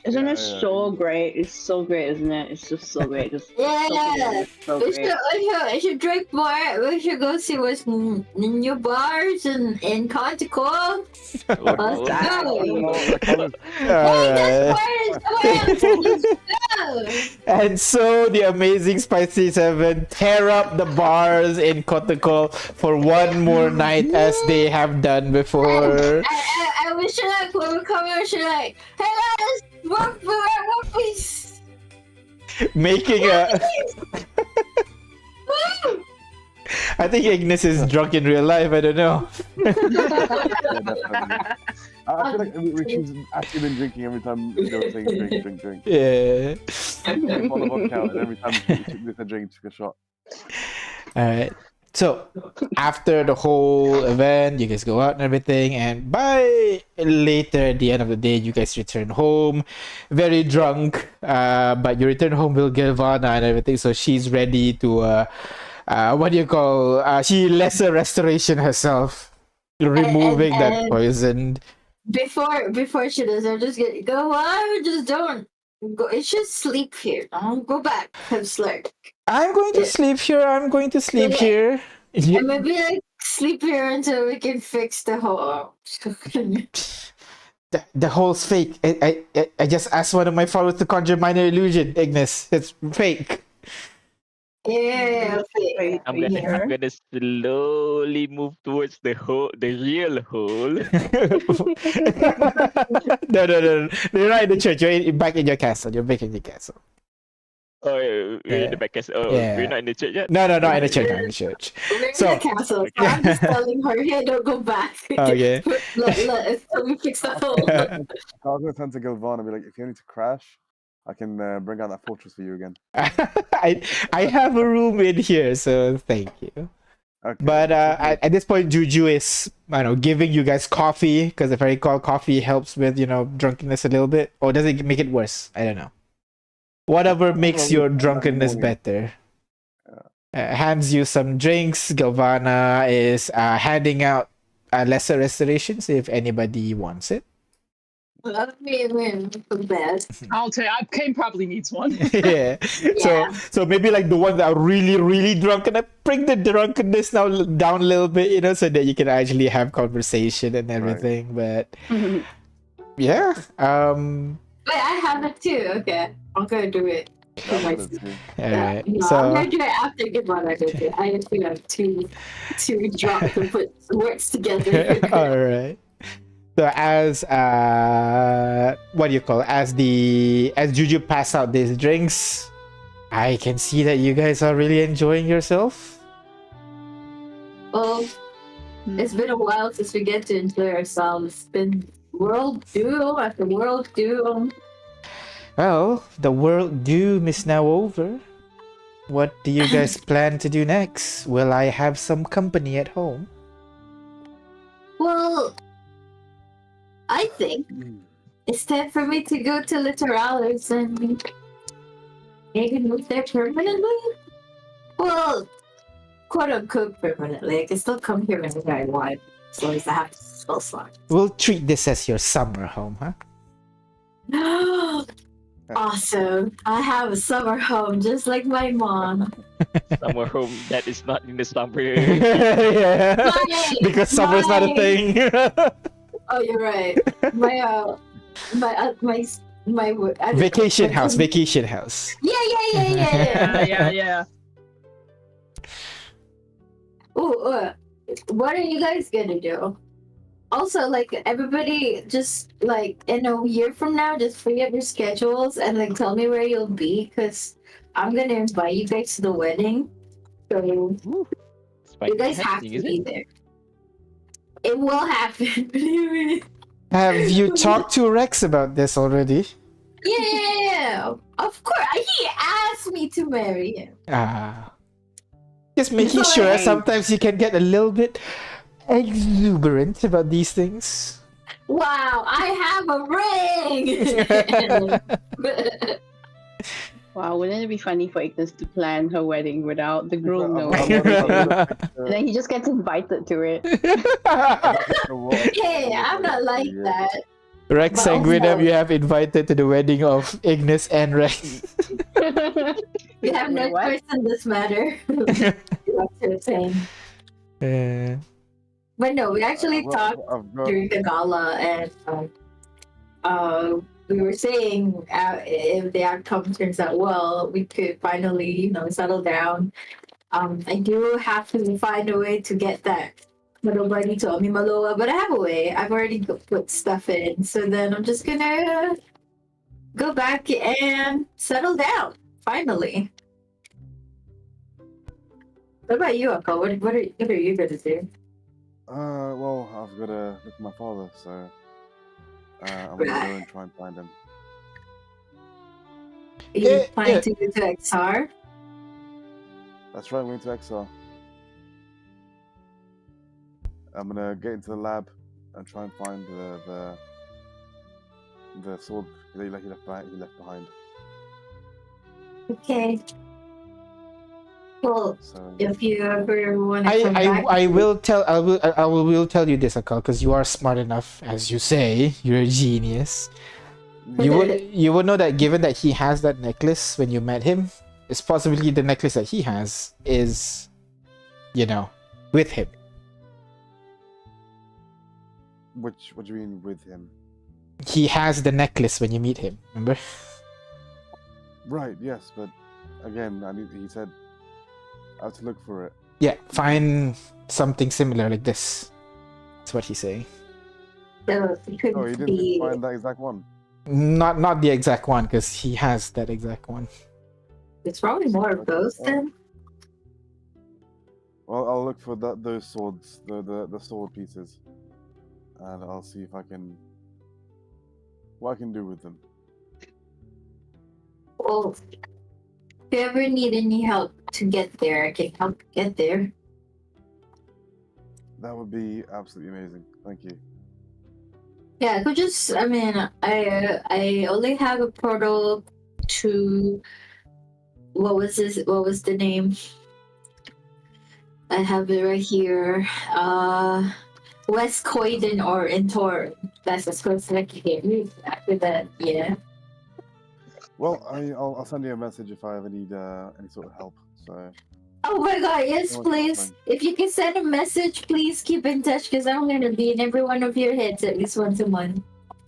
Isn't it Yeah. so great? It's so great, isn't it? It's just so great. Just Yeah. so We great. should drink more. We should go see what's in new bars in Quantico. Let's go. Oh, the colours- Alright. Let's go. And so the amazing Spicy 7 tear up the bars in Kotoko for one more night as they have done before. And we we should like when we come here, we should like, hey guys, we're at One Piece. Making a. Woo! I think Ignis is drunk in real life. I don't know. Yeah, definitely. I feel like Richie's actually been drinking every time they were saying drink. Yeah. He poured the vodka out, and every time he took a drink, he took a shot. All right. So after the whole event, you guys go out and everything, and by later at the end of the day, you guys return home, very drunk. But you return home with Gilvana and everything, so she's ready to what do you call? She lesser restoration herself, removing that and poison. before she does, I'm just gonna go. Why just don't go? It's just sleep here. Don't go back. Have slept. I'm going to sleep here. I'm going to sleep Yeah. here. And maybe like sleep here until we can fix the whole. The hole's fake. I just asked one of my followers to conjure minor illusion, Ignis. It's fake. Yeah, okay. I'm gonna slowly move towards the real hole. No. You're not in the church. You're back in your castle. You're back in your castle. Oh, we're in the back. Oh, Yeah. we're not in the church yet. No, not in the church. Not in the church. We're So- in the castle. So I'm just telling her, hey, don't go back. Okay. Until we fix the hole. I was gonna turn to Gilvan and be like, if you need to crash, I can bring out that fortress for you again. I have a room in here, so thank you. Okay. But at this point, Juju is, I don't know, giving you guys coffee, because if I recall, coffee helps with, drunkenness a little bit. Or does it make it worse? I don't know. Whatever makes your drunkenness better. Hands you some drinks. Gilvana is handing out lesser restorations if anybody wants it. I mean, bad. I'll tell you, Kane probably needs one. Yeah. So maybe like the ones that are really, really drunk, and I bring the drunkenness now down a little bit, so that you can actually have conversation and everything. But yeah. Wait, I have it too. Okay, I'm gonna do it. I wanted to. All right. No, So I'm gonna do it after Goodbye. I did it. I just feel like too drunk to put words together. all right. So as what do you call it? As Juju pass out these drinks, I can see that you guys are really enjoying yourself. Well, it's been a while since we get to enjoy ourselves. It's been world duel after world duel. Well, the world doom is now over. What do you guys plan to do next? Will I have some company at home? Well, I think it's time for me to go to Literalis and maybe move there permanently. Well, quote unquote permanently. I can still come here whenever I want, as long as I have to spell slots. We'll treat this as your summer home, huh? Awesome! I have a summer home just like my mom. Summer home that is not in the summer. Yeah. Mine! Because summer's not a Mine! thing. Oh, you're right. My Vacation house. Yeah. Oh, what are you guys gonna do? Also, like, everybody just, like, in a year from now, just free up your schedules and, like, tell me where you'll be, because I'm gonna invite you guys to the wedding. So, you guys have to be there. It will happen, believe me. Have you talked to Rex about this already? Yeah, of course. He asked me to marry him. Just making sure sometimes you can get a little bit exuberant about these things. Wow, I have a ring! Wow, wouldn't it be funny for Ignis to plan her wedding without the groom knowing? Yeah. And then he just gets invited to it. Hey, I'm not like that. Rex But and Gwyneth, also- you have invited to the wedding of Ignis and Rex. We have no Wait, what? choice in this matter. You have to attend. Yeah. But no, we actually talked during the gala, and we were saying if the outcome turns out well, we could finally, settle down. I do have to find a way to get that but nobody told me Maloa, but I have a way. I've already put stuff in, so then I'm just gonna go back and settle down, finally. What about you, Akaal? What are you gonna do? Well, I've got to look for my father, so I'm gonna go and try and find him. Are you planning to go to XR? That's right, I'm going to Exile. I'm gonna get into the lab and try and find the sword he left behind. Okay. Well, So if you ever want to come back, I will tell you this, Akaal, because you are smart enough, as you say, you're a genius. You would know that given that he has that necklace when you met him, it's possibly the necklace that he has is, with him. what do you mean with him? He has the necklace when you meet him, remember? Right, yes, but again, he said I have to look for it. Yeah, find something similar like this. That's what he's saying. so it could Oh, he didn't be. find that exact one. Not the exact one, because he has that exact one. It's probably more of those then. Well, I'll look for those swords, the sword pieces, and I'll see if what I can do with them. Well, if you ever need any help to get there, I can help get there. That would be absolutely amazing. Thank you. Yeah, I could just. I mean, I only have a portal to. What was the name? I have it right here. West Croydon or in Torrent. That's as close as I can get. After that, yeah. Well, I'll send you a message if I ever need any sort of help. So. Oh my god, yes, Oh, please. fine. If you can send a message, please keep in touch because I'm gonna be in every one of your heads at least once a month.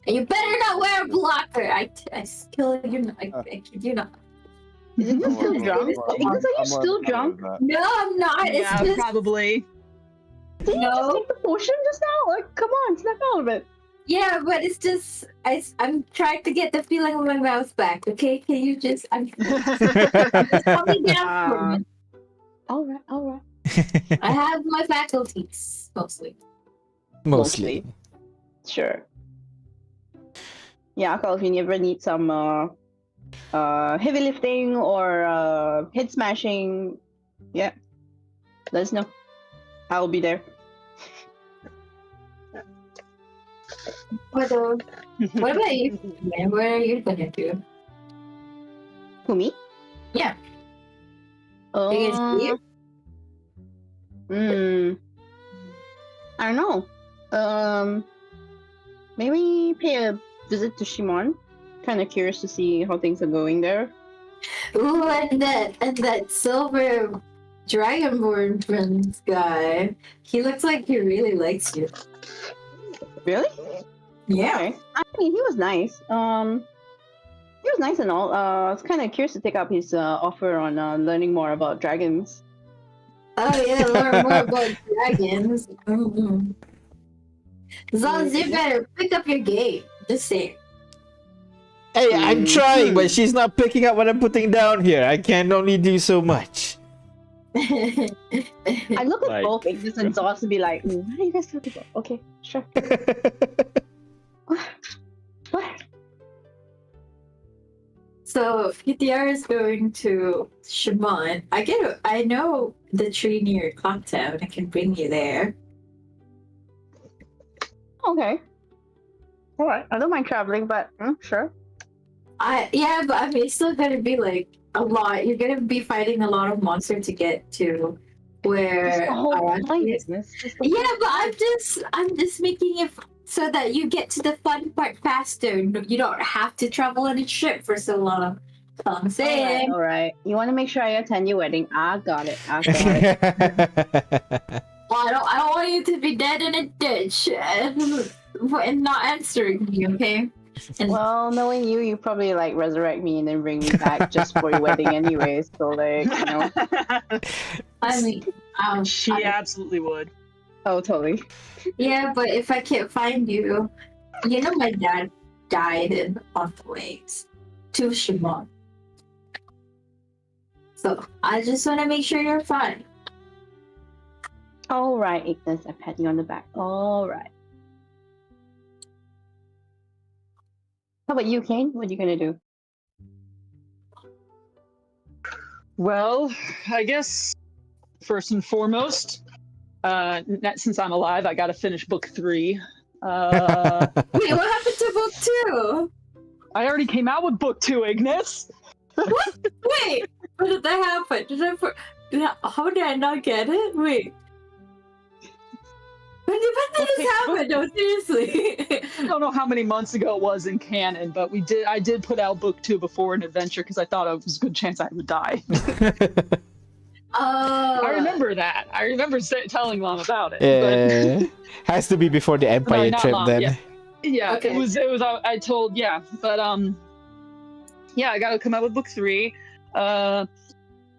And you better not wear a blocker. I kill you. I kid you not. Isn't you I'm still not- drunk? I'm not- Are you I'm still not drunk? that. No, I'm not. It's Yeah, just probably. Didn't you just no. take the potion just now? Like, come on, snap out of it. Yeah, but it's just I'm trying to get the feeling of my mouth back. Okay, can you just just calm me down for a minute. All right. I have my faculties mostly. Mostly. Sure. Yeah, Akaal, if you ever need some heavy lifting or head smashing, yeah, let us know. I'll be there. What about you, man? What are you gonna do? Who, me? Yeah. Are you gonna see it? I don't know. Maybe pay a visit to Shimon. Kind of curious to see how things are going there. Ooh, and that silver dragonborn prince guy. He looks like he really likes you. Really? Yeah. Okay. I mean, he was nice. He was nice and all. I was kind of curious to take up his offer on learning more about dragons. Oh yeah, learn more about dragons. Mm-hmm. As long as you better pick up your game. Just saying. Hey, I'm trying, but she's not picking up what I'm putting down here. I can only do so much. I look at Like- both Ignis and Zoss and be like, what are you guys talking about? Okay, sure. What? So PTR is going to Shimon. I know the tree near Clocktown. I can bring you there. Okay. Alright. I don't mind traveling, but sure. Yeah, but I mean, it's still gonna be like a lot. You're gonna be fighting a lot of monsters to get to where. That's the whole Arashi point, is. Ignis. Just the Yeah, but I'm just making it so that you get to the fun part faster. You don't have to travel on a ship for so long. That's all I'm saying. Alright. You want to make sure I attend your wedding? I got it. I got it. Well, I don't want you to be dead in a ditch and not answering me, okay? And Well, knowing you, you probably like resurrect me and then bring me back just for your wedding anyway. So like, I mean, she absolutely would. Oh, totally. Yeah, but if I can't find you, you know my dad died on the ways to Shimon. So I just want to make sure you're fine. All right, Ignis, I pat you on the back. All right. How about you, Kane? What are you gonna do? Well, I guess first and foremost, since I'm alive, I gotta finish book 3. Wait, what happened to book 2? I already came out with book 2, Ignis. Wait, when did that happen? How did I not get it? Wait. When did this happen? No, seriously. I don't know how many months ago it was in canon, but I did put out book 2 before an adventure because I thought it was a good chance I would die. I remember that. I remember telling Mom about it. Yeah. Has to be before the Empire not trip Mom, then. Yeah, Okay. it was. I told. Yeah, but yeah, I gotta come out with book 3.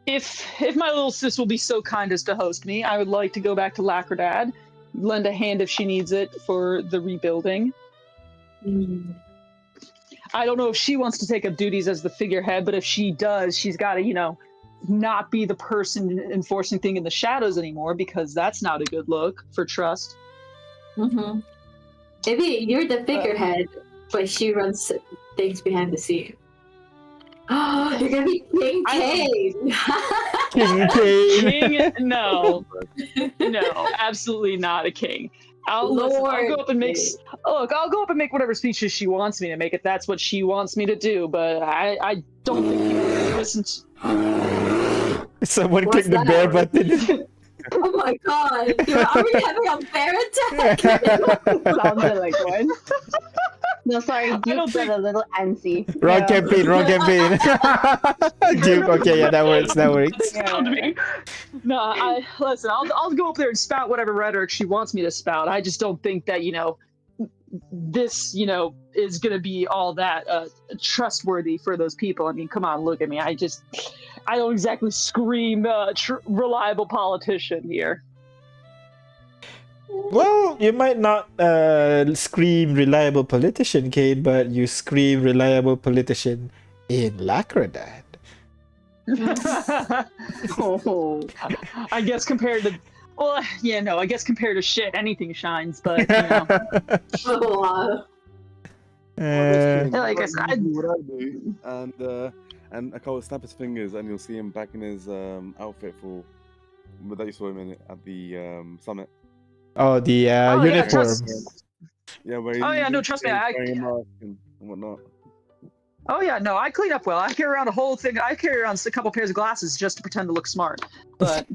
If my little sis will be so kind as to host me, I would like to go back to Lacradad, lend a hand if she needs it for the rebuilding. I don't know if she wants to take up duties as the figurehead, but if she does, she's got to, not be the person enforcing things in the shadows anymore, because that's not a good look for trust. Mm-hmm. Maybe you're the figurehead, but she runs things behind the scene. Oh, you're gonna be King Kane. King Kane. King? No, absolutely not a king. I'll go up and make. Look, I'll go up and make whatever speeches she wants me to make if that's what she wants me to do. But I don't think people listen to. Someone What's click the bear that? button. Oh my god! Are we having a bear attack? Sounded like one. No, sorry, Duke got a little antsy. Wrong campaign, wrong campaign. Duke, okay, yeah, that works. No, listen. I'll go up there and spout whatever rhetoric she wants me to spout. I just don't think that this is gonna be all that trustworthy for those people. I mean, come on, look at me. I don't exactly scream reliable politician here. Well, you might not scream reliable politician, Kane, but you scream reliable politician in Lacradad. Oh. I guess compared to, I guess compared to shit, anything shines. But like I said, what I do, and Akaal will snap his fingers, and you'll see him back in his outfit that you saw him in at the summit. Oh, the uniform. Yeah, where trust me, wearing a mask and whatnot. Oh yeah, no, I clean up well. I carry around a whole thing. I carry around a couple pairs of glasses just to pretend to look smart. But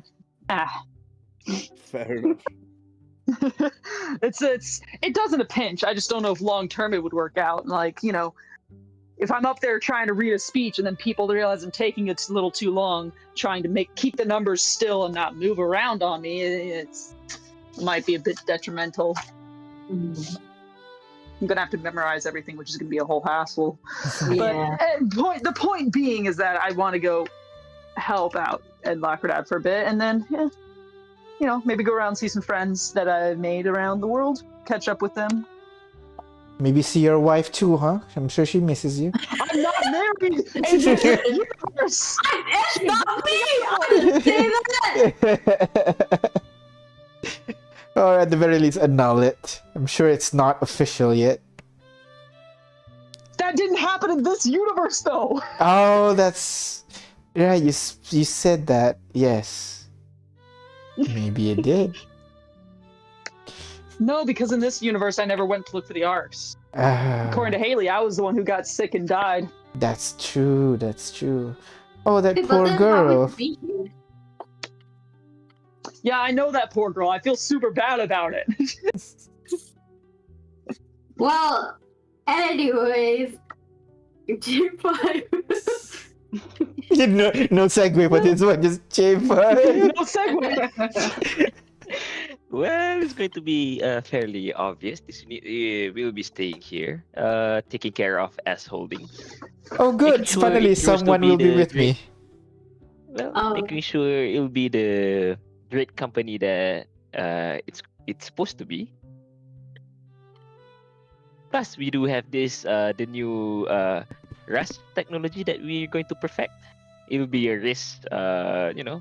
Fair enough. it doesn't a pinch. I just don't know if long term it would work out. Like, if I'm up there trying to read a speech and then people realize I'm taking it a little too long, trying to keep the numbers still and not move around on me, it might be a bit detrimental. I'm gonna have to memorize everything, which is gonna be a whole hassle. Yeah. But the point being is that I want to go help out at Lacradad for a bit, and then maybe go around and see some friends that I've made around the world, catch up with them. Maybe see your wife too, huh? I'm sure she misses you. I'm not married. It's not me. I didn't say that. Or at the very least, annul it. I'm sure it's not official yet. That didn't happen in this universe, though. Oh, that's right. You said that. Yes. Maybe it did. No, because in this universe, I never went to look for the arcs. According to Haley, I was the one who got sick and died. That's true. Oh, that poor girl. Yeah, I know that poor girl. I feel super bad about it. Well, anyways, J5. No segue for this one, just J5. No segue. Well, it's going to be fairly obvious. We'll be staying here, taking care of S holding. Oh, good. Making sure Finally, it grows to someone be will be the with me. Well, making sure it'll be the great company that it's it's supposed to be. Plus, we do have this the new Rust technology that we're going to perfect. It'll be a race, to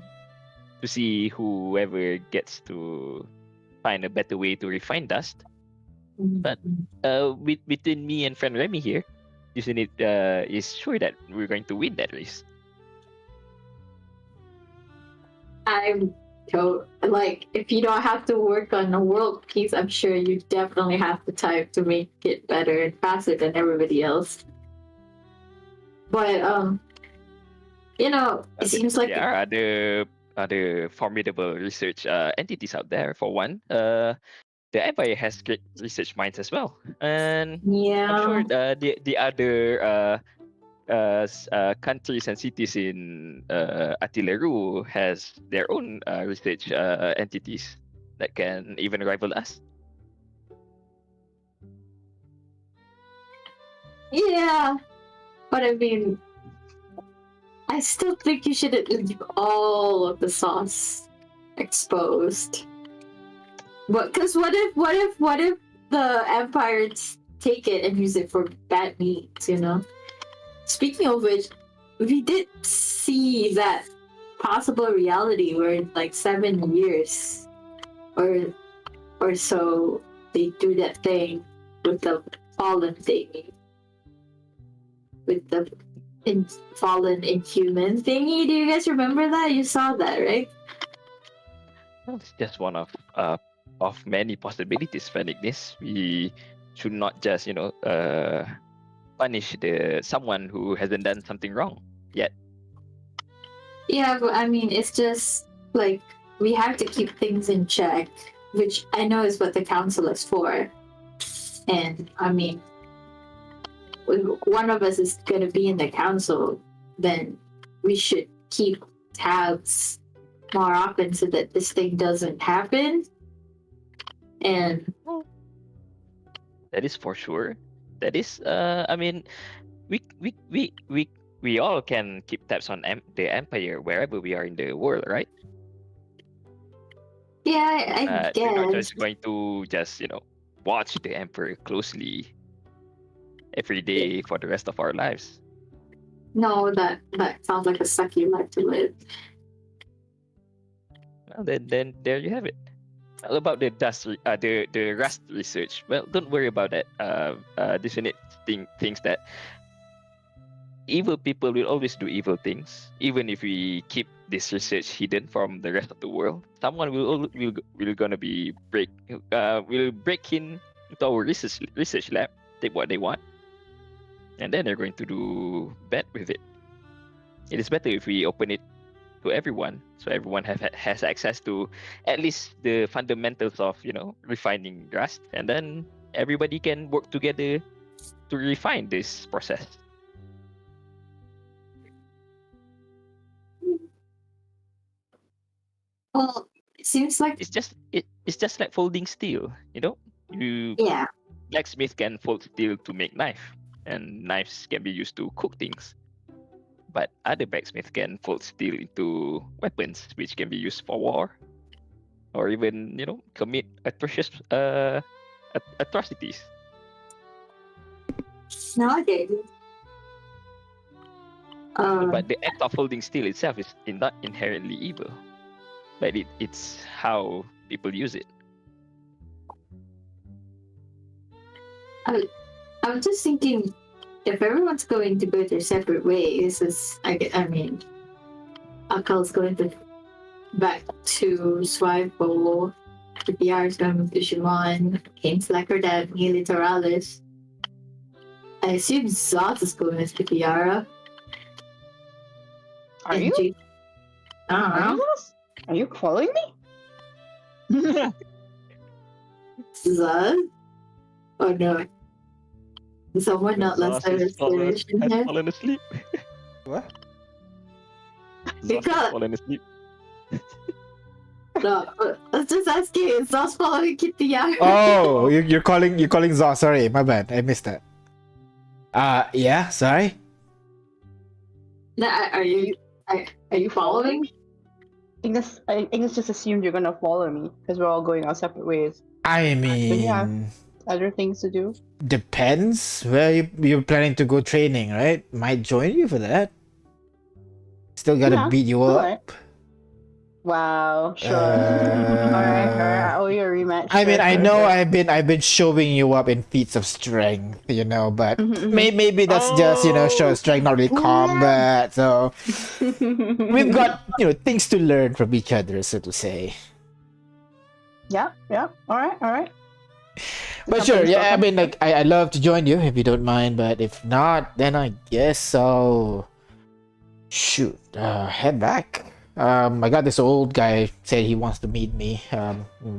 see whoever gets to find a better way to refine dust. But between me and friend Remy here, using it is sure that we're going to win that race. Like, if you don't have to work on a world peace, I'm sure you definitely have the time to make it better and faster than everybody else. But it seems like there are other formidable research entities out there. For one, the Empire has great research minds as well, and I'm sure the other countries and cities in Atileru has their own research entities that can even rival us. Yeah, but I mean, I still think you should leave all of the sauce exposed. But because what if the Empire take it and use it for bad means? Speaking of which, we did see that possible reality where in like 7 years or so they do that thing with the fallen thingy. With the fallen inhuman thingy. Do you guys remember that? You saw that, right? Well, it's just one of many possibilities, Phoenix. We should not just punish someone who hasn't done something wrong yet. Yeah, but I mean, it's just like we have to keep things in check, which I know is what the council is for. And I mean, if one of us is going to be in the council, then we should keep tabs more often so that this thing doesn't happen. And that is for sure. That is, I mean, we all can keep tabs on the Empire wherever we are in the world, right? Yeah, I guess. We're not just going to just watch the Emperor closely every day for the rest of our lives. No, that sounds like a sucky life to live. Well, then there you have it. About the the Rust research. Well, don't worry about that. This unit thinks that evil people will always do evil things, even if we keep this research hidden from the rest of the world. Someone will gonna be will break into our research lab, take what they want, and then they're going to do bad with it. It is better if we open it to everyone, so everyone has access to at least the fundamentals of refining Rust, and then everybody can work together to refine this process. Well, it seems like It's just like folding steel. yeah. Blacksmith can fold steel to make knife, and knives can be used to cook things. But other blacksmith can fold steel into weapons, which can be used for war, or even commit atrocious atrocities. Nowadays. But the act of holding steel itself is not inherently evil, but it's how people use it. I'm just thinking, if everyone's going to go their separate ways, I mean, Akaal's going back to Swivel, the BR's going to Shimon, King's Leckerdad, Militaralis. I assume Zoth is going to Kiara. Are you? I don't know. Are you calling me? Zoth? Oh no. Someone not last time Has fallen asleep. What? Zoth has fallen asleep. No, I was just asking, is Zoth following Kiara? Oh, you're calling Zaw. Sorry, my bad. I missed that. Yeah, sorry. Are you following? Ignis just assumed you're gonna follow me because we're all going our separate ways. I yeah. mean, Other things to do. depends where you're planning to go training, right? Might join you for that. Still gotta Yeah, beat you all alright. up. Wow, sure. Uh, alright. I owe you a rematch. I mean, Sure, I sure, know sure. I've been showing you up in feats of strength, you know, but Mhm, maybe that's just, you know, show strength, not really combat. So mhm. we've got, you know, things to learn from each other, so to say. Yeah. Alright. But sure, yeah, I mean, like, I'd love to join you if you don't mind, but if not, then I guess I'll shoot, head back. I got this old guy said he wants to meet me.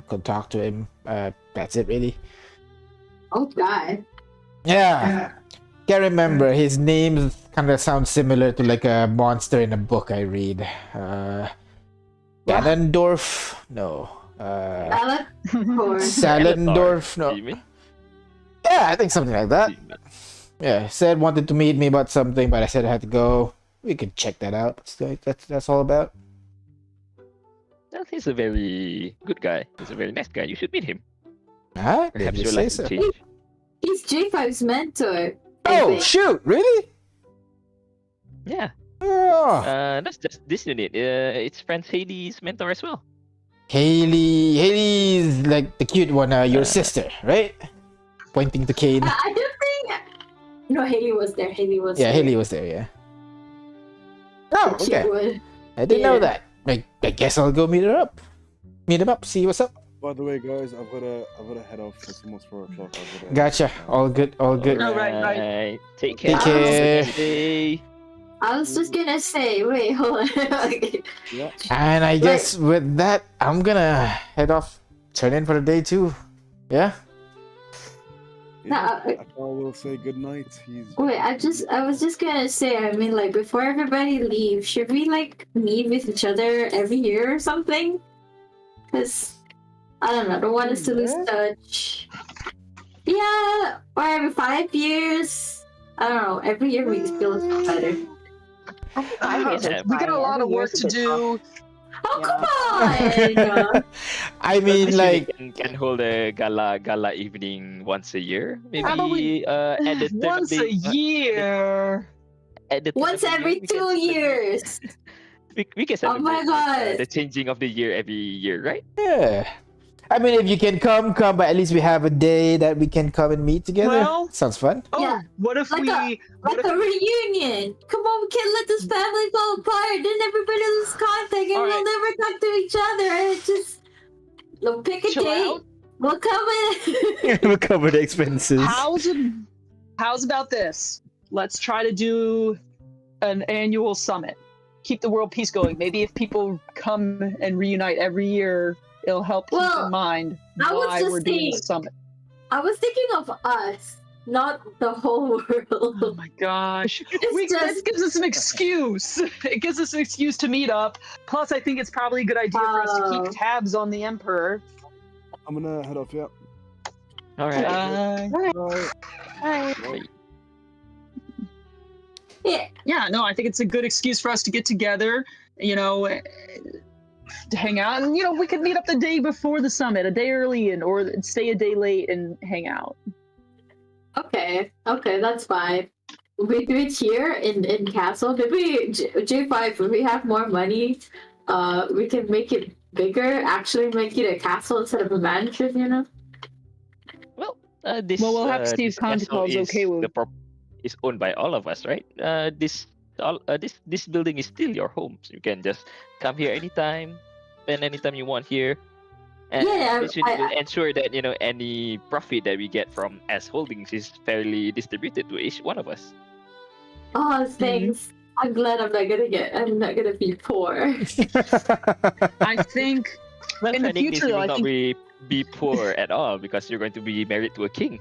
Could talk to him. That's it, really. Oh God. Yeah, can't remember. His name kind of sounds similar to like a monster in a book I read. Ganondorf? No. Alec or Salendorf? No. You mean? Yeah, I think something like that. Yeah, said wanted to meet me about something, but I said I had to go. We could check that out. That's all about. Well, he's a very good guy. He's a very nice guy. You should meet him. Ah, Perhaps you your say life so. will change. he's J5's mentor. I Oh think. shoot! Really? Yeah. Oh, Not just this unit. It's friend Haley's mentor as well. Haley's like the cute one. Your sister, right? Pointing to Kane. I don't think. No, Haley was there. Haley was. Yeah, there. Haley was there. Yeah. Oh, She okay. would. I didn't know Yeah. that. I guess I'll go meet her up. Meet him up. See what's up. By the way, guys, I've gotta head off. It's almost 4 o'clock. Gotcha. All good. All good. Right. Take care. Take care. Day. I was just gonna say. Wait, hold on. Okay. Yeah. And I guess with that, I'm gonna head off. Turn in for the day too. Yeah. Nah, Akaal will say good night. Wait, I was just gonna say, I mean, like, before everybody leaves, should we, like, meet with each other every year or something? Because, I don't know, I don't want us to lose touch. Yeah, or every 5 years. I don't know, every year makes me feel better. We got a lot of work to do. Oh, come on! I mean, This like, unit can hold a gala evening once a year. Maybe How about we- at the turn of Once the- a year. at the turn Once of the every year, we can 2 celebrate- years! We can Oh my celebrate God. the changing of the year every year, right? yeah. I mean, if you can come, but at least we have a day that we can come and meet together. Well- Sounds fun. Oh, Yeah. what if Like we? Like a reunion! Come on, we can't let this family fall apart! Then everybody lose contact and All we'll right. never talk to each other! And it's just... We'll pick a Chill date, out. we'll come in... We'll cover the expenses. How's about this? Let's try to do an annual summit. Keep the world peace going. Maybe if people come and reunite every year, it'll help keep Well, in mind I was why just we're doing the thinking- summit. I was thinking of us, not the whole Oh world. my gosh. It's That just... gives us an excuse. It gives us an excuse to meet up. Plus, I think it's probably a good idea for us to Oh. keep tabs on the Emperor. I'm gonna head off. Yeah. All right. Bye. Yeah, Yeah, no, I think it's a good excuse for us to get together, to hang out. And, we could meet up the day before the summit, a day early, or stay a day late and hang out. okay, that's fine. We do it here in Castle. Maybe J5, when we have more money, we can make it bigger, actually make it a castle instead of a mansion, you know? Well, this. Well, we'll have to see if this castle Conticol's okay with- is owned by all of us, right? This building is still your home, so you can just come here anytime, spend anytime you want here. And Yeah, this should ensure that any profit that we get from S Holdings is fairly distributed to each one of us. Oh, thanks. I'm glad I'm not gonna be poor. I think Well, In the technically, future, you though, will I not think- be poor at all because you're going to be married to a king.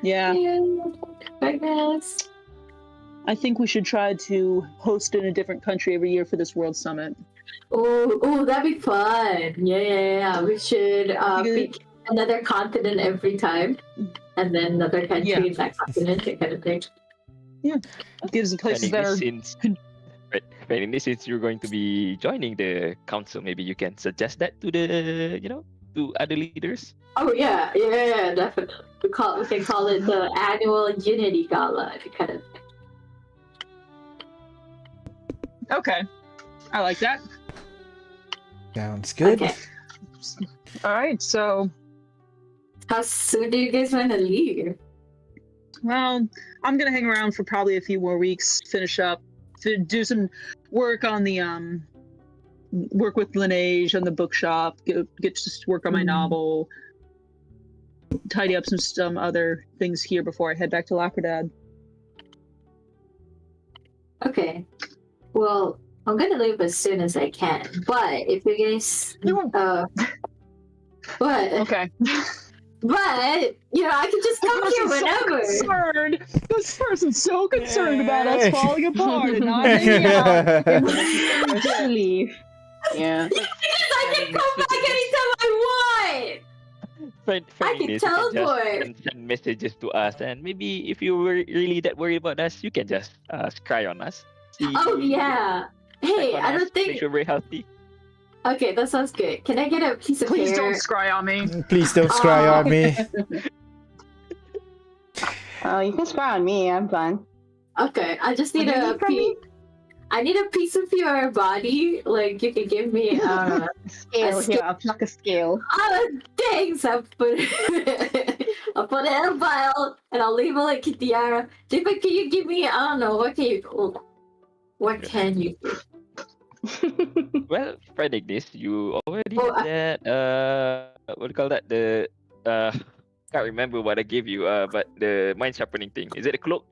Yeah, I guess. I think we should try to host in a different country every year for this World Summit. Oh, that'd be fun. Yeah. We should pick another continent every time, and then another country Yeah. in that continent, that kind of thing. It gives the places Planning that this are since Right. Since you're going to be joining the council, maybe you can suggest that to the to other leaders. Oh yeah, definitely. We can call it the annual Unity Gala kind of thing. Okay, I like that. Sounds good. Okay. All right, so How soon do you guys want to leave? well, I'm gonna hang around for probably a few more weeks, finish up, to do some work on the work with Lineage on the bookshop, get to just work on my novel, tidy up some other things here before I head back to Lacradad. Okay. Well, I'm gonna leave as soon as I can. But if you guys but Okay. But I can just come here whenever. Concerned. This person's so concerned about us falling apart and not hanging out. To leave. Yeah. Because I can come back anytime I want. I can teleport. Send messages to us, and maybe if you were really that worried about us, you can just scry on us. Oh yeah. Hey, I don't think. Make sure we're healthy. Okay, that sounds good. Can I get a piece of Please hair? don't scry on me. Please don't scry on me. You can scry on me. I'm fine. Okay, I just need What do you a need from me? I need a piece of your body. Like you can give me Scale here. I'll pluck a scale. thanks. I'll put it in a vial and I'll label it Kitiara. But can you give me? I don't know. What can you do? Well, Fred Ignis, you already had that. What do you call that? The can't remember what I gave you. But the mind sharpening thing. Is it a cloak?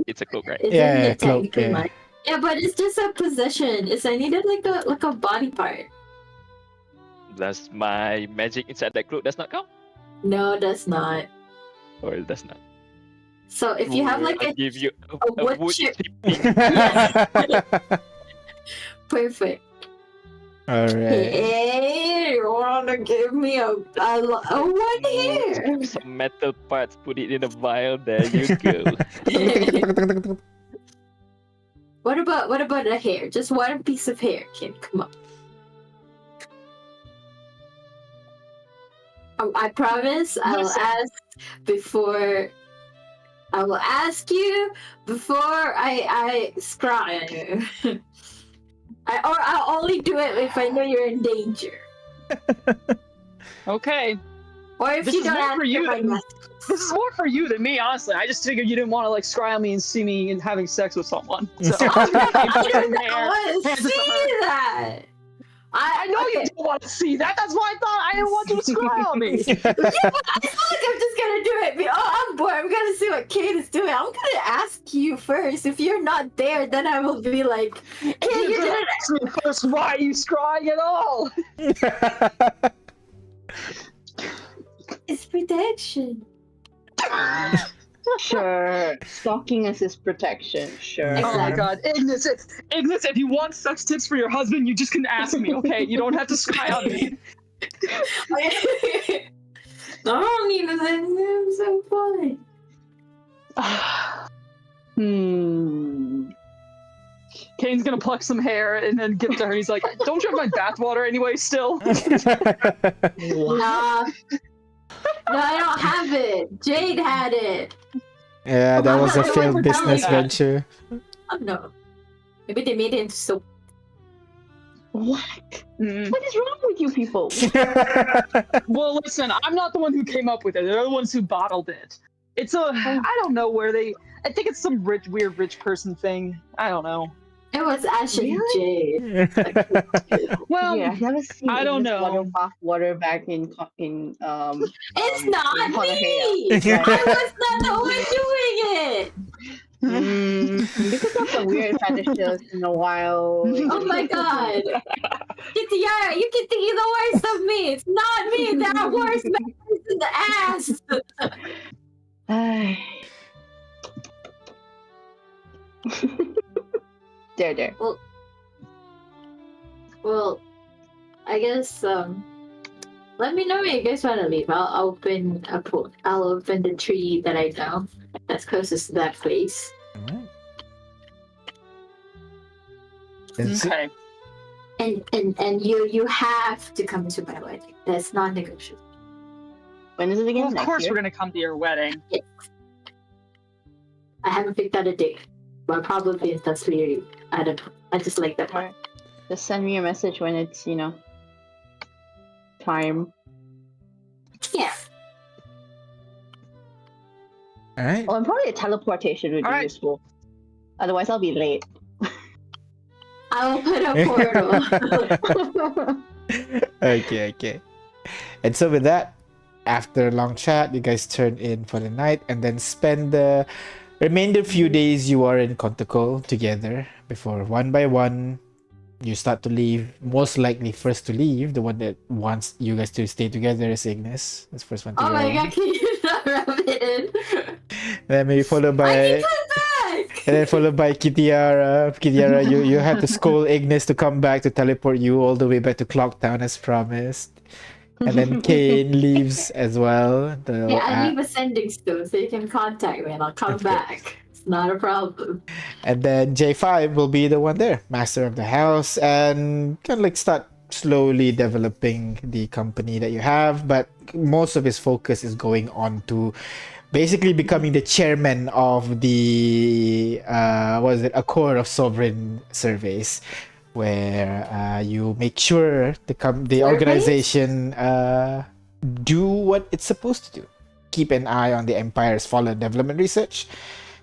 It's a cloak, right? Yeah, cloak. Yeah. Yeah, but it's just a possession. I needed like a body part. Does my magic inside that cloak does not count? No, that's not. Or it does not? So if you have like I'll give you a wood chip. Perfect. All right. Hey, you wanna give me a one here? Some metal parts, put it in a vial. There you go. What about a hair? Just one piece of hair, Kim. Come on. I promise I will ask before. I will ask you before I scry on you. I'll only do it if I know you're in danger. Okay. Or if This you is don't more for answer you my than- message. This is more for you than me, honestly. I just figured you didn't want to like scry on me and see me and having sex with someone. So I want to see that. I know you don't want to see that. That's why I thought I didn't want you to scry on me. Yeah, but it's not like I'm just gonna do it. I'm bored. I'm gonna see what Kate is doing. I'm gonna ask you first. If you're not there, then I will be like, "Hey, you You're gonna didn't." ask me first why you scrying at all. It's protection. Sure. Stalking us is protection. Sure. Oh my god, Ignis, if you want sex tips for your husband, you just can ask me, okay? You don't have to scry on me. I don't need to say I'm so funny. Kane's gonna pluck some hair and then give it to her. He's like, don't you have my bathwater anyway still? No, I don't have it. Jade had it. Yeah, that was a failed business that. venture. Oh no. Maybe they made it into soap. What? What is wrong with you people? Well, listen, I'm not the one who came up with it. They're the ones who bottled it. It's I don't know where they. I think it's some weird rich person thing. I don't know. It was actually Jade. Well, Yeah, I've never seen I don't know. water back in It's not in me! Conahale. I was not the one doing it! Because of the weird fetishes in a while. Oh my god. Kitiara, you can think the worst of me. It's not me. There are worse memories in the ass. There. Well, I guess let me know when you guys want to leave. I'll open the tree that I know that's closest to that place. It's- Okay. And you have to come to my wedding. That's not negotiable. When is it again? Well, of Next course year? we're gonna come to your wedding. I haven't picked out a date, but probably that's weird. I don't know. I just like that part. Alright. Just send me a message when it's, time. Yeah. all right. Oh, and probably a teleportation would be Alright. useful. Otherwise, I'll be late. I will put a portal. Okay. And so with that, after a long chat, you guys turn in for the night and then spend the remainder few days you are in Conticle together before one by one you start to leave. Most likely first to leave, the one that wants you guys to stay together is Ignis. That's the first one to Oh go. my god, can you not rub it in? Then maybe followed I by can come back! and then followed by Kitiara. Kitiara, you have to scold Ignis to come back to teleport you all the way back to Clocktown as promised. And then Kane leaves as well. Yeah, I leave a sending stone so you can contact me and I'll come Okay. back. It's not a problem. And then J5 will be the one there, master of the house, and kind of like start slowly developing the company that you have. But most of his focus is going on to basically becoming the chairman of the a core of sovereign surveys, where you make sure the organization do what it's supposed to do. Keep an eye on the Empire's fallen development research,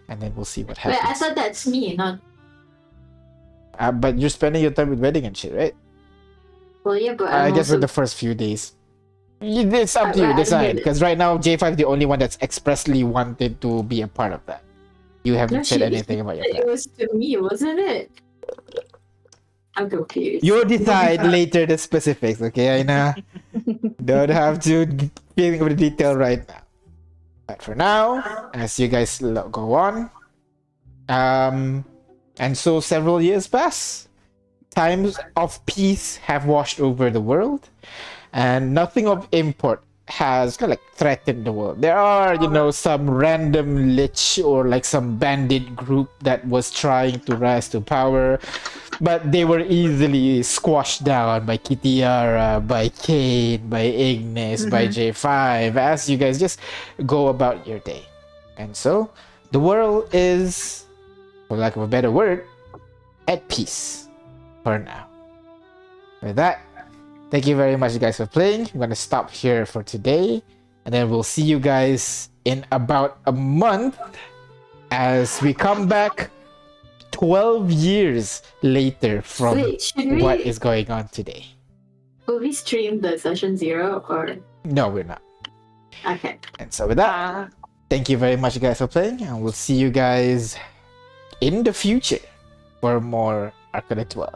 and then we'll see what Wait, happens. I thought that's me, not. But you're spending your time with wedding and shit, right? Well, yeah, but I I'm guess also... with the first few days. It's up to you, I decide. admit it. Because right now, J5 is the only one that's expressly wanted to be a part of that. You haven't No, said she- anything about your It plan. was to me, wasn't it? I'm confused. You'll decide later the specifics, okay, Aina? Don't have to think of the detail right now. But for now, as you guys go on, and so several years pass. Times of peace have washed over the world, and nothing of import has kind of like threatened the world. There are, some random lich or like some bandit group that was trying to rise to power, but they were easily squashed down by Kitiara, by Kane, by Ignis, by J5, as you guys just go about your day. And so, the world is, for lack of a better word, at peace for now. With that, thank you very much, guys, for playing. I'm gonna stop here for today, and then we'll see you guys in about a month as we come back 12 years later from Wait, should we... what is going on today. Will we stream the session 0 or... No, we're not. Okay. And so with that, thank you very much, guys, for playing, and we'll see you guys in the future for more Arcana 12.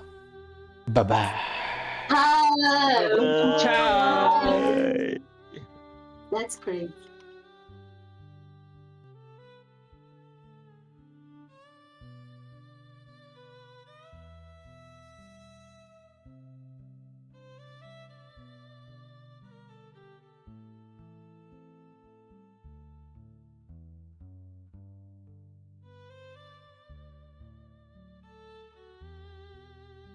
Bye-bye. Hello! Ciao. That's crazy.